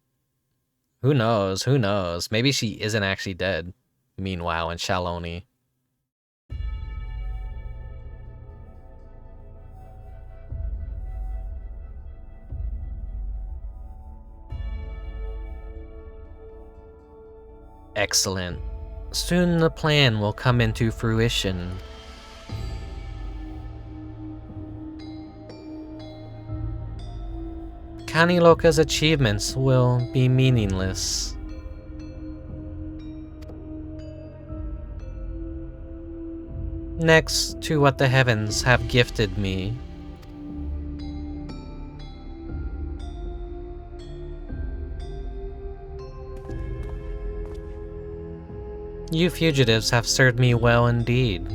Who knows? Who knows? Maybe she isn't actually dead. Meanwhile, in Shaloni. Excellent. Soon the plan will come into fruition. Kaniloka's achievements will be meaningless. Next to what the heavens have gifted me. You fugitives have served me well indeed.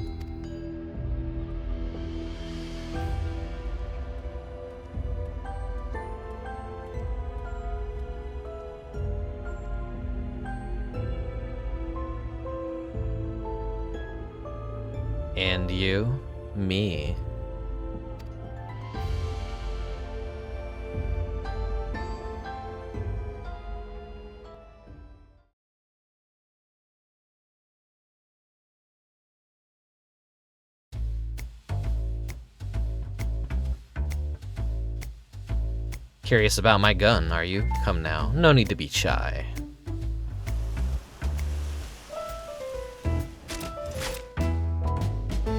And you, me. Curious about my gun, are you? Come now, no need to be shy.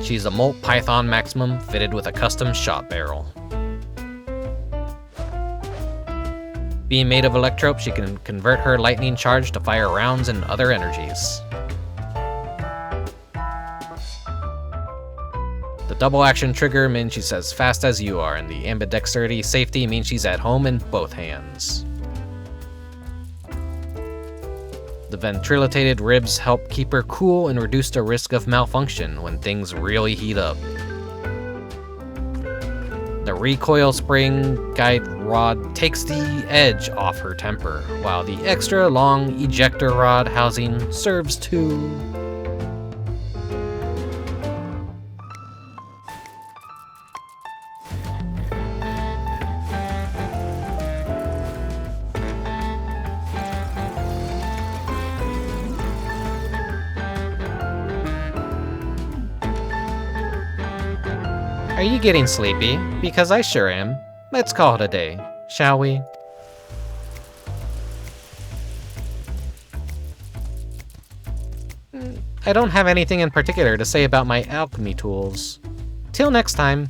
She's a Molt Python Maximum fitted with a custom shot barrel. Being made of electrope, she can convert her lightning charge to fire rounds and other energies. The double action trigger means she's as fast as you are, and the ambidexterity safety means she's at home in both hands. The ventriloquated ribs help keep her cool and reduce the risk of malfunction when things really heat up. The recoil spring guide rod takes the edge off her temper, while the extra long ejector rod housing serves to... Are you getting sleepy? Because I sure am. Let's call it a day, shall we? I don't have anything in particular to say about my alchemy tools. Till next time.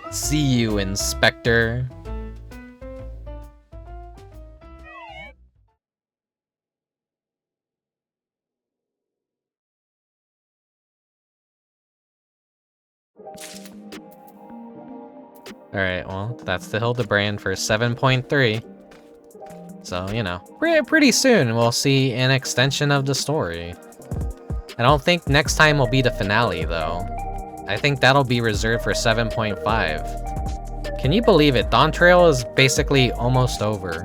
See you, Inspector. Alright, well, that's the Hildibrand for 7.3. So, you know, pretty soon we'll see an extension of the story. I don't think next time will be the finale, though. I think that'll be reserved for 7.5. Can you believe it? Dawn Trail is basically almost over.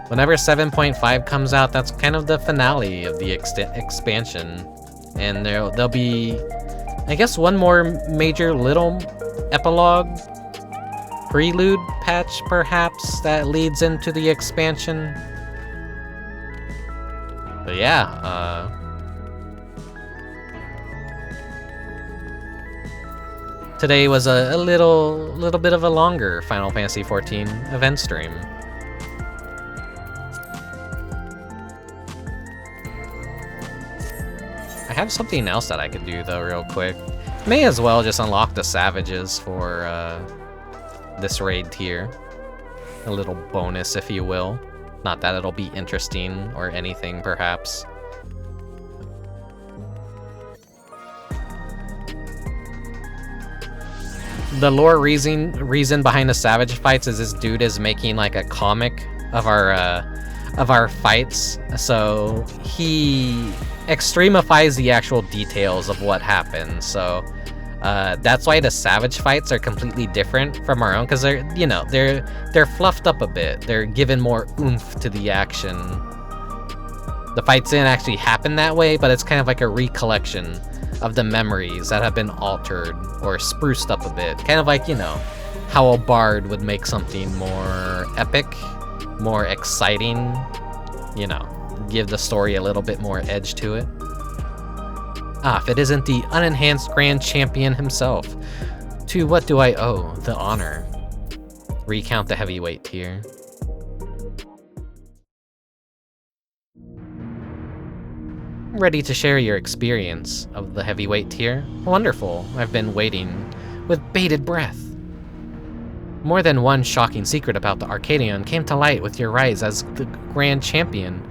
Whenever 7.5 comes out, that's kind of the finale of the expansion. And there'll be, I guess, one more major little epilogue, prelude patch, perhaps, that leads into the expansion. But yeah, today was a little bit of a longer Final Fantasy XIV event stream. I have something else that I could do though, real quick. May as well just unlock the Savages for this raid tier. A little bonus, if you will. Not that it'll be interesting or anything, perhaps. The lore reason behind the Savage fights is this dude is making like a comic of our fights, so he extremifies the actual details of what happened. So that's why the Savage fights are completely different from our own, because they're, you know, they're fluffed up a bit. They're given more oomph to the action. The fights didn't actually happen that way, but it's kind of like a recollection of the memories that have been altered or spruced up a bit. Kind of like, you know, how a bard would make something more epic, more exciting, you know, give the story a little bit more edge to it. Ah, if it isn't the unenhanced Grand Champion himself. To what do I owe the honor? Recount the heavyweight tier. Ready to share your experience of the heavyweight tier? Wonderful, I've been waiting with bated breath. More than one shocking secret about the Arcadion came to light with your rise as the Grand Champion.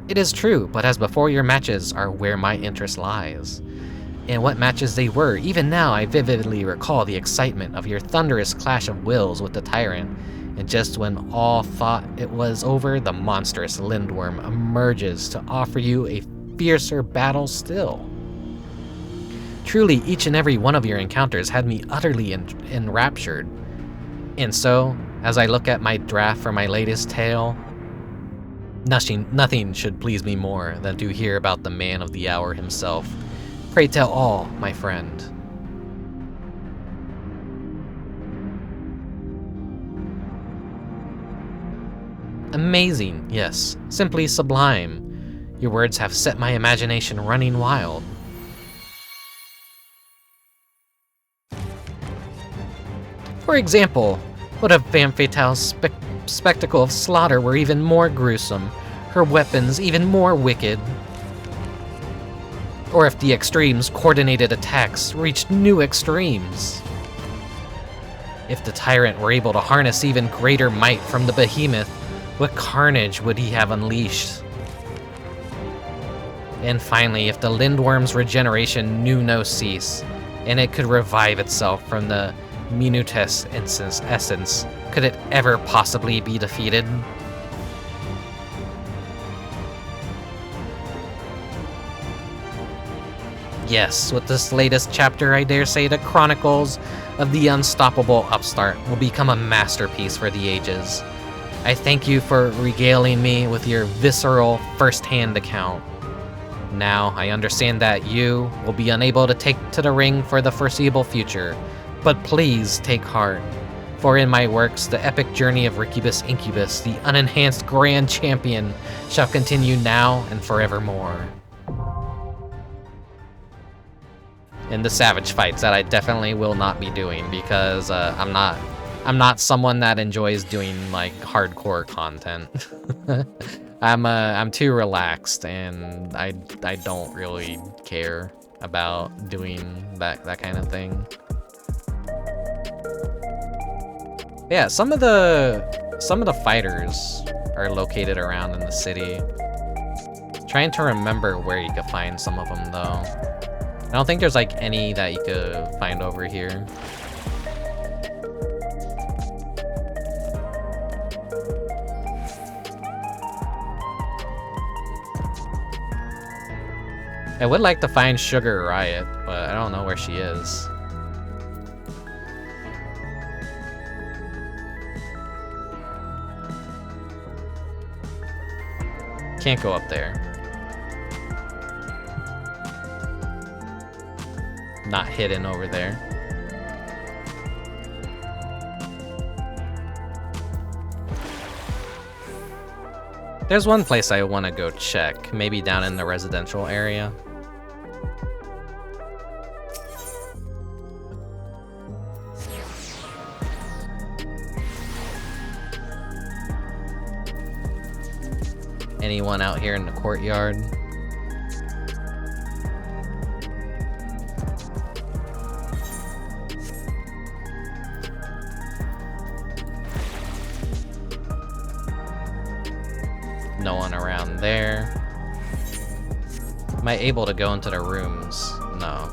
It is true, but as before, your matches are where my interest lies. And what matches they were. Even now, I vividly recall the excitement of your thunderous clash of wills with the Tyrant. And just when all thought it was over, the monstrous Lindworm emerges to offer you a fiercer battle still. Truly, each and every one of your encounters had me utterly enraptured. And so, as I look at my draft for my latest tale, nothing should please me more than to hear about the man of the hour himself. Pray tell all, my friend. Amazing, yes, simply sublime. Your words have set my imagination running wild. For example, what if Femme Fatale's spectacle of slaughter were even more gruesome, her weapons even more wicked? Or if the Extreme's coordinated attacks reached new extremes? If the Tyrant were able to harness even greater might from the Behemoth, what carnage would he have unleashed? And finally, if the Lindworm's regeneration knew no cease, and it could revive itself from the minutest essence, could it ever possibly be defeated? Yes, with this latest chapter, I dare say the Chronicles of the Unstoppable Upstart will become a masterpiece for the ages. I thank you for regaling me with your visceral, first-hand account. Now, I understand that you will be unable to take to the ring for the foreseeable future, but please take heart, for in my works, the epic journey of Rickubus Incubus, the unenhanced Grand Champion, shall continue now and forevermore. In the savage fights that I definitely will not be doing, because I'm not someone that enjoys doing like hardcore content. I'm too relaxed, and I don't really care about doing that kind of thing. Yeah, some of the fighters are located around in the city. Trying to remember where you could find some of them though. I don't think there's like any that you could find over here. I would like to find Sugar Riot, but I don't know where she is. Can't go up there. Not hidden over there. There's one place I want to go check, maybe down in the residential area. Anyone out here in the courtyard? No one around there. Am I able to go into the rooms? No.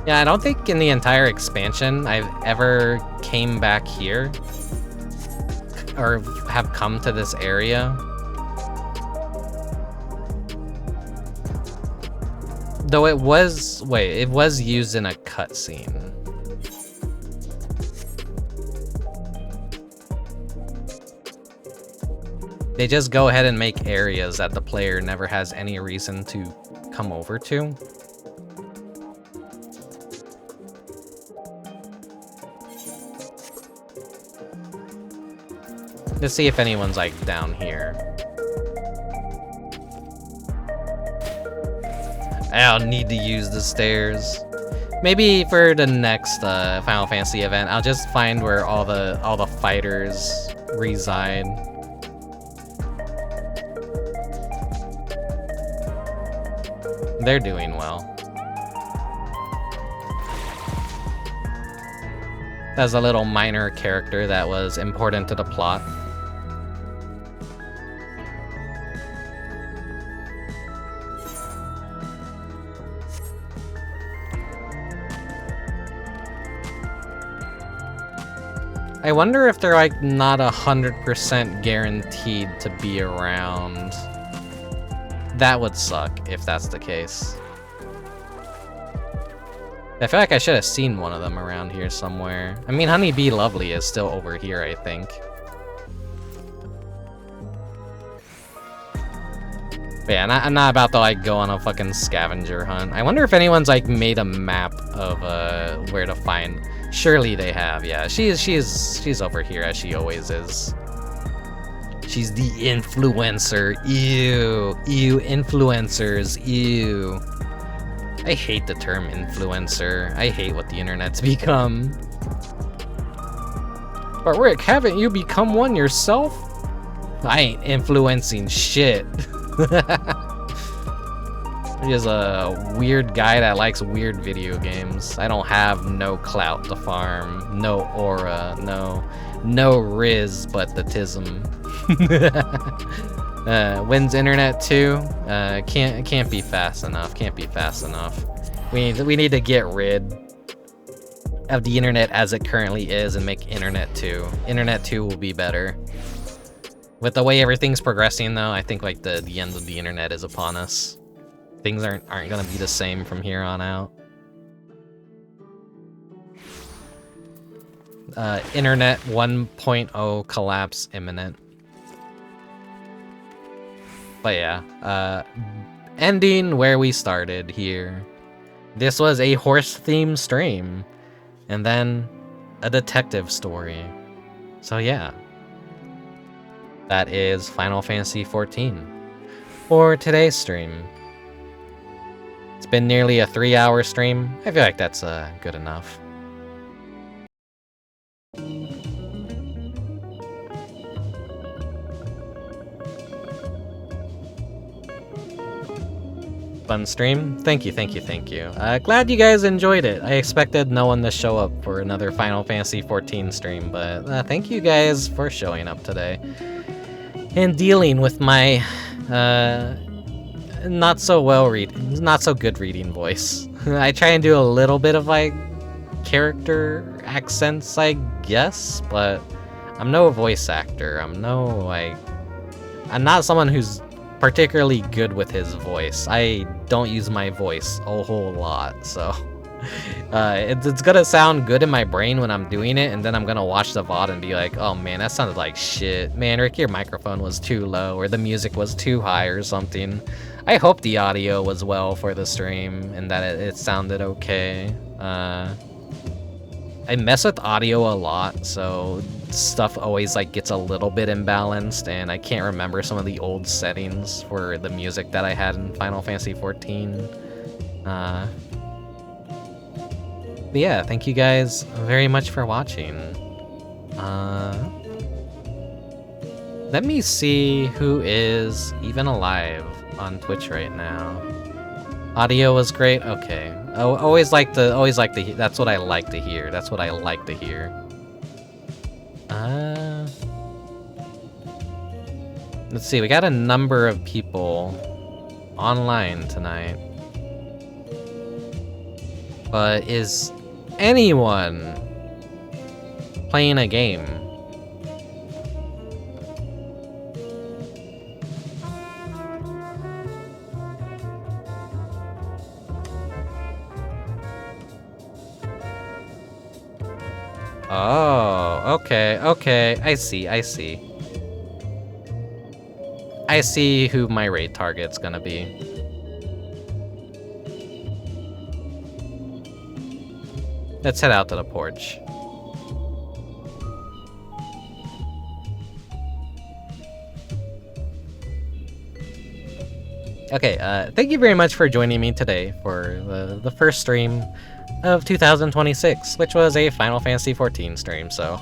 Yeah, I don't think in the entire expansion I've ever came back here or have come to this area. Though it was, it was used in a cutscene. They just go ahead and make areas that the player never has any reason to come over to. Let's see if anyone's like down here. I don't need to use the stairs. Maybe for the next Final Fantasy event, I'll just find where all the fighters reside. They're doing well. That's a little minor character that was important to the plot. I wonder if they're like not 100% guaranteed to be around. That would suck if that's the case. I feel like I should have seen one of them around here somewhere. I mean, Honeybee Lovely is still over here, I think. But yeah, I'm not about to like go on a fucking scavenger hunt. I wonder if anyone's like made a map of where to find. Surely they have. Yeah, she's over here as she always is. She's the influencer. Ew, influencers. Ew. I hate the term influencer. I hate what the internet's become. But Rick, haven't you become one yourself? I ain't influencing shit. He's a weird guy that likes weird video games. I don't have no clout to farm, no aura, no riz, but the tism. When's internet 2? Can't be fast enough. Can't be fast enough. We need to get rid of the internet as it currently is and make internet 2. Internet 2 will be better. With the way everything's progressing, though, I think like the end of the internet is upon us. Things aren't gonna be the same from here on out. Internet 1.0 collapse imminent. But yeah, ending where we started here. This was a horse-themed stream, and then a detective story. So yeah, that is Final Fantasy XIV for today's stream. It's been nearly a 3-hour stream. I feel like that's good enough. Fun stream. Thank you. Glad you guys enjoyed it. I expected no one to show up for another Final Fantasy XIV stream, but thank you guys for showing up today and dealing with my not so good reading voice. I try and do a little bit of like character accents, I guess, but I'm no voice actor. I'm not someone who's particularly good with his voice. I don't use my voice a whole lot, so it's gonna sound good in my brain when I'm doing it, and then I'm gonna watch the VOD and be like, oh man, that sounded like shit. Man, Rick, your microphone was too low, or the music was too high or something. I hope the audio was well for the stream and that it sounded okay. I mess with audio a lot, so stuff always like gets a little bit imbalanced, and I can't remember some of the old settings for the music that I had in Final Fantasy XIV. But yeah, thank you guys very much for watching. Let me see who is even alive on Twitch right now. Audio was great. Okay. Always like to. That's what I like to hear. That's what I like to hear. Let's see. We got a number of people online tonight. But is anyone playing a game? Oh, okay. I see. I see who my raid target's gonna be. Let's head out to the porch. Okay, thank you very much for joining me today for the first stream of 2026, which was a Final Fantasy XIV stream, so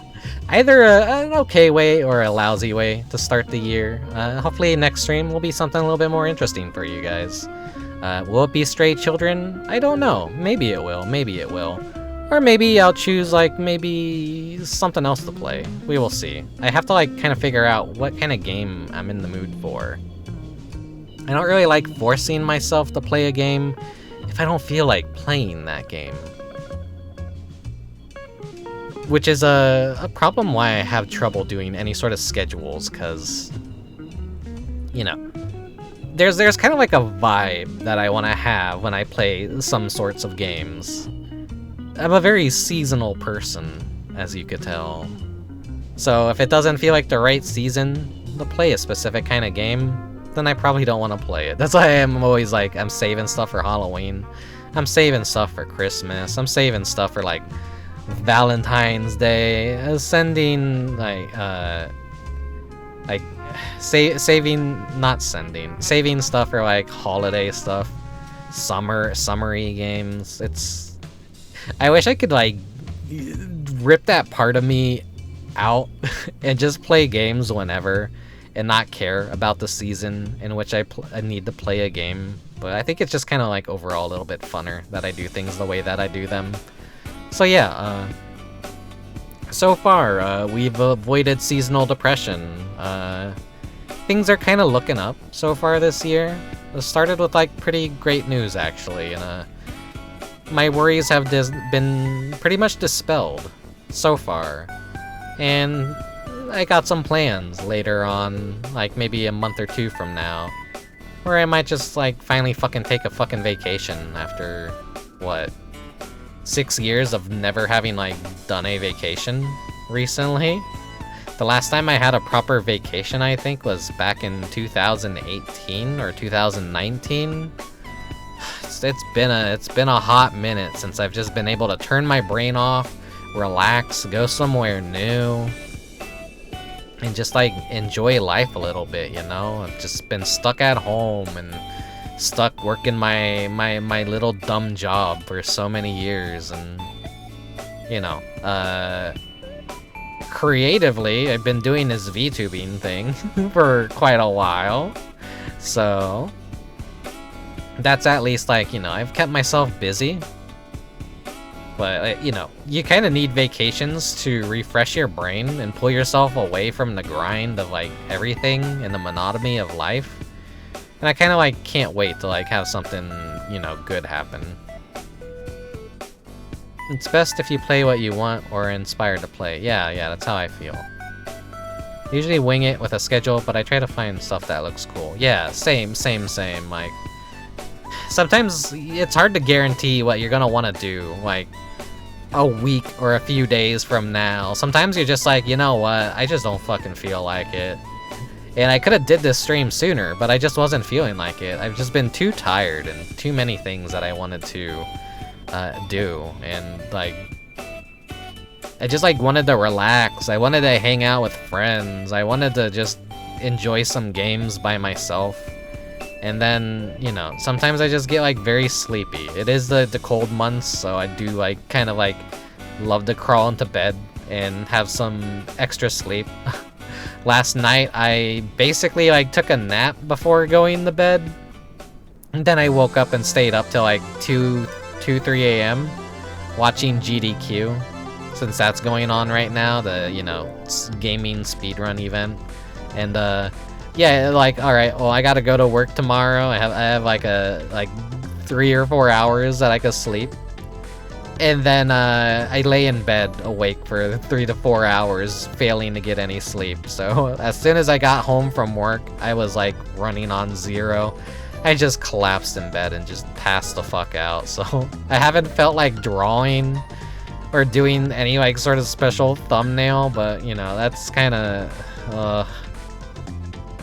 either an okay way or a lousy way to start the year. Hopefully next stream will be something a little bit more interesting for you guys. Will it be Stray Children? I don't know. Maybe it will, maybe it will. Or maybe I'll choose, like, maybe something else to play. We will see. I have to, like, kind of figure out what kind of game I'm in the mood for. I don't really like forcing myself to play a game if I don't feel like playing that game. Which is a problem why I have trouble doing any sort of schedules, because, you know, there's kind of like a vibe that I want to have when I play some sorts of games. I'm a very seasonal person, as you could tell. So if it doesn't feel like the right season to play a specific kind of game, then I probably don't want to play it. That's why I'm always like, I'm saving stuff for Halloween. I'm saving stuff for Christmas. I'm saving stuff for like Valentine's Day. Saving, saving stuff for like holiday stuff. Summery games. I wish I could like rip that part of me out and just play games whenever and not care about the season in which I need to play a game. But I think it's just kind of like overall a little bit funner that I do things the way that I do them. So yeah, so far we've avoided seasonal depression. Things are kind of looking up so far this year. It started with like pretty great news actually, and my worries have been pretty much dispelled so far. And I got some plans later on, like maybe a month or two from now, where I might just like finally fucking take a fucking vacation after, what, 6 years of never having like done a vacation recently. The last time I had a proper vacation, I think, was back in 2018 or 2019. It's been a hot minute since I've just been able to turn my brain off, relax, go somewhere new, and just like enjoy life a little bit, you know? I've just been stuck at home and stuck working my little dumb job for so many years, and you know, creatively I've been doing this VTubing thing for quite a while, so that's at least like, you know, I've kept myself busy. But, you know, you kind of need vacations to refresh your brain and pull yourself away from the grind of, like, everything and the monotony of life. And I kind of, like, can't wait to, like, have something, you know, good happen. It's best if you play what you want or are inspired to play. Yeah, that's how I feel. Usually wing it with a schedule, but I try to find stuff that looks cool. Yeah, same. Like, sometimes it's hard to guarantee what you're gonna want to do, like, a week or a few days from now. Sometimes you're just like, you know what, I just don't fucking feel like it. And I could have did this stream sooner, but I just wasn't feeling like it. I've just been too tired and too many things that I wanted to do. And, like, I just, like, wanted to relax. I wanted to hang out with friends. I wanted to just enjoy some games by myself. And then, you know, sometimes I just get, like, very sleepy. It is the cold months, so I do, like, kind of, like, love to crawl into bed and have some extra sleep. Last night, I basically, like, took a nap before going to bed. And then I woke up and stayed up till, like, 3 a.m. watching GDQ. Since that's going on right now, the, you know, gaming speedrun event. And, yeah, like, alright, well, I gotta go to work tomorrow. I have like 3 or 4 hours that I could sleep. And then I lay in bed awake for 3 to 4 hours, failing to get any sleep. So as soon as I got home from work, I was like running on zero. I just collapsed in bed and just passed the fuck out. So I haven't felt like drawing or doing any like sort of special thumbnail, but you know, that's kind of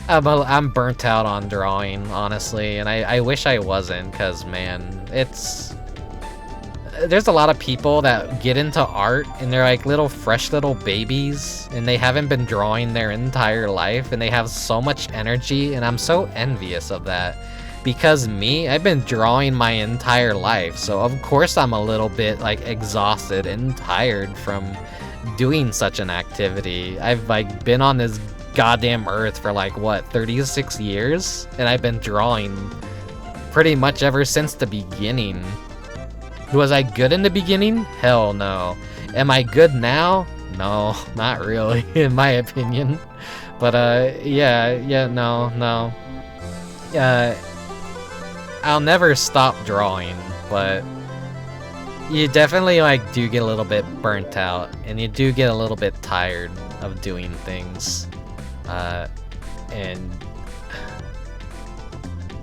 I'm burnt out on drawing, honestly, and I wish I wasn't, because, man, there's a lot of people that get into art, and they're like fresh little babies, and they haven't been drawing their entire life, and they have so much energy, and I'm so envious of that. because me, I've been drawing my entire life, so of course I'm a little bit like exhausted and tired from doing such an activity. I've like been on this goddamn earth for like what, 36 years, and I've been drawing pretty much ever since the beginning. Was I good in the beginning? Hell no. Am I good now? No, not really, in my opinion. But no. I'll never stop drawing, but you definitely like do get a little bit burnt out, and you do get a little bit tired of doing things. And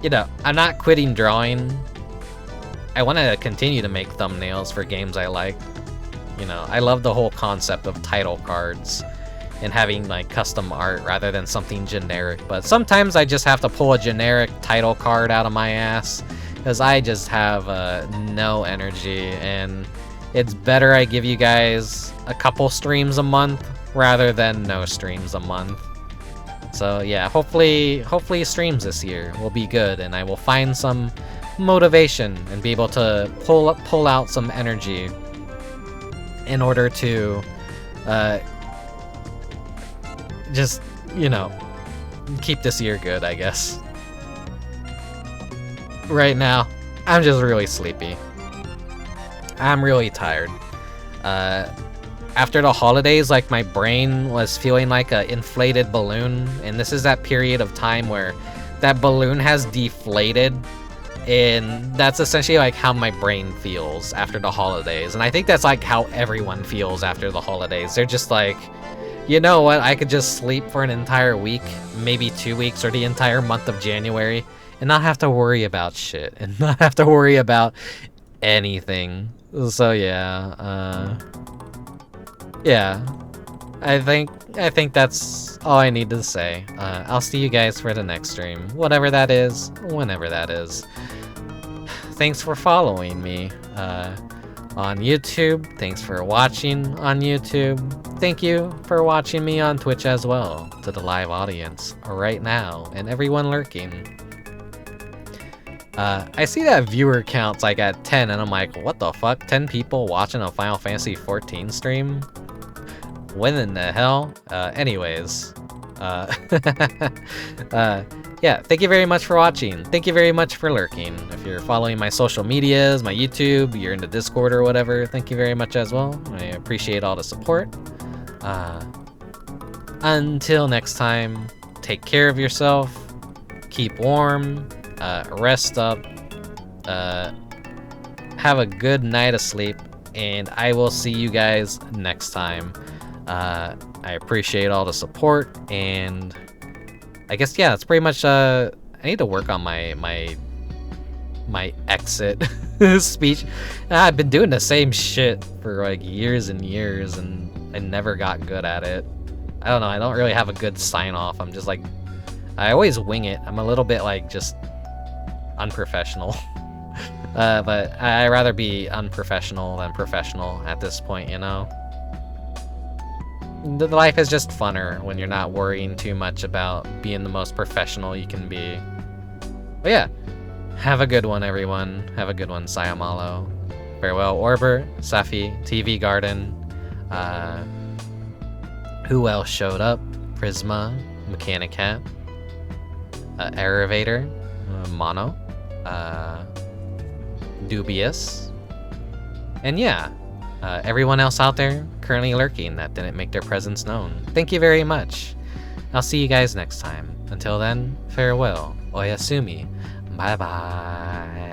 you know, I'm not quitting drawing. I want to continue to make thumbnails for games I like. You know, I love the whole concept of title cards and having like custom art rather than something generic, but sometimes I just have to pull a generic title card out of my ass because I just have no energy, and it's better I give you guys a couple streams a month rather than no streams a month. So yeah, hopefully streams this year will be good, and I will find some motivation and be able to pull out some energy in order to just, you know, keep this year good, I guess. Right now, I'm just really sleepy. I'm really tired. After the holidays, like, my brain was feeling like an inflated balloon, and this is that period of time where that balloon has deflated, and that's essentially like how my brain feels after the holidays. And I think that's like how everyone feels after the holidays. They're just like, you know what, I could just sleep for an entire week, maybe 2 weeks, or the entire month of January, and not have to worry about shit, and not have to worry about anything. So yeah, I think that's all I need to say. I'll see you guys for the next stream, whatever that is, whenever that is. Thanks for following me on YouTube. Thanks for watching on YouTube. Thank you for watching me on Twitch as well, to the live audience right now, and everyone lurking. I see that viewer count's like at 10, and I'm like, what the fuck? 10 people watching a Final Fantasy XIV stream? When in the hell? Anyways. Yeah, thank you very much for watching. Thank you very much for lurking. If you're following my social medias, my YouTube, you're in the Discord or whatever, thank you very much as well. I appreciate all the support. Until next time, take care of yourself, keep warm, rest up, have a good night of sleep, and I will see you guys next time. I appreciate all the support, and I guess, yeah, that's pretty much, I need to work on my exit speech. I've been doing the same shit for like years and years, and I never got good at it. I don't know, I don't really have a good sign off. I'm just like, I always wing it. I'm a little bit like just unprofessional. But I'd rather be unprofessional than professional at this point, you know? The life is just funner when you're not worrying too much about being the most professional you can be. But yeah, have a good one, everyone. Have a good one, Sayamalo. Farewell, Orbert, Safi, TV Garden. Who else showed up? Prisma, Mechanicat, Aerovator, Mono, Dubious, and yeah, everyone else out there currently lurking that didn't make their presence known. Thank you very much. I'll see you guys next time. Until then, farewell. Oyasumi. Bye bye.